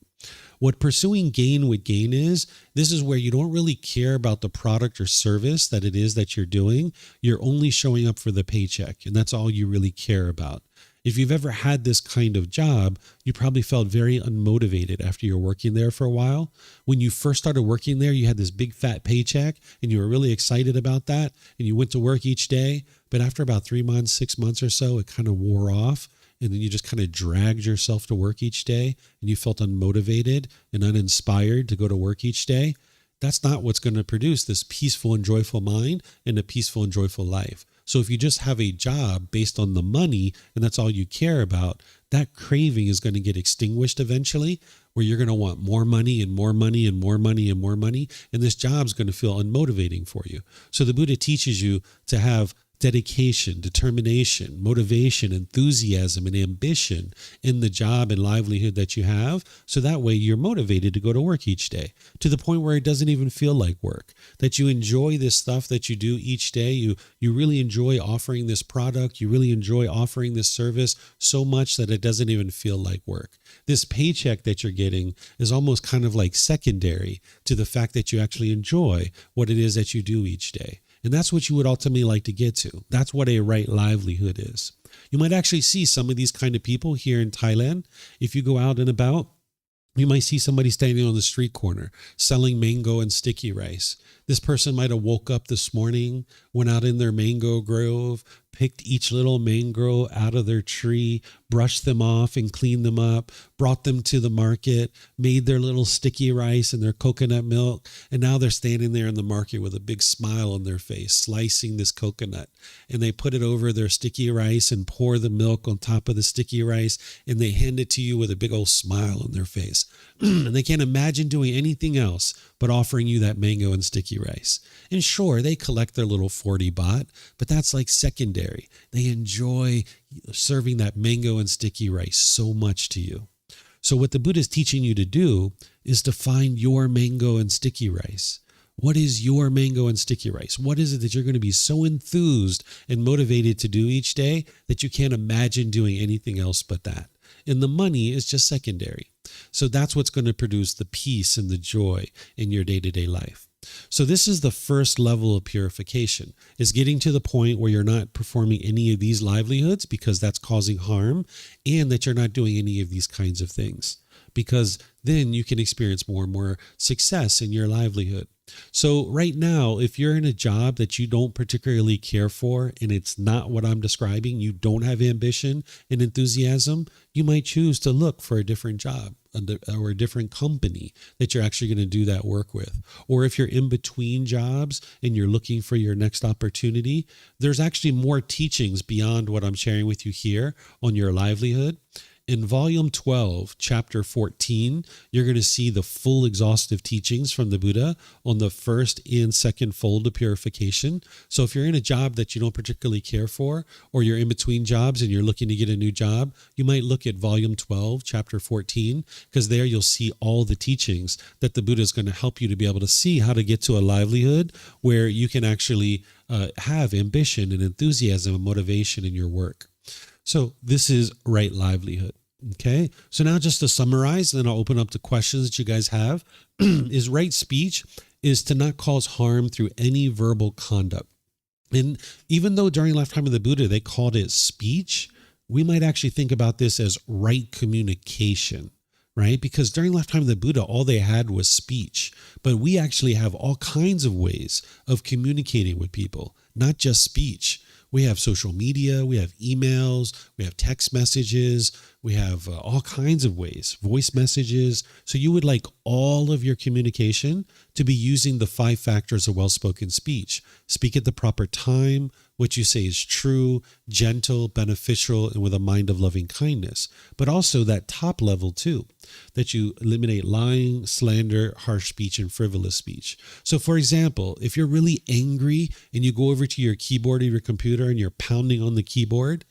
What pursuing gain with gain is, this is where you don't really care about the product or service that it is that you're doing. You're only showing up for the paycheck, and that's all you really care about. If you've ever had this kind of job, you probably felt very unmotivated after you're working there for a while. When you first started working there, you had this big fat paycheck and you were really excited about that and you went to work each day. But after about 3 months, 6 months or so, it kind of wore off. And then you just kind of dragged yourself to work each day and you felt unmotivated and uninspired to go to work each day. That's not what's going to produce this peaceful and joyful mind and a peaceful and joyful life. So if you just have a job based on the money and that's all you care about, that craving is going to get extinguished eventually, where you're going to want more money and more money and more money and more money. And this job's going to feel unmotivating for you. So the Buddha teaches you to have dedication, determination, motivation, enthusiasm, and ambition in the job and livelihood that you have. So that way you're motivated to go to work each day to the point where it doesn't even feel like work, that you enjoy this stuff that you do each day. You really enjoy offering this product. You really enjoy offering this service so much that it doesn't even feel like work. This paycheck that you're getting is almost kind of like secondary to the fact that you actually enjoy what it is that you do each day. And that's what you would ultimately like to get to. That's what a right livelihood is. You might actually see some of these kind of people here in Thailand. If you go out and about, you might see somebody standing on the street corner selling mango and sticky rice. This person might have woke up this morning, went out in their mango grove, picked each little mango out of their tree, brushed them off and cleaned them up, brought them to the market, made their little sticky rice and their coconut milk. And now they're standing there in the market with a big smile on their face, slicing this coconut. And they put it over their sticky rice and pour the milk on top of the sticky rice. And they hand it to you with a big old smile on their face. And they can't imagine doing anything else but offering you that mango and sticky rice. And sure, they collect their little 40 baht, but that's like secondary. They enjoy serving that mango and sticky rice so much to you. So what the Buddha is teaching you to do is to find your mango and sticky rice. What is your mango and sticky rice? What is it that you're going to be so enthused and motivated to do each day that you can't imagine doing anything else but that? And the money is just secondary. So that's what's going to produce the peace and the joy in your day-to-day life. So this is the first level of purification, is getting to the point where you're not performing any of these livelihoods because that's causing harm, and that you're not doing any of these kinds of things, because then you can experience more and more success in your livelihood. So right now, if you're in a job that you don't particularly care for, and it's not what I'm describing, you don't have ambition and enthusiasm, you might choose to look for a different job or a different company that you're actually going to do that work with. Or if you're in between jobs and you're looking for your next opportunity, there's actually more teachings beyond what I'm sharing with you here on your livelihood. In volume 12, chapter 14, you're going to see the full exhaustive teachings from the Buddha on the first and second fold of purification. So if you're in a job that you don't particularly care for, or you're in between jobs and you're looking to get a new job, you might look at volume 12, chapter 14, because there you'll see all the teachings that the Buddha is going to help you to be able to see how to get to a livelihood where you can actually have ambition and enthusiasm and motivation in your work. So this is right livelihood. Okay. So now just to summarize, then I'll open up to questions that you guys have. Is right speech is to not cause harm through any verbal conduct. And even though during the lifetime of the Buddha, they called it speech, we might actually think about this as right communication, right? Because during the lifetime of the Buddha, all they had was speech, but we actually have all kinds of ways of communicating with people, not just speech. We have social media, we have emails, we have text messages, we have all kinds of ways, voice messages. So you would like all of your communication to be using the 5 factors of well-spoken speech. Speak at the proper time. What you say is true, gentle, beneficial, and with a mind of loving kindness. But also that top level too, that you eliminate lying, slander, harsh speech, and frivolous speech. So for example, if you're really angry and you go over to your keyboard of your computer and you're pounding on the keyboard,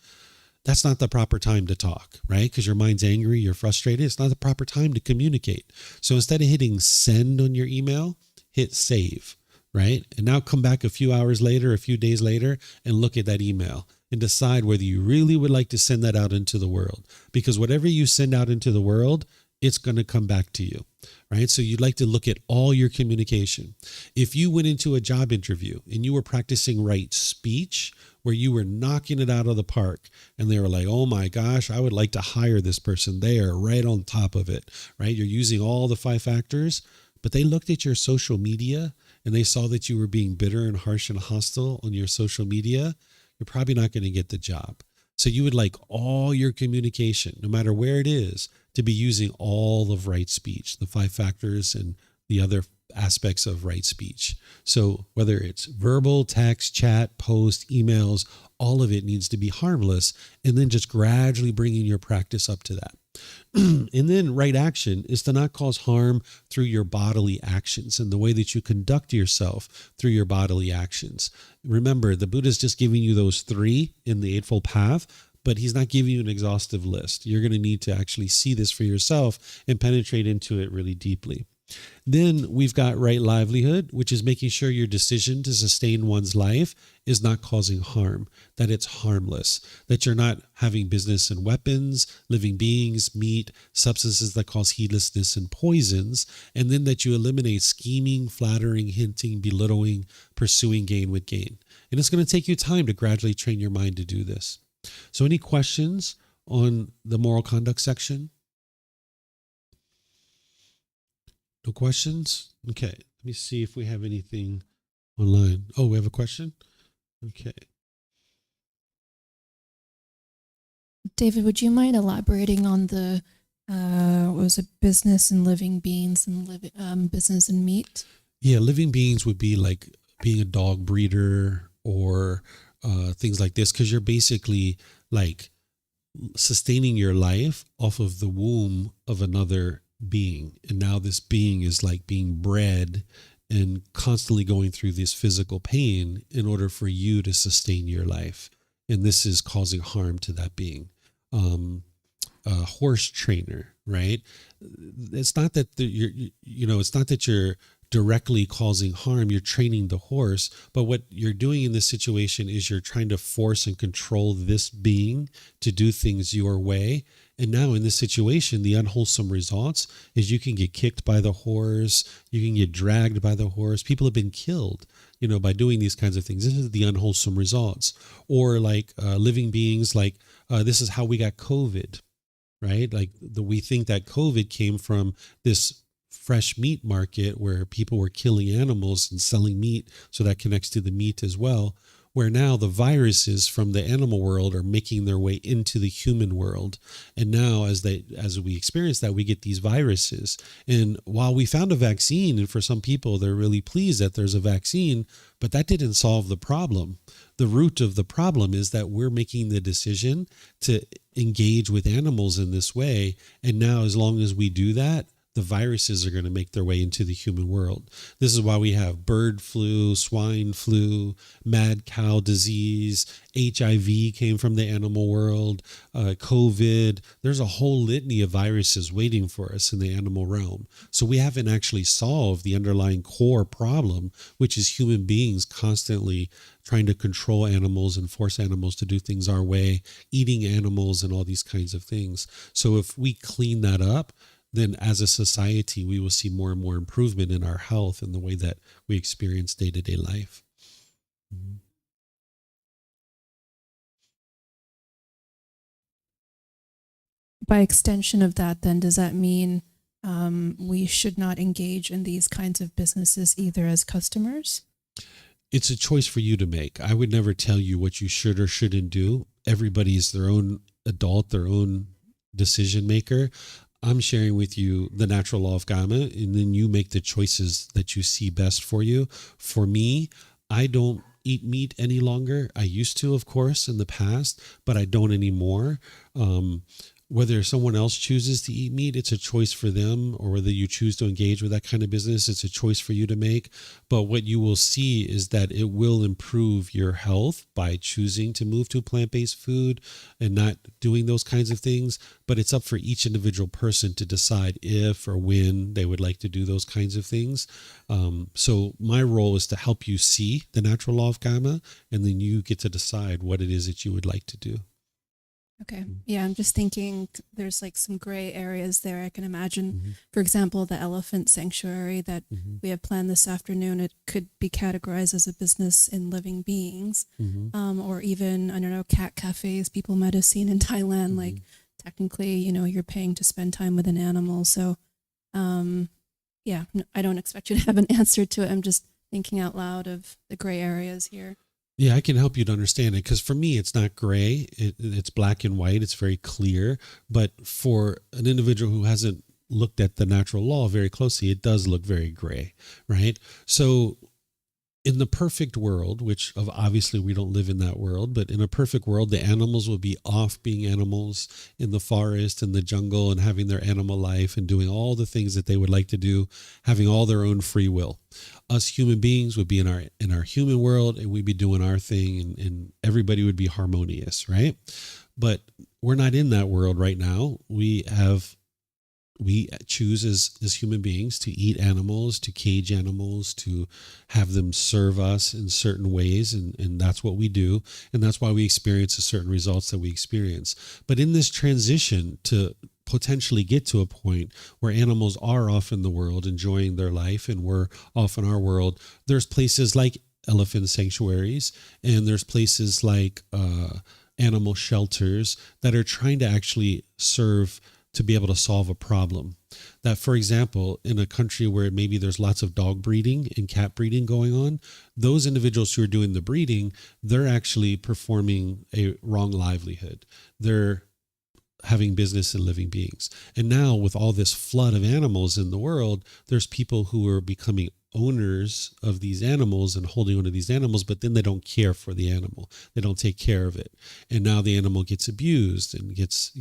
that's not the proper time to talk, right? Because your mind's angry, you're frustrated. It's not the proper time to communicate. So instead of hitting send on your email, hit save, right? And now come back a few hours later, a few days later, and look at that email and decide whether you really would like to send that out into the world. Because whatever you send out into the world, it's going to come back to you, right? So you'd like to look at all your communication. If you went into a job interview and you were practicing right speech, where you were knocking it out of the park and they were like, oh my gosh, I would like to hire this person. They are right on top of it, right? You're using all the 5 factors, but they looked at your social media and they saw that you were being bitter and harsh and hostile on your social media. You're probably not going to get the job. So you would like all your communication, no matter where it is, to be using all of right speech, the 5 factors and the other aspects of right speech. So whether it's verbal, text, chat, post, emails, all of it needs to be harmless, and then just gradually bringing your practice up to that. And then right action is to not cause harm through your bodily actions and the way that you conduct yourself through your bodily actions. Remember, the Buddha is just giving you those 3 in the Eightfold Path, but he's not giving you an exhaustive list. You're going to need to actually see this for yourself and penetrate into it really deeply. Then we've got right livelihood, which is making sure your decision to sustain one's life is not causing harm, that it's harmless, that you're not having business in weapons, living beings, meat, substances that cause heedlessness and poisons, and then that you eliminate scheming, flattering, hinting, belittling, pursuing gain with gain. And it's going to take you time to gradually train your mind to do this. So any questions on the moral conduct section? No questions? Okay, let me see if we have anything online. Oh, we have a question? Okay. David, would you mind elaborating on the what was it, business and living beings and business and meat? Yeah, living beings would be like being a dog breeder or things like this, because you're basically like sustaining your life off of the womb of another being. And now this being is like being bred and constantly going through this physical pain in order for you to sustain your life. And this is causing harm to that being. A horse trainer, right? It's not that it's not that you're directly causing harm. You're training the horse, but what you're doing in this situation is you're trying to force and control this being to do things your way. And now in this situation, the unwholesome results is you can get kicked by the horse, you can get dragged by the horse. People have been killed, by doing these kinds of things. This is the unwholesome results. Or like living beings, like this is how we got COVID, right? Like we think that COVID came from this fresh meat market where people were killing animals and selling meat, so that connects to the meat as well, where now the viruses from the animal world are making their way into the human world. And now as we experience that, we get these viruses. And while we found a vaccine, and for some people they're really pleased that there's a vaccine, but that didn't solve the problem. The root of the problem is that we're making the decision to engage with animals in this way. And now as long as we do that, the viruses are going to make their way into the human world. This is why we have bird flu, swine flu, mad cow disease, HIV came from the animal world, COVID. There's a whole litany of viruses waiting for us in the animal realm. So we haven't actually solved the underlying core problem, which is human beings constantly trying to control animals and force animals to do things our way, eating animals and all these kinds of things. So if we clean that up, then as a society, we will see more and more improvement in our health and the way that we experience day-to-day life. Mm-hmm. By extension of that, then, does that mean we should not engage in these kinds of businesses either as customers? It's a choice for you to make. I would never tell you what you should or shouldn't do. Everybody is their own adult, their own decision maker. I'm sharing with you the natural law of karma, and then you make the choices that you see best for you. For me, I don't eat meat any longer. I used to, of course, in the past, but I don't anymore. Whether someone else chooses to eat meat, it's a choice for them, or whether you choose to engage with that kind of business, it's a choice for you to make. But what you will see is that it will improve your health by choosing to move to plant-based food and not doing those kinds of things. But it's up for each individual person to decide if or when they would like to do those kinds of things. So my role is to help you see the natural law of karma, and then you get to decide what it is that you would like to do. Okay. Yeah, I'm just thinking there's like some gray areas there. I can imagine, for example, the elephant sanctuary that we have planned this afternoon. It could be categorized as a business in living beings, or even, I don't know, cat cafes. People might have seen in Thailand, like technically, you're paying to spend time with an animal. So, yeah, I don't expect you to have an answer to it. I'm just thinking out loud of the gray areas here. Yeah, I can help you to understand it, because for me, it's not gray. It's black and white. It's very clear. But for an individual who hasn't looked at the natural law very closely, it does look very gray, right? So in the perfect world, which obviously we don't live in that world, but in a perfect world, the animals will be off being animals in the forest and the jungle and having their animal life and doing all the things that they would like to do, having all their own free will. Us human beings would be in our human world, and we'd be doing our thing, and everybody would be harmonious, right? But we're not in that world right now. We choose as human beings to eat animals, to cage animals, to have them serve us in certain ways. And that's what we do. And that's why we experience the certain results that we experience. But in this transition to potentially get to a point where animals are off in the world enjoying their life and we're off in our world, there's places like elephant sanctuaries, and there's places like animal shelters that are trying to actually serve to be able to solve a problem. That, for example, in a country where maybe there's lots of dog breeding and cat breeding going on, those individuals who are doing the breeding, they're actually performing a wrong livelihood. They're having business in living beings. And now with all this flood of animals in the world, there's people who are becoming owners of these animals and holding on to these animals, but then they don't care for the animal. They don't take care of it. And now the animal gets abused and gets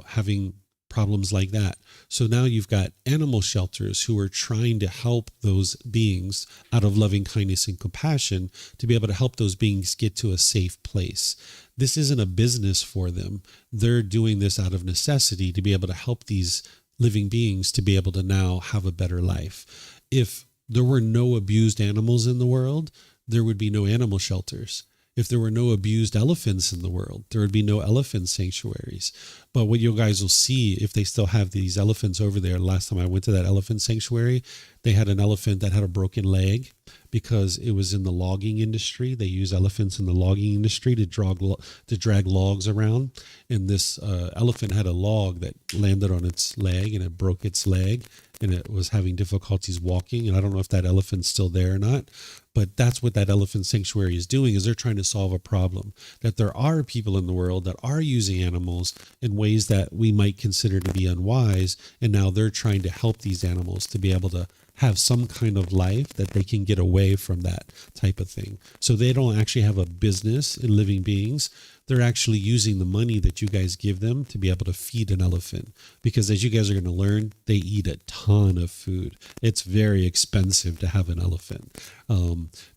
having problems like that. So now you've got animal shelters who are trying to help those beings out of loving kindness and compassion to be able to help those beings get to a safe place. This isn't a business for them. They're doing this out of necessity to be able to help these living beings to be able to now have a better life. If there were no abused animals in the world, there would be no animal shelters. If there were no abused elephants in the world, there would be no elephant sanctuaries. But what you guys will see, if they still have these elephants over there, last time I went to that elephant sanctuary, they had an elephant that had a broken leg because it was in the logging industry. They use elephants in the logging industry to drag logs around. And this elephant had a log that landed on its leg and it broke its leg and it was having difficulties walking. And I don't know if that elephant's still there or not. But that's what that elephant sanctuary is doing, is they're trying to solve a problem, that there are people in the world that are using animals in ways that we might consider to be unwise. And now they're trying to help these animals to be able to have some kind of life that they can get away from that type of thing. So they don't actually have a business in living beings. They're actually using the money that you guys give them to be able to feed an elephant. Because as you guys are going to learn, they eat a ton of food. It's very expensive to have an elephant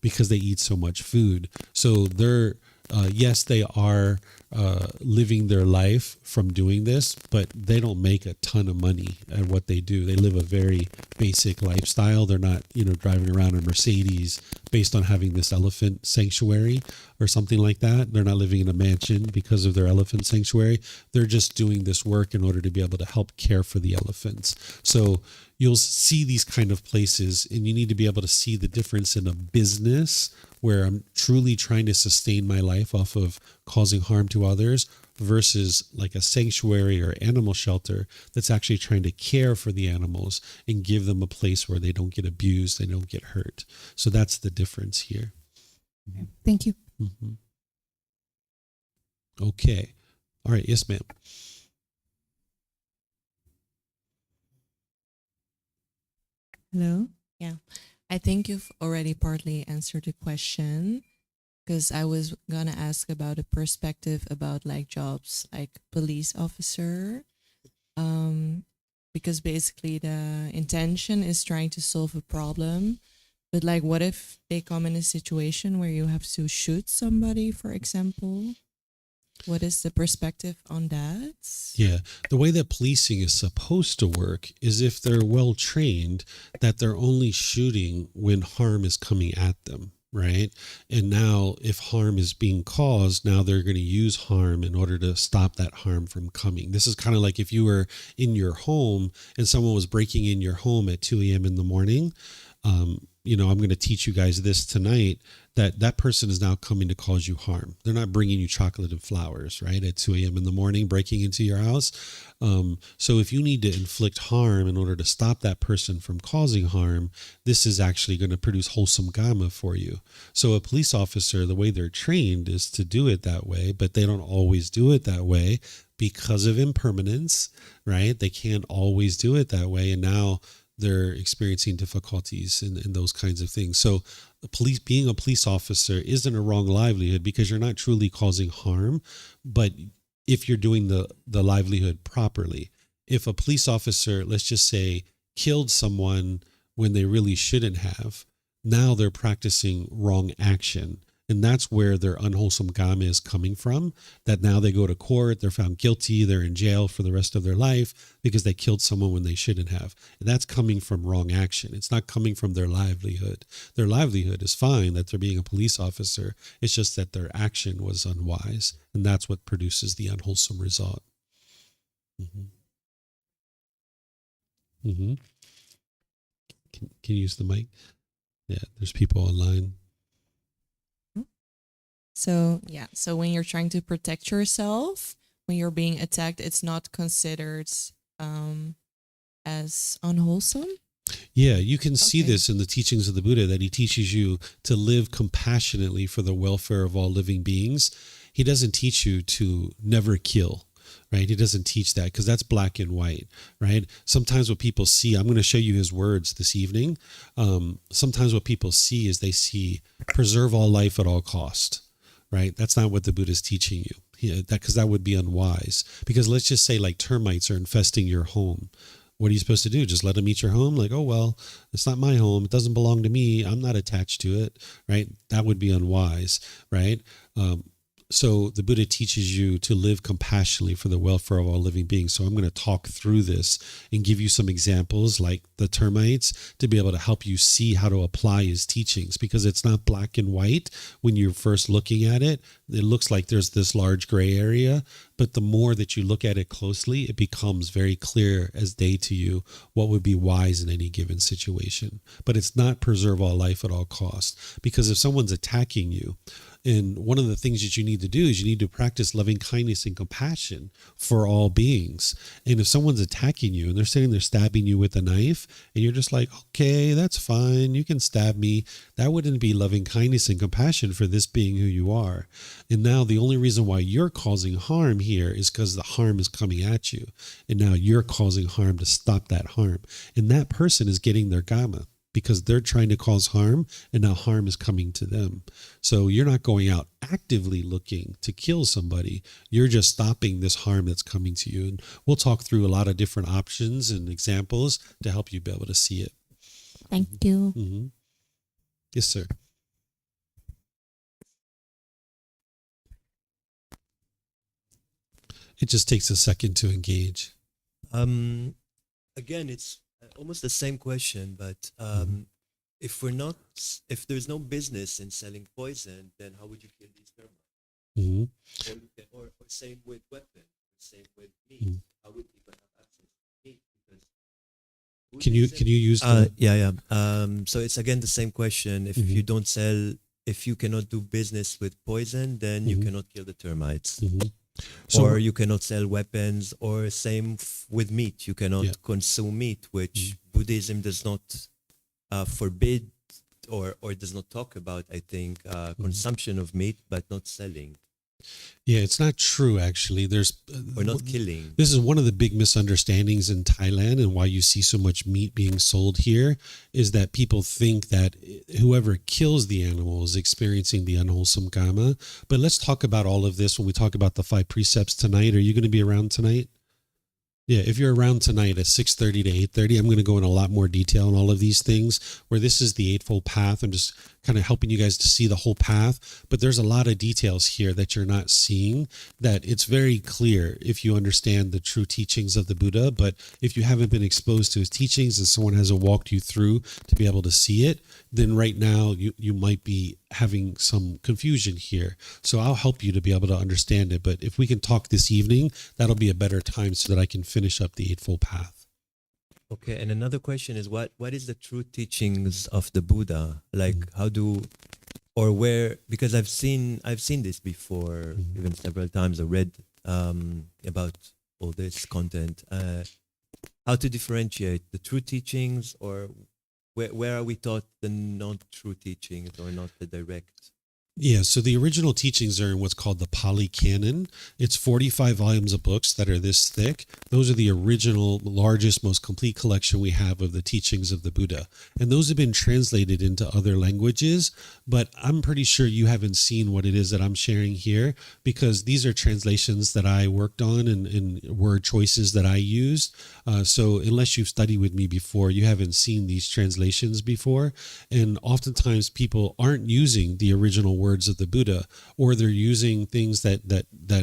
because they eat so much food. So they're, yes, they are living their life from doing this, but they don't make a ton of money at what they do. They live a very basic lifestyle. They're not, driving around in Mercedes based on having this elephant sanctuary or something like that. They're not living in a mansion because of their elephant sanctuary. They're just doing this work in order to be able to help care for the elephants. So you'll see these kind of places, and you need to be able to see the difference in a business where I'm truly trying to sustain my life off of causing harm to others versus like a sanctuary or animal shelter that's actually trying to care for the animals and give them a place where they don't get abused, they don't get hurt. So that's the difference here. Thank you. Mm-hmm. Okay. All right. Yes, ma'am. Hello? Yeah. I think you've already partly answered the question because I was going to ask about a perspective about like jobs like police officer. Because basically the intention is trying to solve a problem. But like what if they come in a situation where you have to shoot somebody, for example? What is the perspective on that? Yeah, the way that policing is supposed to work is if they're well trained, that they're only shooting when harm is coming at them, right? And now if harm is being caused, now they're going to use harm in order to stop that harm from coming. This is kind of like if you were in your home and someone was breaking in your home at 2 a.m. in the morning. I'm going to teach you guys this tonight, that person is now coming to cause you harm. They're not bringing you chocolate and flowers, right? At 2 a.m. in the morning, breaking into your house. So if you need to inflict harm in order to stop that person from causing harm, this is actually going to produce wholesome karma for you. So a police officer, the way they're trained is to do it that way, but they don't always do it that way because of impermanence, right? They can't always do it that way. And now they're experiencing difficulties in those kinds of things. So being a police officer isn't a wrong livelihood because you're not truly causing harm, but if you're doing the livelihood properly. If a police officer, let's just say, killed someone when they really shouldn't have, now they're practicing wrong action. And that's where their unwholesome karma is coming from, that now they go to court, they're found guilty, they're in jail for the rest of their life because they killed someone when they shouldn't have. And that's coming from wrong action. It's not coming from their livelihood. Their livelihood is fine that they're being a police officer. It's just that their action was unwise. And that's what produces the unwholesome result. Mm-hmm. Mm-hmm. Can you use the mic? Yeah, there's people online. So when you're trying to protect yourself, when you're being attacked, it's not considered as unwholesome? Yeah, you can see this in the teachings of the Buddha, that he teaches you to live compassionately for the welfare of all living beings. He doesn't teach you to never kill. right? He doesn't teach that because that's black and white, right? Sometimes what people see, I'm going to show you his words this evening. Sometimes what people see is they see preserve all life at all cost, right? That's not what the Buddha is teaching you. Because that would be unwise. Because let's just say like termites are infesting your home. What are you supposed to do? Just let them eat your home? Like, oh, well, it's not my home. It doesn't belong to me. I'm not attached to it, right? That would be unwise, right? So the Buddha teaches you to live compassionately for the welfare of all living beings. So I'm going to talk through this and give you some examples like the termites to be able to help you see how to apply his teachings, because it's not black and white when you're first looking at it. It looks like there's this large gray area, but the more that you look at it closely, it becomes very clear as day to you what would be wise in any given situation. But it's not preserve all life at all costs, because if someone's attacking you, and one of the things that you need to do is you need to practice loving kindness and compassion for all beings. And if someone's attacking you and they're sitting there stabbing you with a knife and you're just like, okay, that's fine, you can stab me, that wouldn't be loving kindness and compassion for this being who you are. And now the only reason why you're causing harm here is because the harm is coming at you. And now you're causing harm to stop that harm. And that person is getting their karma, because they're trying to cause harm and now harm is coming to them. So you're not going out actively looking to kill somebody. You're just stopping this harm that's coming to you. And we'll talk through a lot of different options and examples to help you be able to see it. Thank you. Mm-hmm. Yes, sir. It just takes a second to engage. Again, it's almost the same question, but if there's no business in selling poison, then how would you kill these termites? Mm-hmm. Or same with weapons, same with meat. How would people have access to meat? Because Can you use the, yeah. So it's again the same question. If you don't sell, if you cannot do business with poison, then you cannot kill the termites. So, or you cannot sell weapons, or same with meat. You cannot consume meat, which Buddhism does not forbid or does not talk about, I think, consumption of meat, but not selling. Yeah, it's not true, actually. Or not killing. This is one of the big misunderstandings in Thailand, and why you see so much meat being sold here is that people think that whoever kills the animal is experiencing the unwholesome karma. But let's talk about all of this when we talk about the 5 precepts tonight. Are you going to be around tonight? Yeah, if you're around tonight at 6:30 to 8:30, I'm going to go in a lot more detail on all of these things, where this is the Eightfold Path. I'm just kind of helping you guys to see the whole path, but there's a lot of details here that you're not seeing, that it's very clear if you understand the true teachings of the Buddha. But if you haven't been exposed to his teachings and someone hasn't walked you through to be able to see it, then right now you might be having some confusion here. So I'll help you to be able to understand it. But if we can talk this evening, that'll be a better time so that I can finish up the Eightfold Path. Okay, and another question is what is the true teachings of the Buddha? Like how do, or where, because I've seen this before, even several times. I read about all this content. How to differentiate the true teachings, or where are we taught the non-true teachings, or not the direct? Yeah, so the original teachings are in what's called the Pali Canon. It's 45 volumes of books that are this thick. Those are the original, largest, most complete collection we have of the teachings of the Buddha. And those have been translated into other languages, but I'm pretty sure you haven't seen what it is that I'm sharing here, because these are translations that I worked on and word choices that I used. So unless you've studied with me before, you haven't seen these translations before. And oftentimes people aren't using the original words of the Buddha, or they're using things that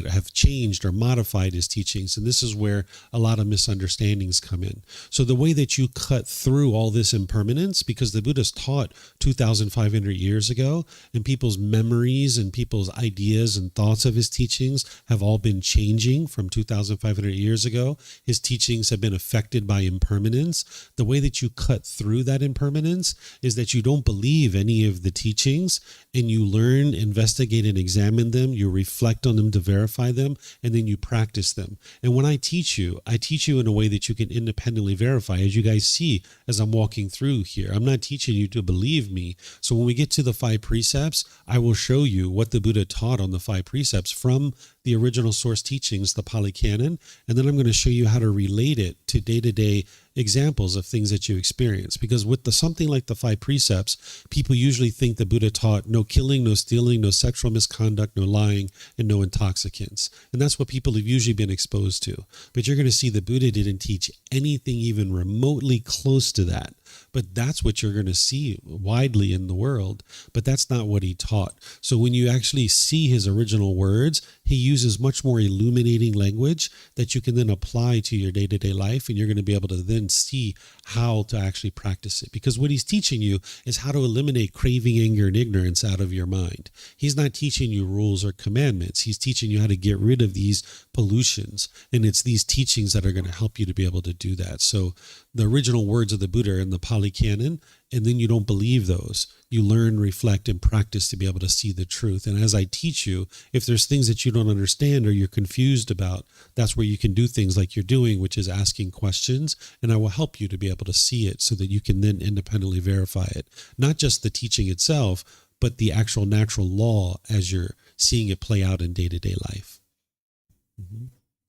have changed or modified his teachings. And this is where a lot of misunderstandings come in. So the way that you cut through all this impermanence, because the Buddha's taught 2,500 years ago, and people's memories and people's ideas and thoughts of his teachings have all been changing from 2,500 years ago. His teachings have been affected by impermanence. The way that you cut through that impermanence is that you don't believe any of the teachings, and you learn learn, investigate, and examine them. You reflect on them to verify them, and then you practice them. And when I teach you in a way that you can independently verify, as you guys see as I'm walking through here. I'm not teaching you to believe me. So when we get to the 5 precepts, I will show you what the Buddha taught on the 5 precepts from the original source teachings, the Pali Canon, and then I'm going to show you how to relate it to day-to-day examples of things that you experience. Because with something like the 5 precepts, people usually think the Buddha taught no killing, no stealing, no sexual misconduct, no lying, and no intoxicants. And that's what people have usually been exposed to. But you're going to see the Buddha didn't teach anything even remotely close to that. But that's what you're going to see widely in the world. But that's not what he taught. So when you actually see his original words, he uses much more illuminating language that you can then apply to your day-to-day life. And you're going to be able to then see how to actually practice it. Because what he's teaching you is how to eliminate craving, anger, and ignorance out of your mind. He's not teaching you rules or commandments. He's teaching you how to get rid of these pollutions. And it's these teachings that are going to help you to be able to do that. So the original words of the Buddha are in the Pali Canon, and then you don't believe those. You learn, reflect, and practice to be able to see the truth. And as I teach you, if there's things that you don't understand or you're confused about, that's where you can do things like you're doing, which is asking questions, and I will help you to be able to see it so that you can then independently verify it. Not just the teaching itself, but the actual natural law as you're seeing it play out in day-to-day life.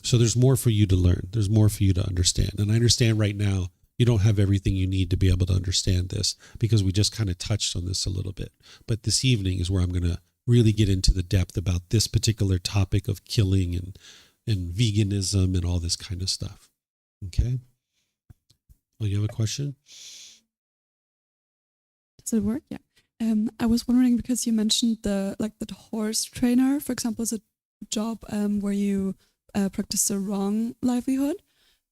So there's more for you to learn. There's more for you to understand. And I understand right now you don't have everything you need to be able to understand this because we just kind of touched on this a little bit. But this evening is where I'm going to really get into the depth about this particular topic of killing and veganism and all this kind of stuff. Okay? Oh, you have a question? Does it work? Yeah. I was wondering because you mentioned the horse trainer, for example, is a job where you practice the wrong livelihood.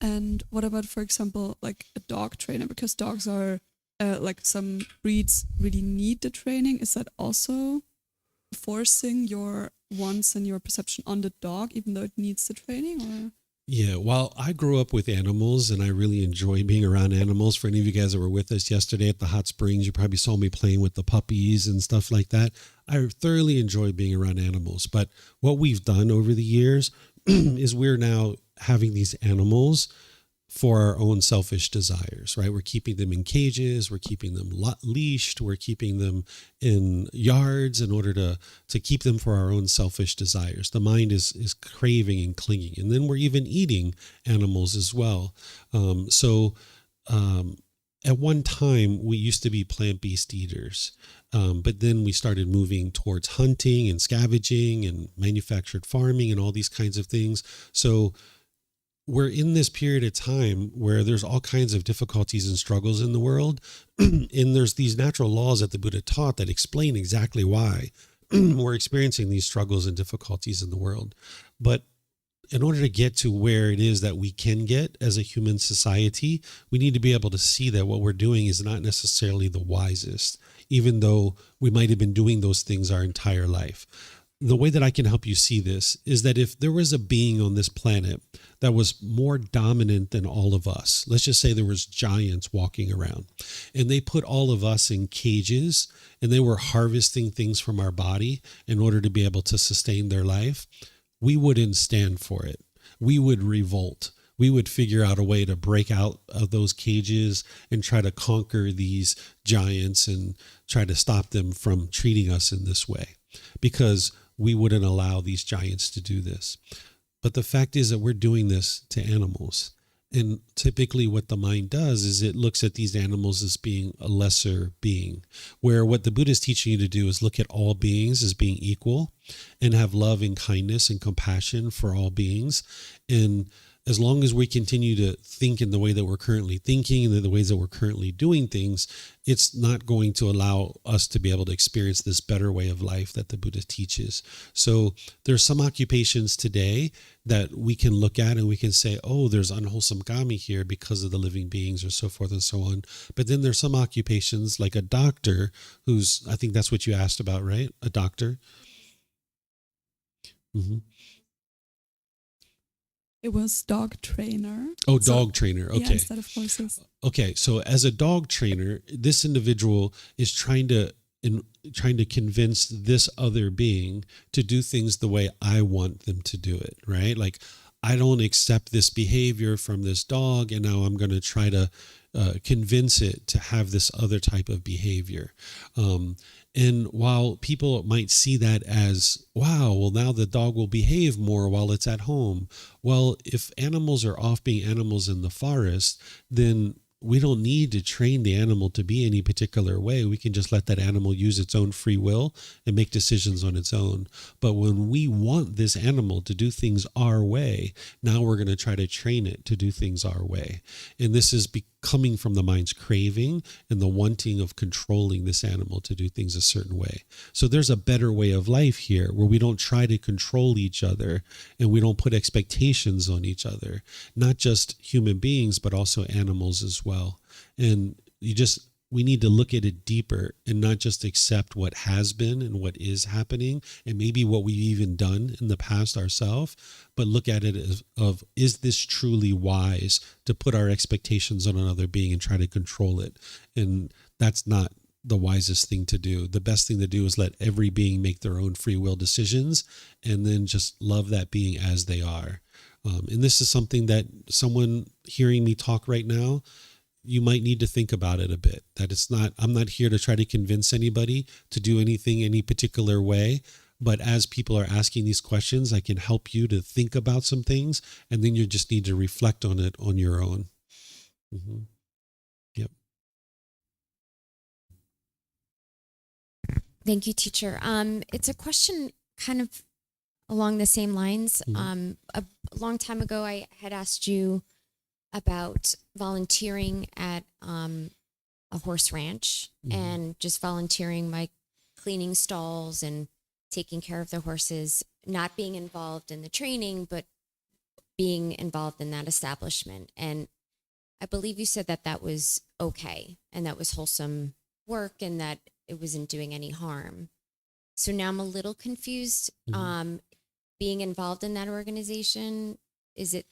And what about, for example, like a dog trainer? Because dogs are like some breeds really need the training. Is that also forcing your wants and your perception on the dog, even though it needs the training? Or? Yeah, well, I grew up with animals and I really enjoy being around animals. For any of you guys that were with us yesterday at the hot springs, you probably saw me playing with the puppies and stuff like that. I thoroughly enjoy being around animals. But what we've done over the years is we're now having these animals for our own selfish desires, right? We're keeping them in cages, we're keeping them leashed, we're keeping them in yards in order to keep them for our own selfish desires. The mind is craving and clinging. And then we're even eating animals as well. At one time, we used to be plant-based eaters, but then we started moving towards hunting and scavenging and manufactured farming and all these kinds of things. So we're in this period of time where there's all kinds of difficulties and struggles in the world. And there's these natural laws that the Buddha taught that explain exactly why we're experiencing these struggles and difficulties in the world. But in order to get to where it is that we can get as a human society, we need to be able to see that what we're doing is not necessarily the wisest, even though we might have been doing those things our entire life. The way that I can help you see this is that if there was a being on this planet that was more dominant than all of us, let's just say there was giants walking around and they put all of us in cages and they were harvesting things from our body in order to be able to sustain their life, we wouldn't stand for it. We would revolt. We would figure out a way to break out of those cages and try to conquer these giants and try to stop them from treating us in this way, because we wouldn't allow these giants to do this. But the fact is that we're doing this to animals. And typically what the mind does is it looks at these animals as being a lesser being, where what the Buddha is teaching you to do is look at all beings as being equal and have love and kindness and compassion for all beings. And as long as we continue to think in the way that we're currently thinking and the ways that we're currently doing things, it's not going to allow us to be able to experience this better way of life that the Buddha teaches. So there's some occupations today that we can look at and we can say, oh, there's unwholesome kami here because of the living beings or so forth and so on. But then there's some occupations like a doctor who's, I think that's what you asked about, right? A doctor. Mm-hmm. It was dog trainer. Oh, dog trainer. Okay. Yeah, instead of horses. Okay. So as a dog trainer, this individual is trying to trying to convince this other being to do things the way I want them to do it, right? Like, I don't accept this behavior from this dog, and now I'm going to try to convince it to have this other type of behavior. And while people might see that as, wow, well, now the dog will behave more while it's at home. Well, if animals are off being animals in the forest, then we don't need to train the animal to be any particular way. We can just let that animal use its own free will and make decisions on its own. But when we want this animal to do things our way, now we're going to try to train it to do things our way. And this is coming from the mind's craving and the wanting of controlling this animal to do things a certain way. So there's a better way of life here where we don't try to control each other and we don't put expectations on each other, not just human beings, but also animals as well. And we need to look at it deeper and not just accept what has been and what is happening and maybe what we've even done in the past ourselves, but look at it as is this truly wise to put our expectations on another being and try to control it? And that's not the wisest thing to do. The best thing to do is let every being make their own free will decisions and then just love that being as they are. And this is something that someone hearing me talk right now, you might need to think about it a bit, that I'm not here to try to convince anybody to do anything any particular way. But as people are asking these questions, I can help you to think about some things, and then you just need to reflect on it on your own. Mm-hmm. Yep. Thank you, teacher. It's a question kind of along the same lines. Mm-hmm. A long time ago, I had asked you about volunteering at a horse ranch, Mm-hmm. and just volunteering by cleaning stalls and taking care of the horses, not being involved in the training, but being involved in that establishment. And I believe you said that was okay and that was wholesome work and that it wasn't doing any harm. So now I'm a little confused. Mm-hmm. Being involved in that organization, is it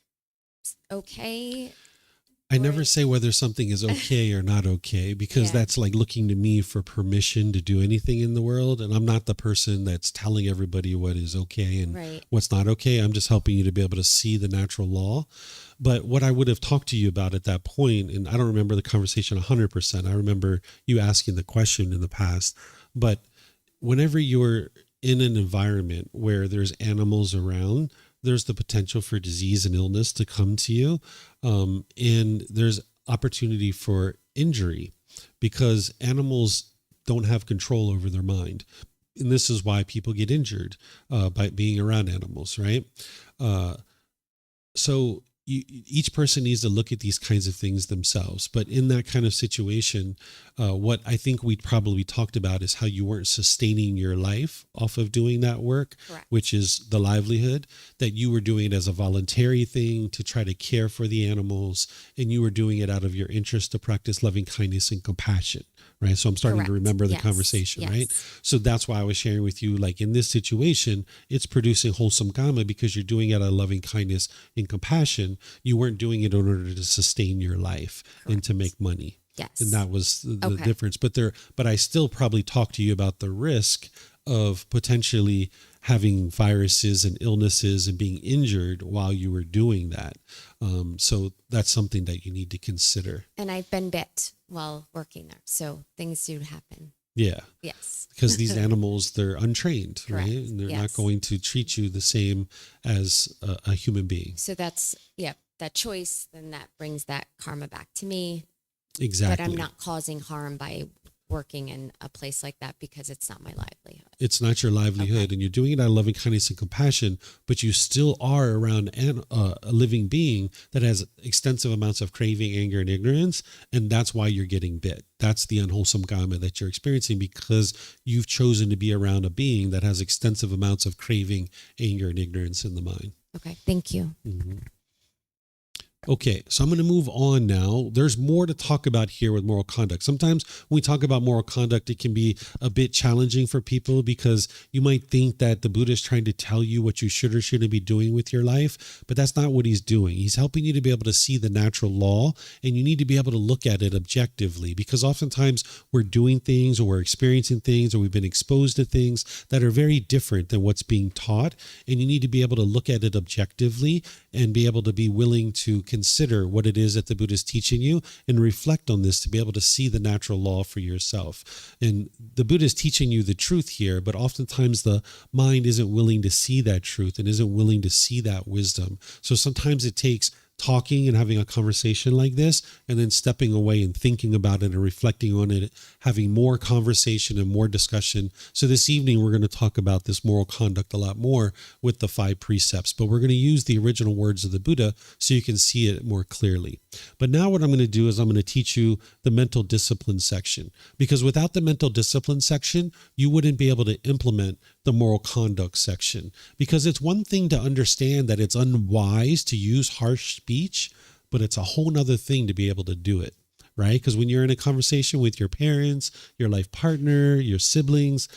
okay? I never say whether something is okay or not okay, because that's like looking to me for permission to do anything in the world. And I'm not the person that's telling everybody what is okay and what's not okay. I'm just helping you to be able to see the natural law. But what I would have talked to you about at that point, and I don't remember the conversation 100%. I remember you asking the question in the past. But whenever you're in an environment where there's animals around, there's the potential for disease and illness to come to you. And there's opportunity for injury because animals don't have control over their mind. And this is why people get injured by being around animals, right? So each person needs to look at these kinds of things themselves. But in that kind of situation, what I think we probably talked about is how you weren't sustaining your life off of doing that work, which is the livelihood, that you were doing it as a voluntary thing to try to care for the animals, and you were doing it out of your interest to practice loving kindness and compassion. Right. So I'm starting to remember the conversation, right? So that's why I was sharing with you, like in this situation, it's producing wholesome karma because you're doing it out of loving kindness and compassion. You weren't doing it in order to sustain your life and to make money. Yes. And that was the difference. But I still probably talk to you about the risk of potentially having viruses and illnesses and being injured while you were doing that. So that's something that you need to consider. And I've been bit while working there. So things do happen. Yeah. Yes. Because these animals, they're untrained, right? And they're not going to treat you the same as a human being. So that's, that choice, then that brings that karma back to me. Exactly. But I'm not causing harm by working in a place like that because it's not my livelihood. It's not your livelihood, and you're doing it out of loving kindness and compassion, but you still are around a living being that has extensive amounts of craving, anger, and ignorance, and that's why you're getting bit. That's the unwholesome karma that you're experiencing because you've chosen to be around a being that has extensive amounts of craving, anger, and ignorance in the mind. Okay, thank you. Mm-hmm. Okay, so I'm going to move on now. There's more to talk about here with moral conduct. Sometimes when we talk about moral conduct, it can be a bit challenging for people because you might think that the Buddha is trying to tell you what you should or shouldn't be doing with your life, but that's not what he's doing. He's helping you to be able to see the natural law, and you need to be able to look at it objectively, because oftentimes we're doing things or we're experiencing things or we've been exposed to things that are very different than what's being taught, and you need to be able to look at it objectively and be able to be willing to consider what it is that the Buddha is teaching you and reflect on this to be able to see the natural law for yourself. And the Buddha is teaching you the truth here, but oftentimes the mind isn't willing to see that truth and isn't willing to see that wisdom. So sometimes it takes talking and having a conversation like this, and then stepping away and thinking about it and reflecting on it, having more conversation and more discussion. So this evening, we're going to talk about this moral conduct a lot more with the 5 precepts, but we're going to use the original words of the Buddha so you can see it more clearly. But now what I'm going to do is I'm going to teach you the mental discipline section, because without the mental discipline section, you wouldn't be able to implement the moral conduct section, because it's one thing to understand that it's unwise to use harsh speech, but it's a whole nother thing to be able to do it, right? Because when you're in a conversation with your parents, your life partner, your siblings,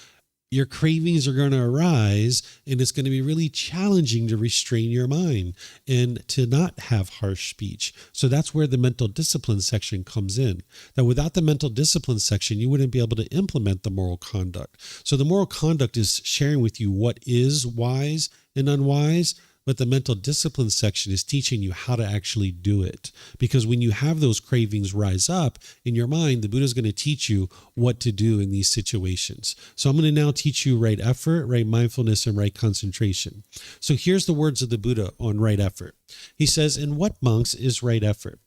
your cravings are going to arise, and it's going to be really challenging to restrain your mind and to not have harsh speech. So that's where the mental discipline section comes in. That without the mental discipline section, you wouldn't be able to implement the moral conduct. So the moral conduct is sharing with you what is wise and unwise, but the mental discipline section is teaching you how to actually do it. Because when you have those cravings rise up in your mind, the Buddha is going to teach you what to do in these situations. So I'm going to now teach you right effort, right mindfulness, and right concentration. So here's the words of the Buddha on right effort. He says, "In what, monks, is right effort?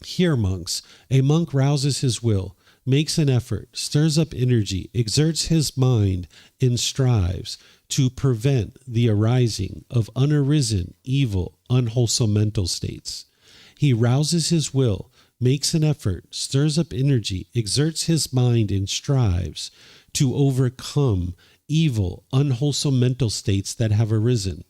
Here, monks, a monk rouses his will, makes an effort, stirs up energy, exerts his mind, and strives to prevent the arising of unarisen, evil, unwholesome mental states. He rouses his will, makes an effort, stirs up energy, exerts his mind, and strives to overcome evil, unwholesome mental states that have arisen.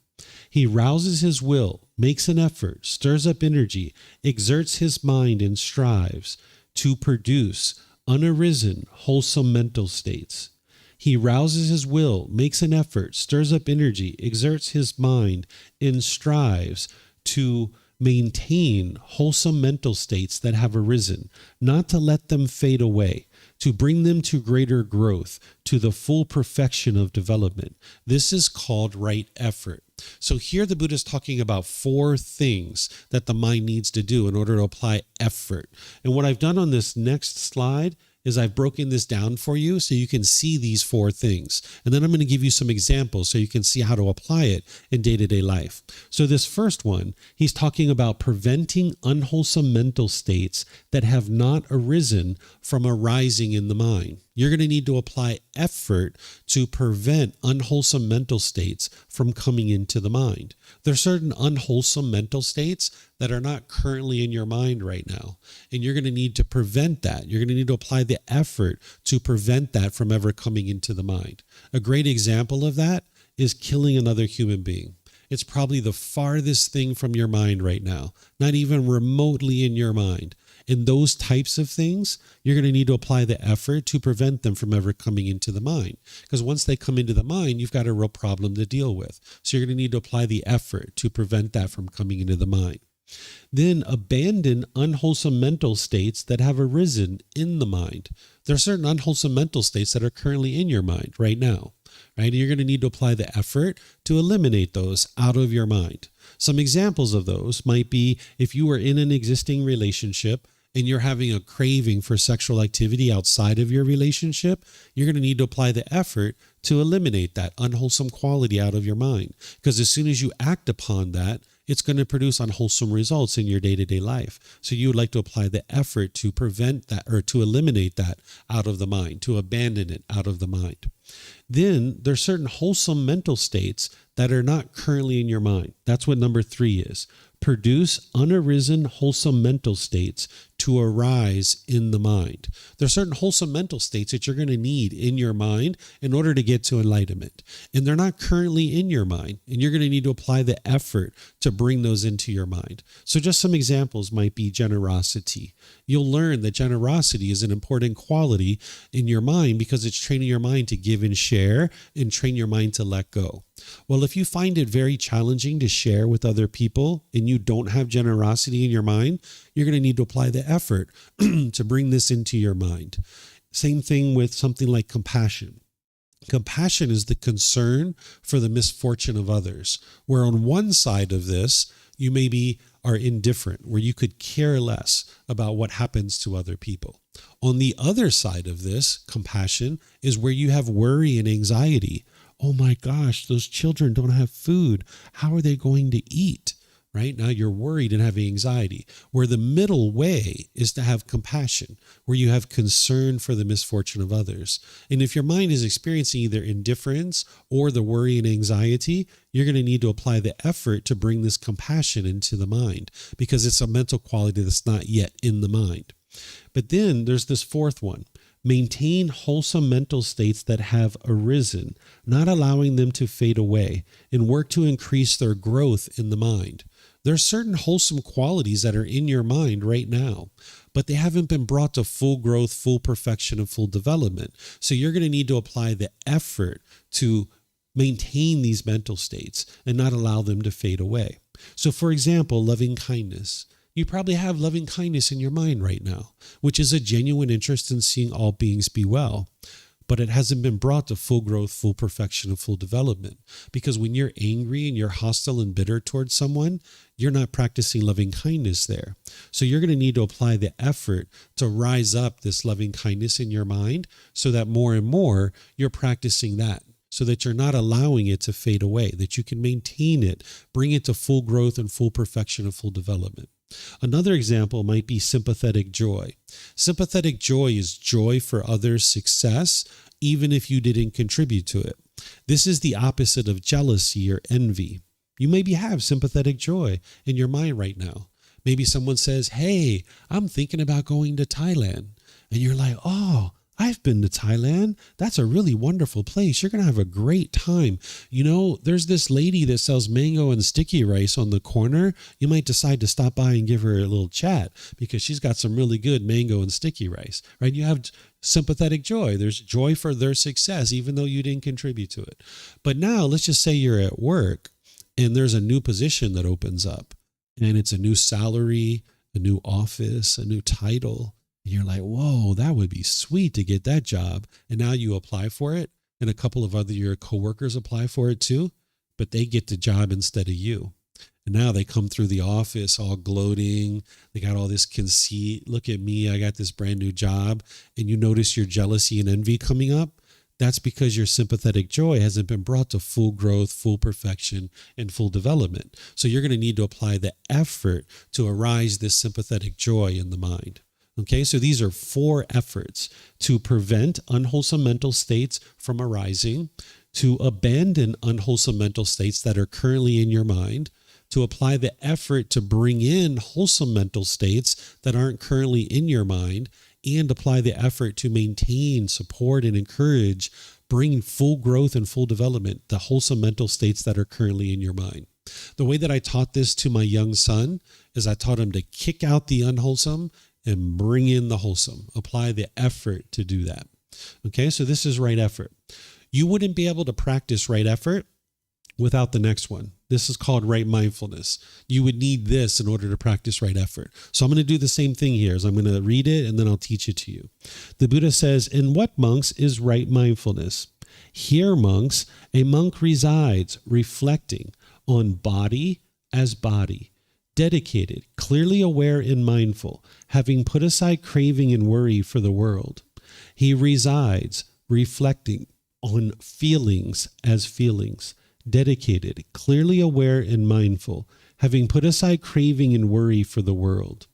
He rouses his will, makes an effort, stirs up energy, exerts his mind, and strives to produce unarisen, wholesome mental states. He rouses his will, makes an effort, stirs up energy, exerts his mind, and strives to maintain wholesome mental states that have arisen, not to let them fade away, to bring them to greater growth, to the full perfection of development. This is called right effort." So here the Buddha is talking about 4 things that the mind needs to do in order to apply effort. And what I've done on this next slide is I've broken this down for you so you can see these 4 things. And then I'm going to give you some examples so you can see how to apply it in day-to-day life. So this first one, he's talking about preventing unwholesome mental states that have not arisen from arising in the mind. You're going to need to apply effort to prevent unwholesome mental states from coming into the mind. There are certain unwholesome mental states that are not currently in your mind right now, and you're going to need to prevent that. You're going to need to apply the effort to prevent that from ever coming into the mind. A great example of that is killing another human being. It's probably the farthest thing from your mind right now, not even remotely in your mind. In those types of things, you're going to need to apply the effort to prevent them from ever coming into the mind. Because once they come into the mind, you've got a real problem to deal with. So you're going to need to apply the effort to prevent that from coming into the mind. Then abandon unwholesome mental states that have arisen in the mind. There are certain unwholesome mental states that are currently in your mind right now. Right? And you're going to need to apply the effort to eliminate those out of your mind. Some examples of those might be if you are in an existing relationship and you're having a craving for sexual activity outside of your relationship, you're going to need to apply the effort to eliminate that unwholesome quality out of your mind. Because as soon as you act upon that, it's going to produce unwholesome results in your day-to-day life. So you would like to apply the effort to prevent that or to eliminate that out of the mind, to abandon it out of the mind. Then there's certain wholesome mental states that are not currently in your mind. That's what number 3 is. Produce unarisen wholesome mental states to arise in the mind. There are certain wholesome mental states that you're going to need in your mind in order to get to enlightenment. And they're not currently in your mind. And you're going to need to apply the effort to bring those into your mind. So just some examples might be generosity. You'll learn that generosity is an important quality in your mind because it's training your mind to give and share and train your mind to let go. Well, if you find it very challenging to share with other people and you don't have generosity in your mind, you're going to need to apply the effort to bring this into your mind. Same thing with something like compassion. Compassion is the concern for the misfortune of others, where on one side of this, you maybe are indifferent, where you could care less about what happens to other people. On the other side of this, compassion is where you have worry and anxiety. Oh my gosh, those children don't have food. How are they going to eat? Right now you're worried and have anxiety. Where the middle way is to have compassion, where you have concern for the misfortune of others. And if your mind is experiencing either indifference or the worry and anxiety, you're going to need to apply the effort to bring this compassion into the mind because it's a mental quality that's not yet in the mind. But then there's this fourth one. Maintain wholesome mental states that have arisen, not allowing them to fade away, and work to increase their growth in the mind. There are certain wholesome qualities that are in your mind right now, but they haven't been brought to full growth, full perfection, and full development. So you're going to need to apply the effort to maintain these mental states and not allow them to fade away. So for example, loving kindness. You probably have loving kindness in your mind right now, which is a genuine interest in seeing all beings be well. But it hasn't been brought to full growth, full perfection, and full development. Because when you're angry and you're hostile and bitter towards someone, you're not practicing loving kindness there. So you're going to need to apply the effort to rise up this loving kindness in your mind so that more and more you're practicing that, so that you're not allowing it to fade away, that you can maintain it, bring it to full growth and full perfection and full development. Another example might be sympathetic joy. Sympathetic joy is joy for others' success, even if you didn't contribute to it. This is the opposite of jealousy or envy. You maybe have sympathetic joy in your mind right now. Maybe someone says, hey, I'm thinking about going to Thailand. And you're like, oh, I've been to Thailand. That's a really wonderful place. You're going to have a great time. You know, there's this lady that sells mango and sticky rice on the corner. You might decide to stop by and give her a little chat because she's got some really good mango and sticky rice, right? You have sympathetic joy. There's joy for their success, even though you didn't contribute to it. But now let's just say you're at work and there's a new position that opens up and it's a new salary, a new office, a new title. And you're like, whoa, that would be sweet to get that job. And now you apply for it, and a couple of other your coworkers apply for it too, but they get the job instead of you. And now they come through the office all gloating. They got all this conceit. Look at me, I got this brand new job. And you notice your jealousy and envy coming up. That's because your sympathetic joy hasn't been brought to full growth, full perfection, and full development. So you're going to need to apply the effort to arise this sympathetic joy in the mind. Okay, so these are 4 efforts to prevent unwholesome mental states from arising, to abandon unwholesome mental states that are currently in your mind, to apply the effort to bring in wholesome mental states that aren't currently in your mind, and apply the effort to maintain, support, and encourage, bring full growth and full development, the wholesome mental states that are currently in your mind. The way that I taught this to my young son is I taught him to kick out the unwholesome and bring in the wholesome. Apply the effort to do that. Okay, so this is right effort. You wouldn't be able to practice right effort without the next one. This is called right mindfulness. You would need this in order to practice right effort. So I'm going to do the same thing here. So I'm going to read it and then I'll teach it to you. The Buddha says, in what, monks, is right mindfulness? Here, monks, a monk resides reflecting on body as body, dedicated, clearly aware and mindful, having put aside craving and worry for the world. He resides reflecting on feelings as feelings, dedicated, clearly aware and mindful, having put aside craving and worry for the world.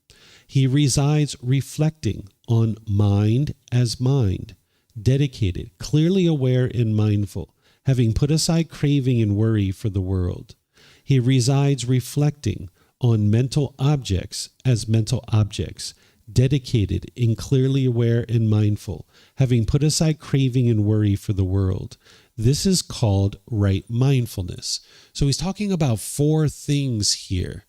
He resides reflecting on mind as mind, dedicated, clearly aware and mindful, having put aside craving and worry for the world. He resides reflecting on mental objects as mental objects, dedicated and clearly aware and mindful, having put aside craving and worry for the world. This is called right mindfulness. So he's talking about 4 things here.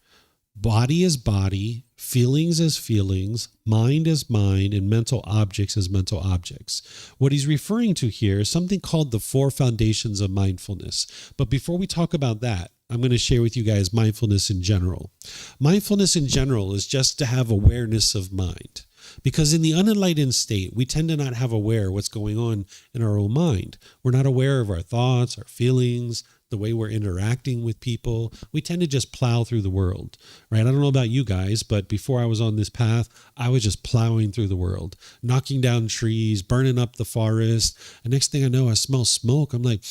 Body as body, feelings as feelings, mind as mind, and mental objects as mental objects. What he's referring to here is something called the 4 foundations of mindfulness. But before we talk about that, I'm going to share with you guys mindfulness in general. Mindfulness in general is just to have awareness of mind. Because in the unenlightened state, we tend to not have aware what's going on in our own mind. We're not aware of our thoughts, our feelings, the way we're interacting with people. We tend to just plow through the world, right? I don't know about you guys, but before I was on this path, I was just plowing through the world, knocking down trees, burning up the forest. And next thing I know, I smell smoke. I'm like,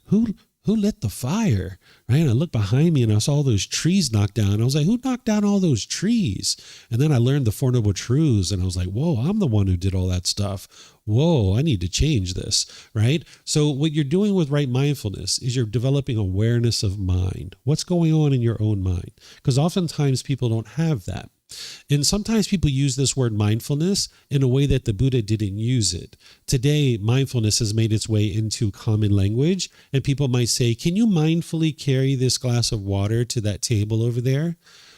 who lit the fire, right? And I looked behind me and I saw all those trees knocked down. I was like, who knocked down all those trees? And then I learned the Four Noble Truths and I was like, whoa, I'm the one who did all that stuff. Whoa, I need to change this, right? So what you're doing with right mindfulness is you're developing awareness of mind. What's going on in your own mind? Because oftentimes people don't have that. And sometimes people use this word mindfulness in a way that the Buddha didn't use it. Today, mindfulness has made its way into common language, and people might say, can you mindfully carry this glass of water to that table over there?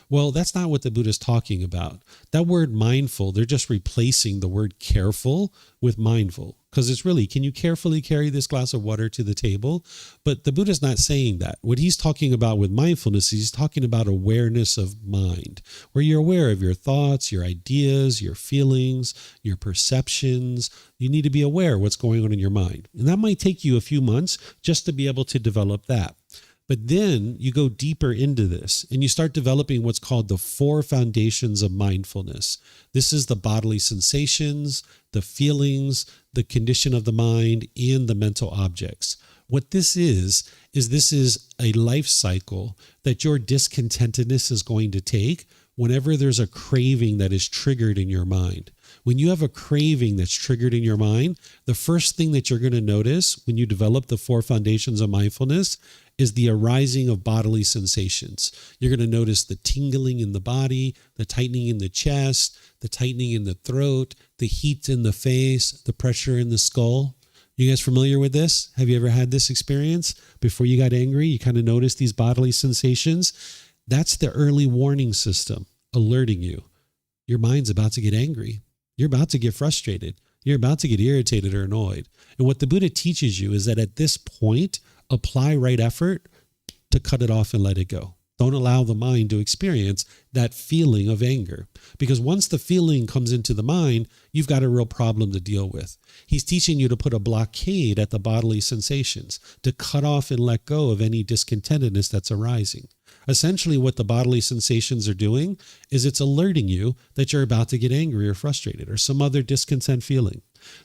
Well, that's not what the Buddha is talking about. That word mindful, they're just replacing the word careful with mindful. Because it's really, can you carefully carry this glass of water to the table? But the Buddha's not saying that. What he's talking about with mindfulness, he's talking about awareness of mind, where you're aware of your thoughts, your ideas, your feelings, your perceptions. You need to be aware of what's going on in your mind. And that might take you a few months just to be able to develop that. But then you go deeper into this and you start developing what's called the 4 foundations of mindfulness. This is the bodily sensations, the feelings, the condition of the mind, and the mental objects. What this is this is a life cycle that your discontentedness is going to take whenever there's a craving that is triggered in your mind. When you have a craving that's triggered in your mind, the first thing that you're going to notice when you develop the 4 foundations of mindfulness is the arising of bodily sensations. You're going to notice the tingling in the body, the tightening in the chest, the tightening in the throat, the heat in the face, the pressure in the skull. You guys familiar with this? Have you ever had this experience? Before you got angry, you kind of noticed these bodily sensations. That's the early warning system alerting you. Your mind's about to get angry. You're about to get frustrated. You're about to get irritated or annoyed. And what the Buddha teaches you is that at this point, apply right effort to cut it off and let it go. Don't allow the mind to experience that feeling of anger. Because once the feeling comes into the mind, you've got a real problem to deal with. He's teaching you to put a blockade at the bodily sensations, to cut off and let go of any discontentedness that's arising. Essentially, what the bodily sensations are doing is it's alerting you that you're about to get angry or frustrated or some other discontent feeling.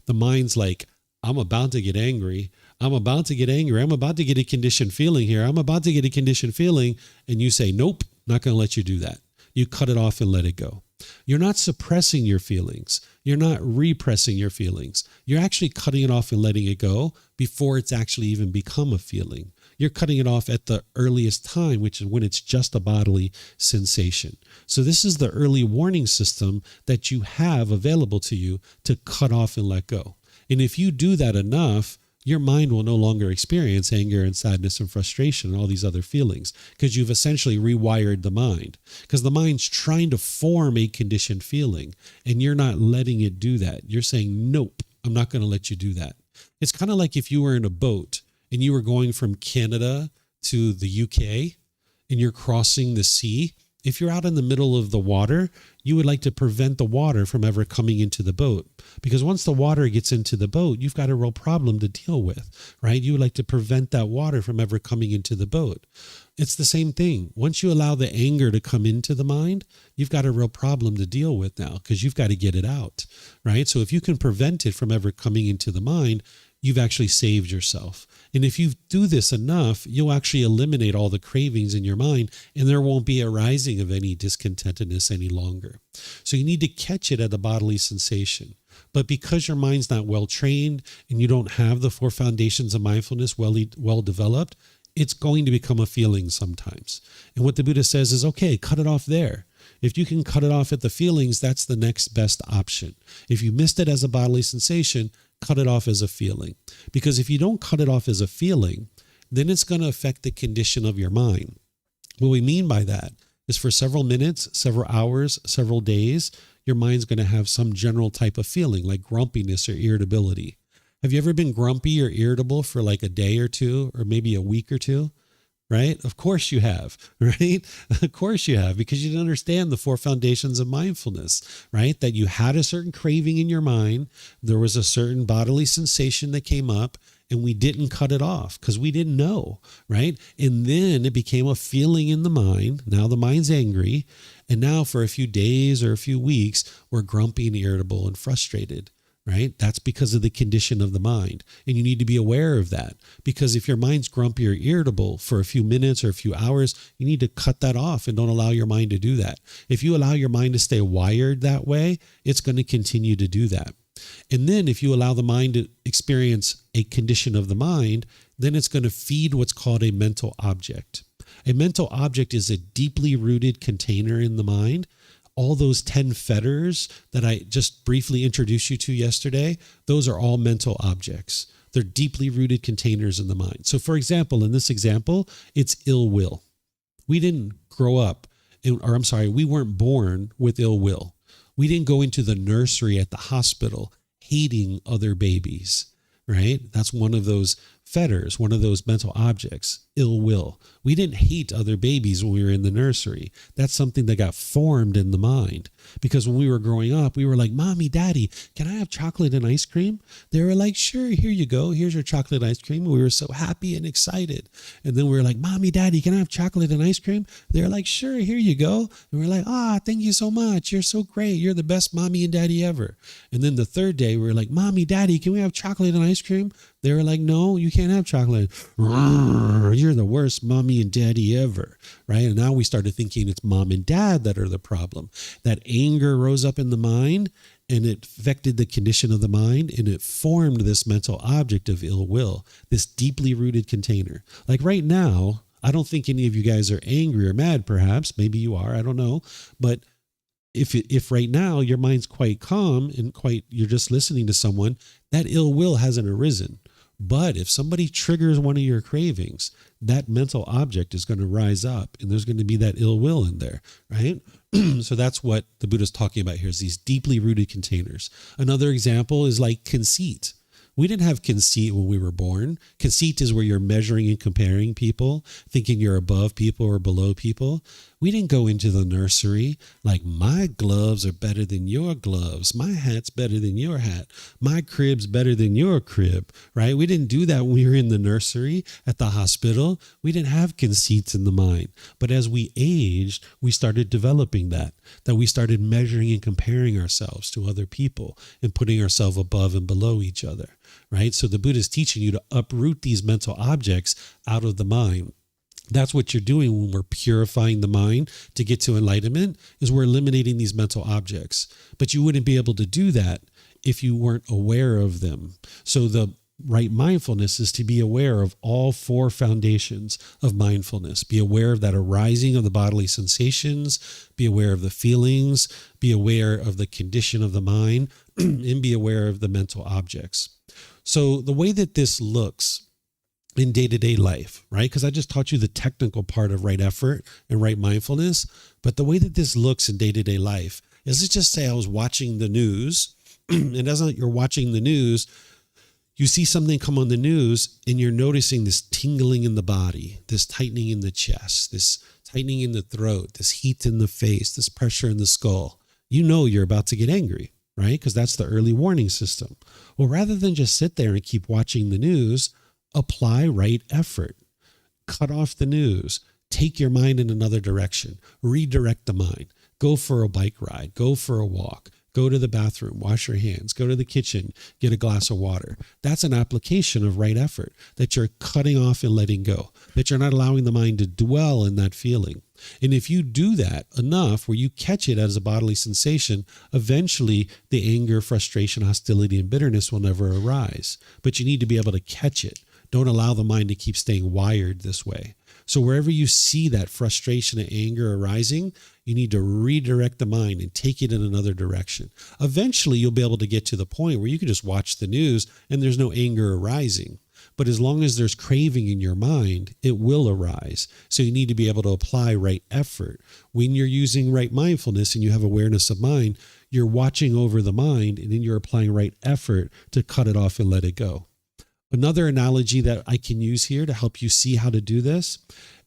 The mind's like, I'm about to get angry. I'm about to get angry. I'm about to get a conditioned feeling here. I'm about to get a conditioned feeling. And you say, nope, not going to let you do that. You cut it off and let it go. You're not suppressing your feelings. You're not repressing your feelings. You're actually cutting it off and letting it go before it's actually even become a feeling. You're cutting it off at the earliest time, which is when it's just a bodily sensation. So this is the early warning system that you have available to you to cut off and let go. And if you do that enough, your mind will no longer experience anger and sadness and frustration and all these other feelings because you've essentially rewired the mind. Because the mind's trying to form a conditioned feeling and you're not letting it do that. You're saying, nope, I'm not going to let you do that. It's kind of like if you were in a boat and you were going from Canada to the UK and you're crossing the sea. If you're out in the middle of the water, you would like to prevent the water from ever coming into the boat. Because once the water gets into the boat, you've got a real problem to deal with, right? You would like to prevent that water from ever coming into the boat. It's the same thing. Once you allow the anger to come into the mind, you've got a real problem to deal with now because you've got to get it out, right? So if you can prevent it from ever coming into the mind, you've actually saved yourself. And if you do this enough, you'll actually eliminate all the cravings in your mind and there won't be a rising of any discontentedness any longer. So you need to catch it at the bodily sensation. But because your mind's not well trained and you don't have the 4 foundations of mindfulness well developed, it's going to become a feeling sometimes. And what the Buddha says is, okay, cut it off there. If you can cut it off at the feelings, that's the next best option. If you missed it as a bodily sensation, cut it off as a feeling. Because if you don't cut it off as a feeling, then it's going to affect the condition of your mind. What we mean by that is for several minutes, several hours, several days, your mind's going to have some general type of feeling like grumpiness or irritability. Have you ever been grumpy or irritable for like a day or two, or maybe a week or two? Right? Of course you have, right? Of course you have, because you didn't understand the 4 foundations of mindfulness, right? That you had a certain craving in your mind. There was a certain bodily sensation that came up, and we didn't cut it off because we didn't know, right? And then it became a feeling in the mind. Now the mind's angry. And now for a few days or a few weeks, we're grumpy and irritable and frustrated. Right? That's because of the condition of the mind. And you need to be aware of that, because if your mind's grumpy or irritable for a few minutes or a few hours, you need to cut that off and don't allow your mind to do that. If you allow your mind to stay wired that way, it's going to continue to do that. And then if you allow the mind to experience a condition of the mind, then it's going to feed what's called a mental object. A mental object is a deeply rooted container in the mind. All those 10 fetters that I just briefly introduced you to yesterday, those are all mental objects. They're deeply rooted containers in the mind. So for example, in this example, it's ill will. We didn't grow up, we weren't born with ill will. We didn't go into the nursery at the hospital hating other babies, right? That's one of those fetters, one of those mental objects, ill will. We didn't hate other babies when we were in the nursery. That's something that got formed in the mind. Because when we were growing up, we were like, Mommy, Daddy, can I have chocolate and ice cream? They were like, sure, here you go. Here's your chocolate and ice cream. And we were so happy and excited. And then we were like, Mommy, Daddy, can I have chocolate and ice cream? They were like, sure, here you go. And we're like, thank you so much. You're so great. You're the best mommy and daddy ever. And then the third day, we were like, Mommy, Daddy, can we have chocolate and ice cream? They were like, no, you can't have chocolate. You're the worst mommy and daddy ever, right? And now we started thinking it's mom and dad that are the problem. That anger rose up in the mind, and it affected the condition of the mind, and it formed this mental object of ill will, this deeply rooted container. Like right now, I don't think any of you guys are angry or mad, perhaps. Maybe you are, I don't know. But if right now your mind's quite calm and you're just listening to someone, that ill will hasn't arisen. But if somebody triggers one of your cravings, that mental object is going to rise up, and there's going to be that ill will in there, right? So that's what the Buddha is talking about here, is these deeply rooted containers. Another example is like conceit. We didn't have conceit when we were born. Conceit is where you're measuring and comparing people, thinking you're above people or below people. We didn't go into the nursery like, my gloves are better than your gloves. My hat's better than your hat. My crib's better than your crib, right? We didn't do that when we were in the nursery, at the hospital. We didn't have conceits in the mind. But as we aged, we started developing that we started measuring and comparing ourselves to other people and putting ourselves above and below each other, right? So the Buddha is teaching you to uproot these mental objects out of the mind. That's what you're doing when we're purifying the mind to get to enlightenment, is we're eliminating these mental objects. But you wouldn't be able to do that if you weren't aware of them. So the right mindfulness is to be aware of all 4 foundations of mindfulness. Be aware of that arising of the bodily sensations, be aware of the feelings, be aware of the condition of the mind, and be aware of the mental objects. So the way that this looks in day-to-day life, right? Because I just taught you the technical part of right effort and right mindfulness, but the way that this looks in day-to-day life is, let's just say I was watching the news, and as you're watching the news, you see something come on the news and you're noticing this tingling in the body, this tightening in the chest, this tightening in the throat, this heat in the face, this pressure in the skull. You know you're about to get angry, right? Because that's the early warning system. Well, rather than just sit there and keep watching the news, apply right effort. Cut off the news. Take your mind in another direction. Redirect the mind. Go for a bike ride. Go for a walk. Go to the bathroom. Wash your hands. Go to the kitchen. Get a glass of water. That's an application of right effort, that you're cutting off and letting go, that you're not allowing the mind to dwell in that feeling. And if you do that enough, where you catch it as a bodily sensation, eventually the anger, frustration, hostility, and bitterness will never arise. But you need to be able to catch it. Don't allow the mind to keep staying wired this way. So wherever you see that frustration and anger arising, you need to redirect the mind and take it in another direction. Eventually, you'll be able to get to the point where you can just watch the news and there's no anger arising. But as long as there's craving in your mind, it will arise. So you need to be able to apply right effort. When you're using right mindfulness and you have awareness of mind, you're watching over the mind and then you're applying right effort to cut it off and let it go. Another analogy that I can use here to help you see how to do this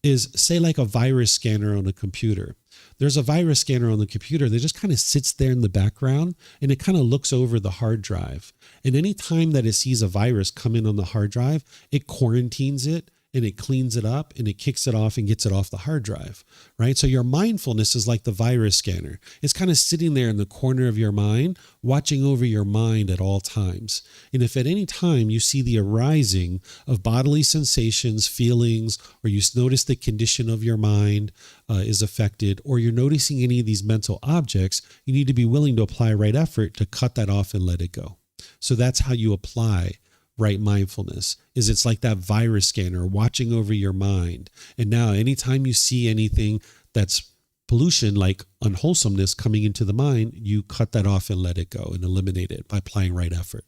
is, say, like a virus scanner on a computer. There's a virus scanner on the computer that just kind of sits there in the background and it kind of looks over the hard drive. And any time that it sees a virus come in on the hard drive, it quarantines it and it cleans it up and it kicks it off and gets it off the hard drive, right? So your mindfulness is like the virus scanner. It's kind of sitting there in the corner of your mind, watching over your mind at all times. And if at any time you see the arising of bodily sensations, feelings, or you notice the condition of your mind is affected, or you're noticing any of these mental objects, you need to be willing to apply right effort to cut that off and let it go. So that's how you apply right mindfulness. Is it's like that virus scanner watching over your mind. And now anytime you see anything that's pollution, like unwholesomeness coming into the mind, you cut that off and let it go and eliminate it by applying right effort.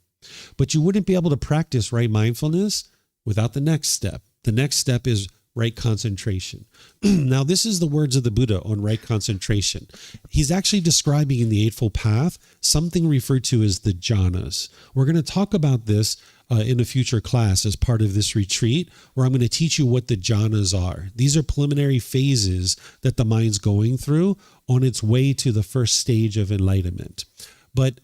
But you wouldn't be able to practice right mindfulness without the next step. The next step is right concentration. Now, this is the words of the Buddha on right concentration. He's actually describing in the Eightfold Path something referred to as the jhanas. We're going to talk about this in a future class as part of this retreat, where I'm going to teach you what the jhanas are. These are preliminary phases that the mind's going through on its way to the first stage of enlightenment. But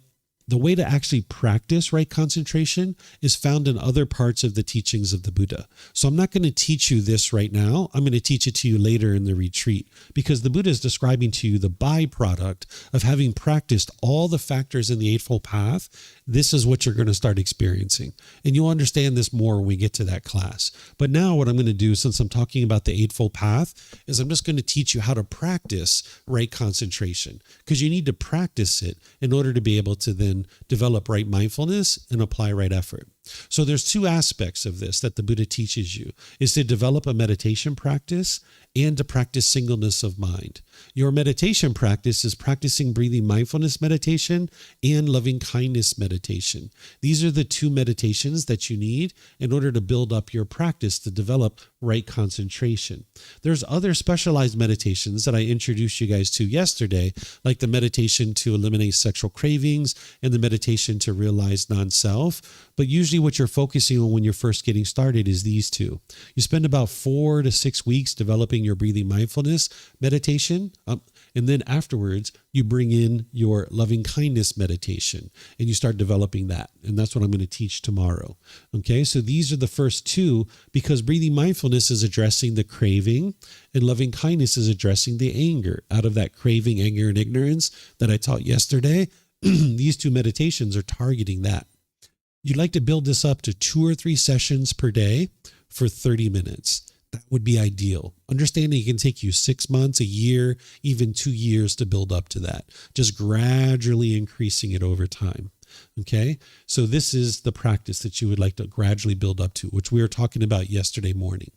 the way to actually practice right concentration is found in other parts of the teachings of the Buddha. So I'm not going to teach you this right now. I'm going to teach it to you later in the retreat, because the Buddha is describing to you the byproduct of having practiced all the factors in the Eightfold Path. This is what you're going to start experiencing. And you'll understand this more when we get to that class. But now what I'm going to do, since I'm talking about the Eightfold Path, is I'm just going to teach you how to practice right concentration, because you need to practice it in order to be able to then develop right mindfulness and apply right effort. So there's two aspects of this that the Buddha teaches you, is to develop a meditation practice and to practice singleness of mind. Your meditation practice is practicing breathing mindfulness meditation and loving kindness meditation. These are the two meditations that you need in order to build up your practice to develop right concentration. There's other specialized meditations that I introduced you guys to yesterday, like the meditation to eliminate sexual cravings and the meditation to realize non-self. But usually what you're focusing on when you're first getting started is these two. You spend about 4 to 6 weeks developing your breathing mindfulness meditation. And then afterwards, you bring in your loving kindness meditation and you start developing that. And that's what I'm going to teach tomorrow. Okay, so these are the first two, because breathing mindfulness is addressing the craving and loving kindness is addressing the anger. Out of that craving, anger, and ignorance that I taught yesterday, these two meditations are targeting that. You'd like to build this up to 2 or 3 sessions per day for 30 minutes. That would be ideal. Understanding it can take you 6 months, a year, even 2 years to build up to that. Just gradually increasing it over time. Okay? So this is the practice that you would like to gradually build up to, which we were talking about yesterday morning.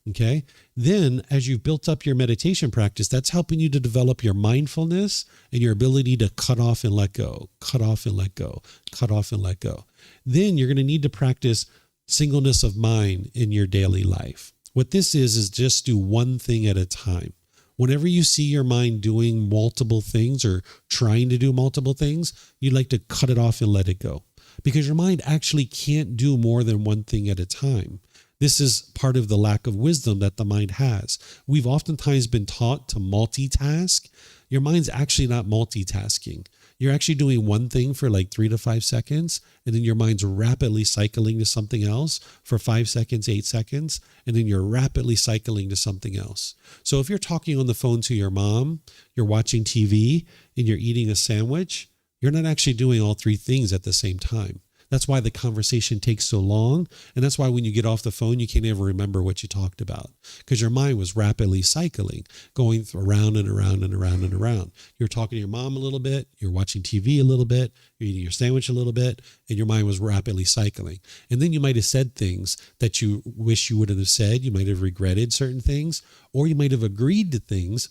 Okay? Then, as you've built up your meditation practice, that's helping you to develop your mindfulness and your ability to cut off and let go, cut off and let go, cut off and let go. Then you're going to need to practice singleness of mind in your daily life. What this is just do one thing at a time. Whenever you see your mind doing multiple things or trying to do multiple things, you'd like to cut it off and let it go, because your mind actually can't do more than one thing at a time. This is part of the lack of wisdom that the mind has. We've oftentimes been taught to multitask. Your mind's actually not multitasking. You're actually doing one thing for like 3 to 5 seconds, and then your mind's rapidly cycling to something else for 5 seconds, 8 seconds, and then you're rapidly cycling to something else. So if you're talking on the phone to your mom, you're watching TV, and you're eating a sandwich, you're not actually doing all 3 things at the same time. That's why the conversation takes so long. And that's why when you get off the phone, you can't ever remember what you talked about, because your mind was rapidly cycling, going around and around and around and around. You're talking to your mom a little bit, you're watching TV a little bit, you're eating your sandwich a little bit, and your mind was rapidly cycling. And then you might have said things that you wish you wouldn't have said. You might have regretted certain things, or you might have agreed to things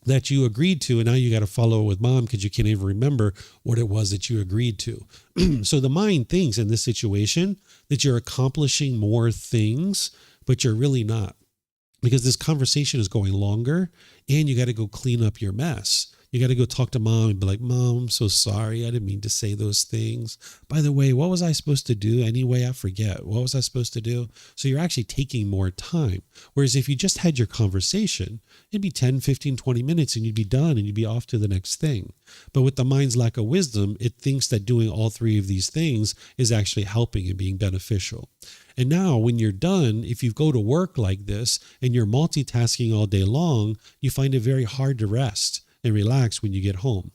that you agreed to, and now you got to follow it with mom because you can't even remember what it was that you agreed to. So the mind thinks in this situation that you're accomplishing more things, but you're really not, because this conversation is going longer, and you got to go clean up your mess. You got to go talk to mom and be like, Mom, I'm so sorry. I didn't mean to say those things. By the way, what was I supposed to do anyway? I forget. What was I supposed to do? So you're actually taking more time. Whereas if you just had your conversation, it'd be 10, 15, 20 minutes and you'd be done and you'd be off to the next thing. But with the mind's lack of wisdom, it thinks that doing all three of these things is actually helping and being beneficial. And now when you're done, if you go to work like this and you're multitasking all day long, you find it very hard to rest and relax when you get home.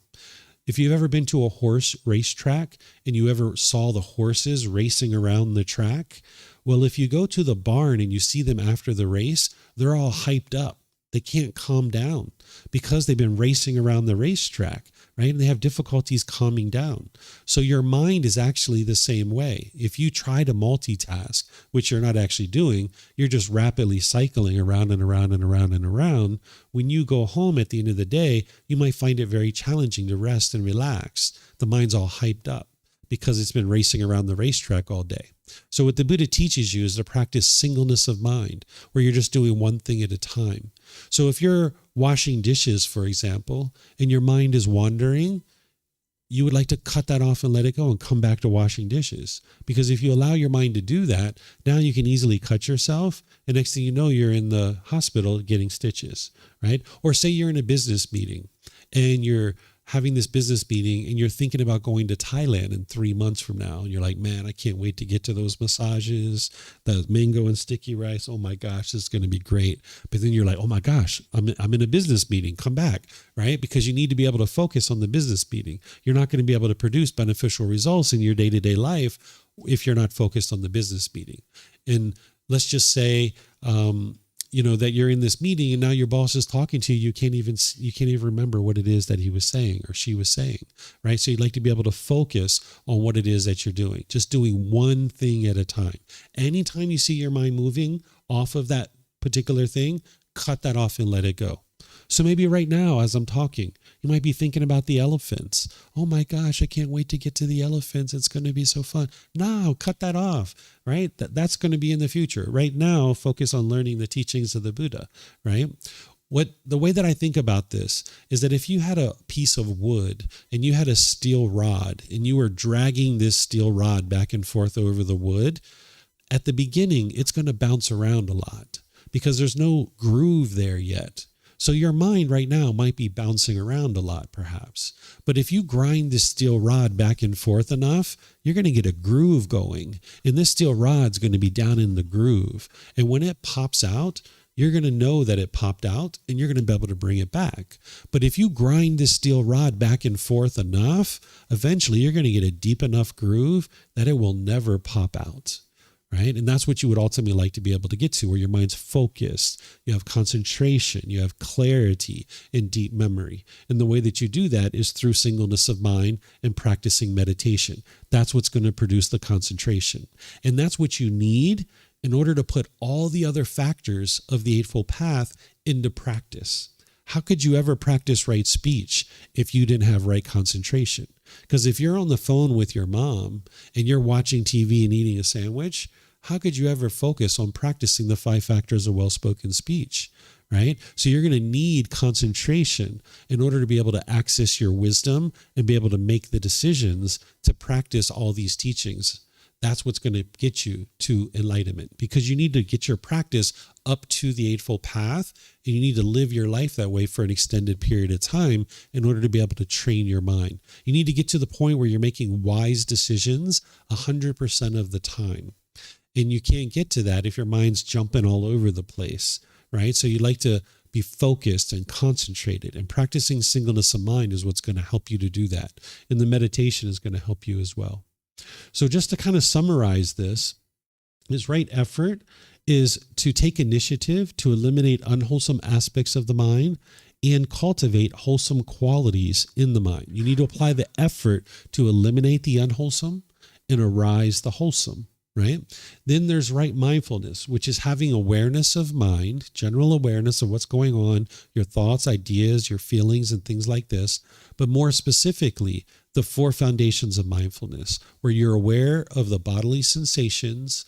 If you've ever been to a horse racetrack and you ever saw the horses racing around the track, well, if you go to the barn and you see them after the race, they're all hyped up. They can't calm down because they've been racing around the racetrack, right? And they have difficulties calming down. So your mind is actually the same way. If you try to multitask, which you're not actually doing, you're just rapidly cycling around and around and around and around. When you go home at the end of the day, you might find it very challenging to rest and relax. The mind's all hyped up because it's been racing around the racetrack all day. So what the Buddha teaches you is to practice singleness of mind, where you're just doing one thing at a time. So if you're washing dishes, for example, and your mind is wandering, you would like to cut that off and let it go and come back to washing dishes. Because if you allow your mind to do that, now you can easily cut yourself. And next thing you know, you're in the hospital getting stitches, right? Or say you're in a business meeting and you're having this business meeting and you're thinking about going to Thailand in 3 months from now. And you're like, man, I can't wait to get to those massages, the mango and sticky rice. Oh my gosh, this is going to be great. But then you're like, oh my gosh, I'm in a business meeting. Come back, right? Because you need to be able to focus on the business meeting. You're not going to be able to produce beneficial results in your day-to-day life if you're not focused on the business meeting. And let's just say, that you're in this meeting and now your boss is talking to you. You can't even remember what it is that he was saying or she was saying, right? So you'd like to be able to focus on what it is that you're doing, just doing one thing at a time. Anytime you see your mind moving off of that particular thing, cut that off and let it go. So maybe right now, as I'm talking, you might be thinking about the elephants. Oh my gosh, I can't wait to get to the elephants. It's going to be so fun. No, cut that off, right? That's going to be in the future. Right now, focus on learning the teachings of the Buddha, right? The way that I think about this is that if you had a piece of wood and you had a steel rod and you were dragging this steel rod back and forth over the wood, at the beginning, it's going to bounce around a lot because there's no groove there yet. So your mind right now might be bouncing around a lot, perhaps. But if you grind this steel rod back and forth enough, you're going to get a groove going. And this steel rod's going to be down in the groove. And when it pops out, you're going to know that it popped out and you're going to be able to bring it back. But if you grind this steel rod back and forth enough, eventually you're going to get a deep enough groove that it will never pop out. Right? And that's what you would ultimately like to be able to get to, where your mind's focused, you have concentration, you have clarity and deep memory. And the way that you do that is through singleness of mind and practicing meditation. That's what's going to produce the concentration. And that's what you need in order to put all the other factors of the Eightfold Path into practice. How could you ever practice right speech if you didn't have right concentration? Because if you're on the phone with your mom and you're watching TV and eating a sandwich, how could you ever focus on practicing the 5 factors of well-spoken speech, right? So you're going to need concentration in order to be able to access your wisdom and be able to make the decisions to practice all these teachings. That's what's going to get you to enlightenment, because you need to get your practice up to the Eightfold Path, and you need to live your life that way for an extended period of time in order to be able to train your mind. You need to get to the point where you're making wise decisions 100% of the time. And you can't get to that if your mind's jumping all over the place, right? So you like to be focused and concentrated, and practicing singleness of mind is what's going to help you to do that. And the meditation is going to help you as well. So just to kind of summarize this, right effort is to take initiative to eliminate unwholesome aspects of the mind and cultivate wholesome qualities in the mind. You need to apply the effort to eliminate the unwholesome and arise the wholesome, right? Then there's right mindfulness, which is having awareness of mind, general awareness of what's going on, your thoughts, ideas, your feelings, and things like this. But more specifically, the 4 foundations of mindfulness, where you're aware of the bodily sensations.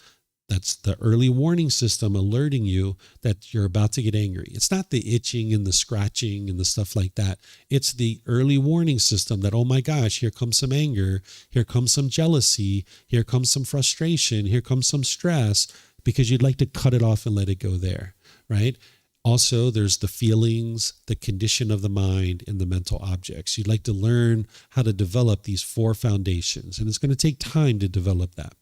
That's the early warning system alerting you that you're about to get angry. It's not the itching and the scratching and the stuff like that. It's the early warning system that, oh my gosh, here comes some anger. Here comes some jealousy. Here comes some frustration. Here comes some stress, because you'd like to cut it off and let it go there, right? Also, there's the feelings, the condition of the mind, and the mental objects. You'd like to learn how to develop these 4 foundations, and it's going to take time to develop that.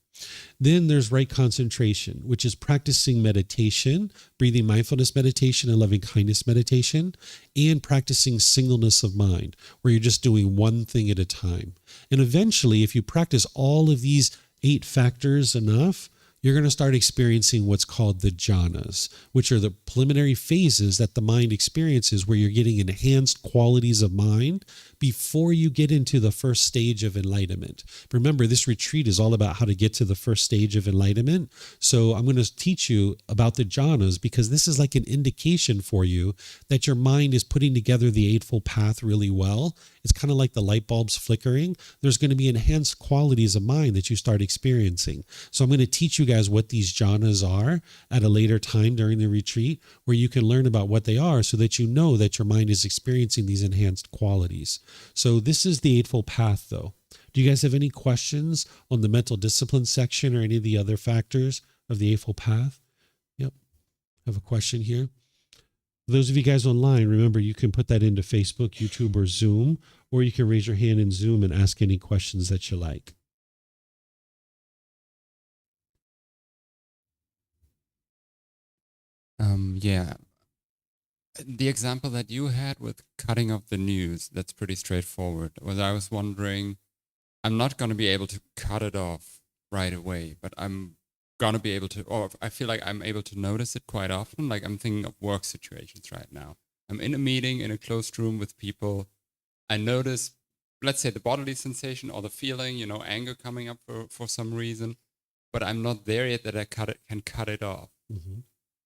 Then there's right concentration, which is practicing meditation, breathing mindfulness meditation and loving kindness meditation, and practicing singleness of mind, where you're just doing one thing at a time. And eventually, if you practice all of these 8 factors enough, you're going to start experiencing what's called the jhanas, which are the preliminary phases that the mind experiences, where you're getting enhanced qualities of mind before you get into the first stage of enlightenment. Remember, this retreat is all about how to get to the first stage of enlightenment. So I'm going to teach you about the jhanas, because this is like an indication for you that your mind is putting together the Eightfold Path really well. It's kind of like the light bulbs flickering. There's going to be enhanced qualities of mind that you start experiencing. So I'm going to teach you guys what these jhanas are at a later time during the retreat, where you can learn about what they are so that you know that your mind is experiencing these enhanced qualities. So this is the Eightfold Path, though. Do you guys have any questions on the mental discipline section or any of the other factors of the Eightfold Path? Yep. I have a question here. For those of you guys online, remember, you can put that into Facebook, YouTube, or Zoom, or you can raise your hand in Zoom and ask any questions that you like. Yeah. The example that you had with cutting off the news, that's pretty straightforward. I was wondering, I'm not going to be able to cut it off right away, but I'm going to be able to, or I feel like I'm able to notice it quite often. Like I'm thinking of work situations right now. I'm in a meeting in a closed room with people. I notice, let's say, the bodily sensation or the feeling, anger coming up for some reason, but I'm not there yet that I can cut it off. Mm-hmm.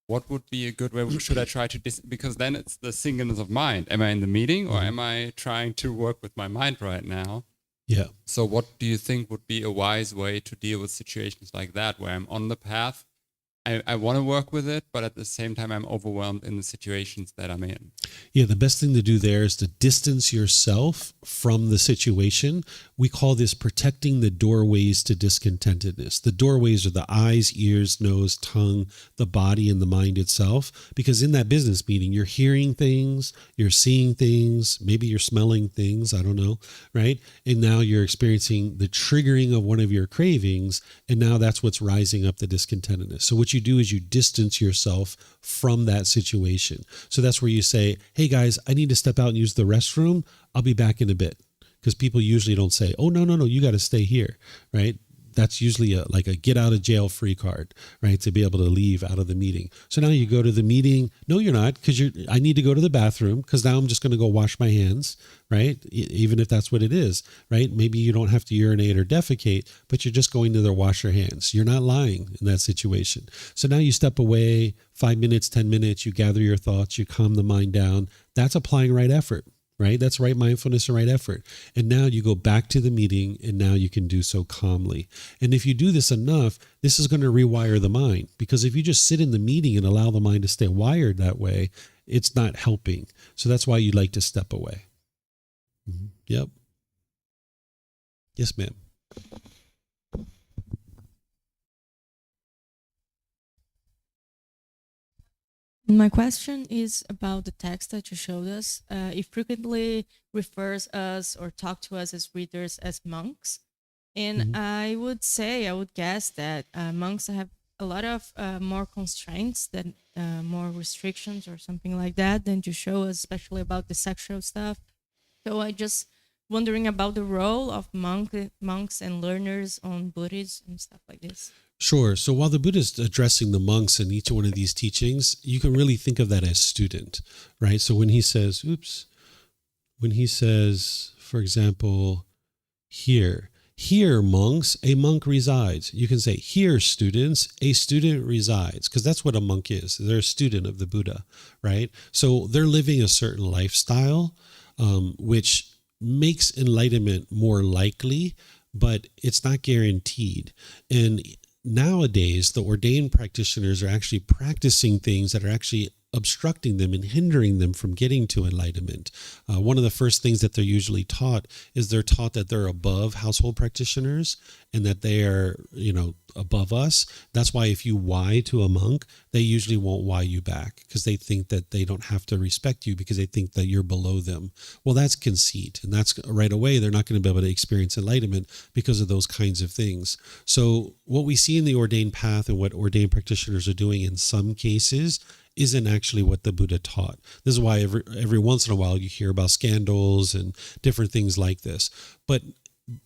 What would be a good way? Should I try to, because then it's the singleness of mind. Am I in the meeting, or am I trying to work with my mind right now? Yeah. So what do you think would be a wise way to deal with situations like that, where I'm on the path, I want to work with it, but at the same time, I'm overwhelmed in the situations that I'm in? Yeah, the best thing to do there is to distance yourself from the situation. We call this protecting the doorways to discontentedness. The doorways are the eyes, ears, nose, tongue, the body, and the mind itself. Because in that business meeting, you're hearing things, you're seeing things, maybe you're smelling things, I don't know, right? And now you're experiencing the triggering of one of your cravings, and now that's what's rising up the discontentedness. So what you do is you distance yourself from that situation. So that's where you say, hey guys, I need to step out and use the restroom. I'll be back in a bit. Because people usually don't say, oh, no, you got to stay here, right? That's usually like a get out of jail free card, right? To be able to leave out of the meeting. So now you go to the meeting. No, you're not, because I need to go to the bathroom, because now I'm just going to go wash my hands, right? Even if that's what it is, right? Maybe you don't have to urinate or defecate, but you're just going to there wash your hands. You're not lying in that situation. So now you step away 5 minutes, 10 minutes, you gather your thoughts, you calm the mind down. That's applying right effort. Right? That's right mindfulness and right effort. And now you go back to the meeting, and now you can do so calmly. And if you do this enough, this is going to rewire the mind. Because if you just sit in the meeting and allow the mind to stay wired that way, it's not helping. So that's why you like to step away. Mm-hmm. Yep. Yes, ma'am. My question is about the text that you showed us. It frequently refers us or talk to us as readers as monks. And I would guess that monks have a lot of more constraints, than more restrictions or something like that than you show us, especially about the sexual stuff. So I just wondering about the role of monks and learners on Buddhism and stuff like this. Sure. So while the Buddha is addressing the monks in each one of these teachings, you can really think of that as student, right? So when he says, for example, here monks, a monk resides. You can say here students, a student resides, because that's what a monk is. They're a student of the Buddha, right? So they're living a certain lifestyle, which makes enlightenment more likely, but it's not guaranteed. And nowadays, the ordained practitioners are actually practicing things that are actually obstructing them and hindering them from getting to enlightenment. One of the first things that they're usually taught is they're taught that they're above household practitioners and that they are, above us. That's why if you why to a monk, they usually won't why you back because they think that they don't have to respect you because they think that you're below them. Well, that's conceit. And that's right away, they're not going to be able to experience enlightenment because of those kinds of things. So what we see in the ordained path and what ordained practitioners are doing in some cases isn't actually what the Buddha taught. This is why every once in a while you hear about scandals and different things like this. But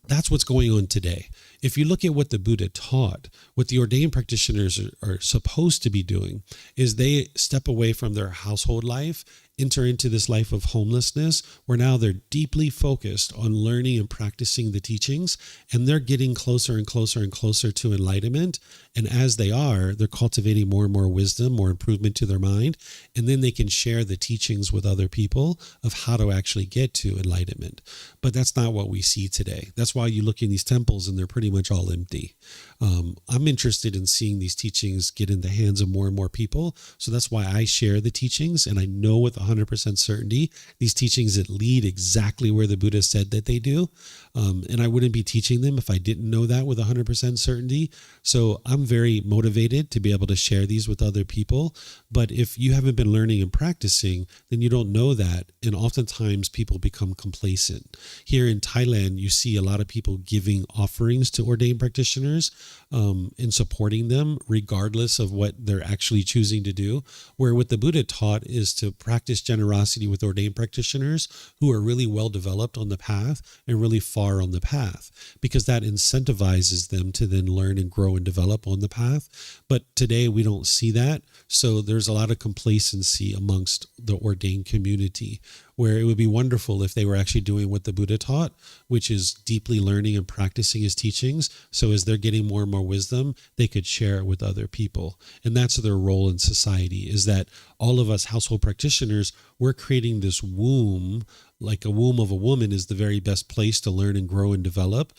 that's what's going on today. If you look at what the Buddha taught, what the ordained practitioners are supposed to be doing is they step away from their household life, enter into this life of homelessness, where now they're deeply focused on learning and practicing the teachings, and they're getting closer and closer and closer to enlightenment. And as they are, they're cultivating more and more wisdom, more improvement to their mind, and then they can share the teachings with other people of how to actually get to enlightenment. But that's not what we see today. That's why you look in these temples and they're pretty much all empty. I'm interested in seeing these teachings get in the hands of more and more people. So that's why I share the teachings, and I know with 100% certainty these teachings that lead exactly where the Buddha said that they do. And I wouldn't be teaching them if I didn't know that with 100% certainty. So I'm very motivated to be able to share these with other people. But if you haven't been learning and practicing, then you don't know that. And oftentimes people become complacent. Here in Thailand, you see a lot of people giving offerings to ordained practitioners and supporting them regardless of what they're actually choosing to do. Where what the Buddha taught is to practice generosity with ordained practitioners who are really well developed on the path and really far on the path, because that incentivizes them to then learn and grow and develop on the path. But today we don't see that. So there's a lot of complacency amongst the ordained community, where it would be wonderful if they were actually doing what the Buddha taught, which is deeply learning and practicing his teachings. So as they're getting more and more wisdom, they could share it with other people. And that's their role in society, is that all of us household practitioners, we're creating this womb, like a womb of a woman is the very best place to learn and grow and develop.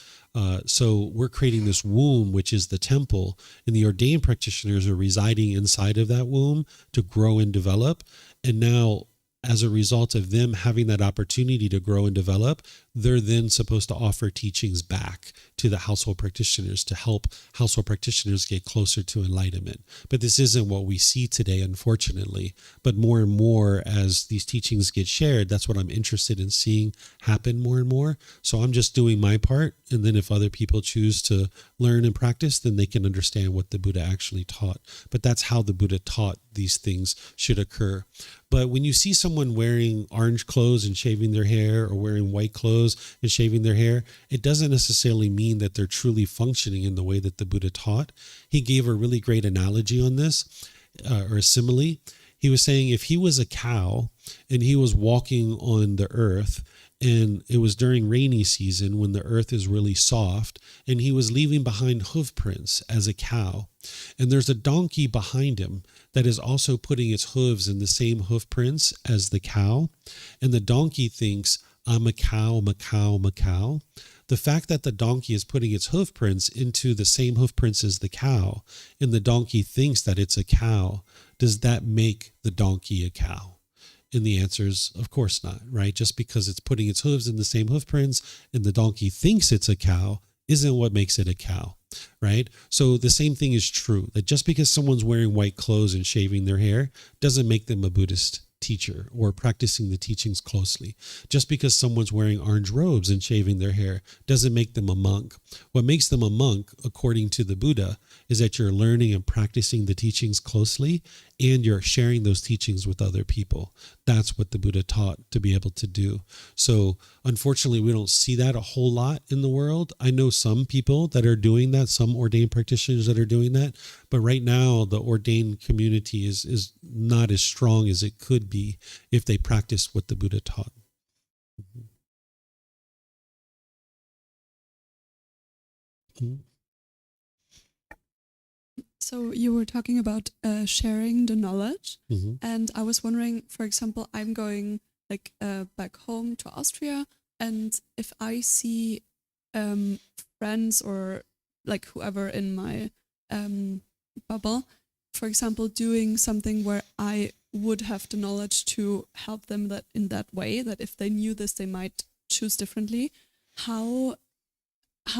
So we're creating this womb, which is the temple, and the ordained practitioners are residing inside of that womb to grow and develop. And now, as a result of them having that opportunity to grow and develop, they're then supposed to offer teachings back to the household practitioners to help household practitioners get closer to enlightenment. But this isn't what we see today, unfortunately. But more and more as these teachings get shared, that's what I'm interested in seeing happen more and more. So I'm just doing my part. And then if other people choose to learn and practice, then they can understand what the Buddha actually taught. But that's how the Buddha taught these things should occur. But when you see someone wearing orange clothes and shaving their hair, or wearing white clothes and shaving their hair, it doesn't necessarily mean that they're truly functioning in the way that the Buddha taught. He gave a really great analogy on this, or a simile. He was saying if he was a cow and he was walking on the earth, and it was during rainy season when the earth is really soft, and he was leaving behind hoof prints as a cow, and there's a donkey behind him that is also putting its hooves in the same hoof prints as the cow, and the donkey thinks, I'm a cow, I'm a cow, I'm a cow. The fact that the donkey is putting its hoof prints into the same hoof prints as the cow, and the donkey thinks that it's a cow, does that make the donkey a cow? And the answer is, of course not, right? Just because it's putting its hooves in the same hoof prints and the donkey thinks it's a cow isn't what makes it a cow, right? So the same thing is true, that just because someone's wearing white clothes and shaving their hair doesn't make them a Buddhist teacher or practicing the teachings closely. Just because someone's wearing orange robes and shaving their hair doesn't make them a monk. What makes them a monk, according to the Buddha, is that you're learning and practicing the teachings closely and you're sharing those teachings with other people. That's what the Buddha taught to be able to do. So unfortunately, we don't see that a whole lot in the world. I know some people that are doing that, some ordained practitioners that are doing that, but right now the ordained community is not as strong as it could be if they practiced what the Buddha taught. Mm-hmm. So you were talking about sharing the knowledge, Mm-hmm. and I was wondering, for example, I'm going like back home to Austria, and if I see friends or like whoever in my bubble, for example, doing something where I would have the knowledge to help them that in that way, that if they knew this, they might choose differently. How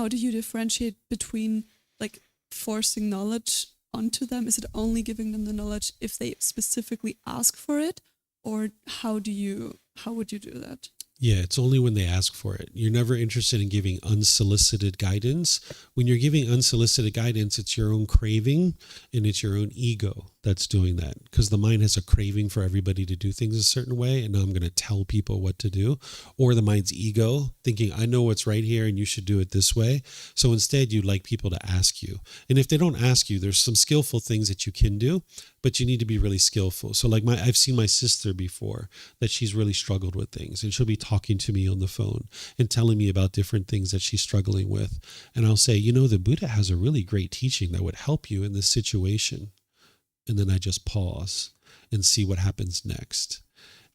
do you differentiate between like forcing knowledge onto them? Is it only giving them the knowledge if they specifically ask for it, or how would you do that? Yeah, it's only when they ask for it. You're never interested in giving unsolicited guidance. When you're giving unsolicited guidance, it's your own craving and it's your own ego that's doing that, because the mind has a craving for everybody to do things a certain way, and now I'm going to tell people what to do. Or the mind's ego thinking, I know what's right here and you should do it this way. So instead, you'd like people to ask you. And if they don't ask you, there's some skillful things that you can do, but you need to be really skillful. So like I've seen my sister before, that she's really struggled with things, and she'll be talking to me on the phone and telling me about different things that she's struggling with. And I'll say, the Buddha has a really great teaching that would help you in this situation. And then I just pause and see what happens next.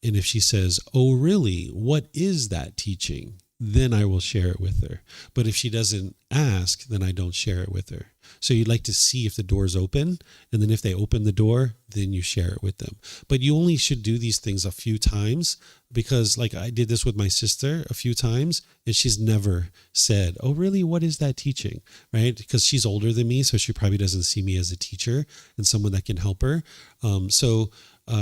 And if she says, oh, really? What is that teaching? Then I will share it with her. But if she doesn't ask, then I don't share it with her. So you'd like to see if the door's open, and then if they open the door, then you share it with them. But you only should do these things a few times, because like I did this with my sister a few times, and she's never said, oh, really? What is that teaching? Right? Because she's older than me, so she probably doesn't see me as a teacher and someone that can help her.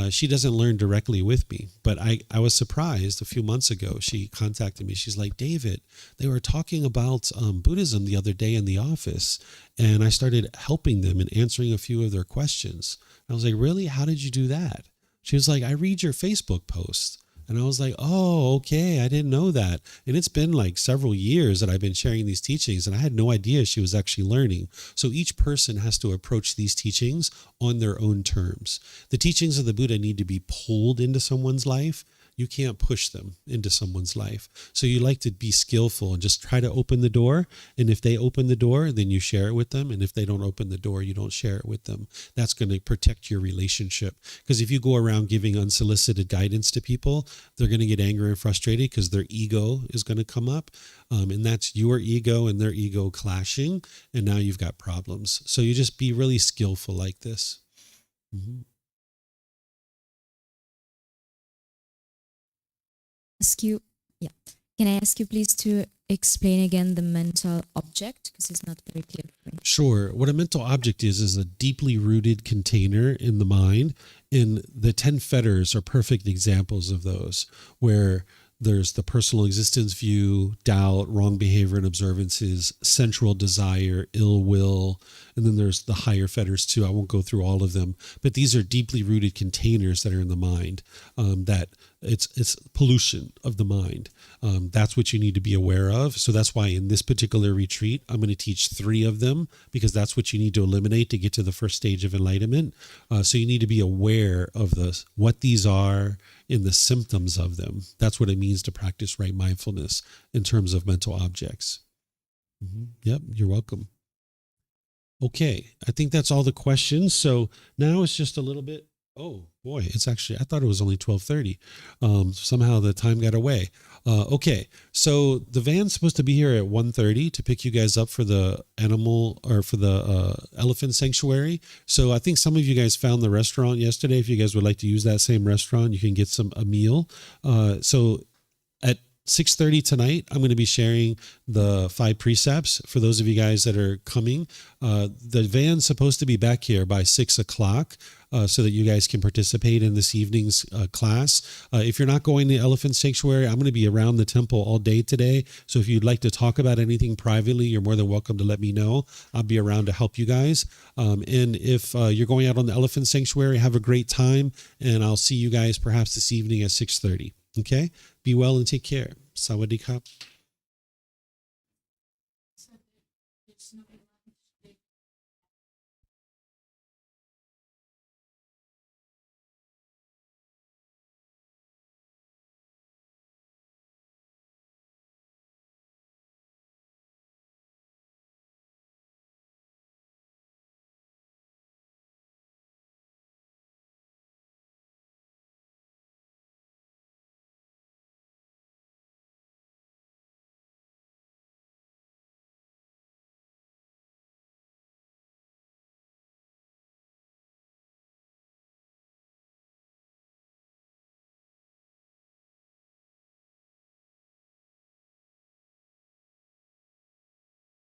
She doesn't learn directly with me, but I was surprised a few months ago. She contacted me. She's like, David, they were talking about Buddhism the other day in the office, and I started helping them and answering a few of their questions. I was like, really? How did you do that? She was like, I read your Facebook posts. And I was like, oh, okay, I didn't know that. And it's been like several years that I've been sharing these teachings, and I had no idea she was actually learning. So each person has to approach these teachings on their own terms. The teachings of the Buddha need to be pulled into someone's life. You can't push them into someone's life. So you like to be skillful and just try to open the door. And if they open the door, then you share it with them. And if they don't open the door, you don't share it with them. That's going to protect your relationship. Because if you go around giving unsolicited guidance to people, they're going to get angry and frustrated because their ego is going to come up. And that's your ego and their ego clashing. And now you've got problems. So you just be really skillful like this. Mm-hmm. Can I ask you please to explain again the mental object, because it's not very clear for me? Sure. What a mental object is a deeply rooted container in the mind, and the 10 fetters are perfect examples of those, where there's the personal existence view, doubt, wrong behavior and observances, sensual desire, ill will, and then there's the higher fetters too. I won't go through all of them, but these are deeply rooted containers that are in the mind, that it's pollution of the mind. That's what you need to be aware of. So that's why in this particular retreat, I'm going to teach 3 of them, because that's what you need to eliminate to get to the first stage of enlightenment. So you need to be aware of what these are and the symptoms of them. That's what it means to practice right mindfulness in terms of mental objects. Mm-hmm. Yep, you're welcome. Okay, I think that's all the questions. So now it's just a little bit. Oh boy, it's actually, I thought it was only 12:30. Somehow the time got away. Okay, so the van's supposed to be here at 1:30 to pick you guys up for the animal or for the elephant sanctuary. So I think some of you guys found the restaurant yesterday. If you guys would like to use that same restaurant, you can get a meal. So at 6:30 tonight, I'm going to be sharing the 5 precepts for those of you guys that are coming. The van's supposed to be back here by 6 o'clock. so that you guys can participate in this evening's class. If you're not going to Elephant Sanctuary, I'm going to be around the temple all day today. So if you'd like to talk about anything privately, you're more than welcome to let me know. I'll be around to help you guys. And if you're going out on the Elephant Sanctuary, have a great time. And I'll see you guys perhaps this evening at 6:30. Okay? Be well and take care. Sawadee krap.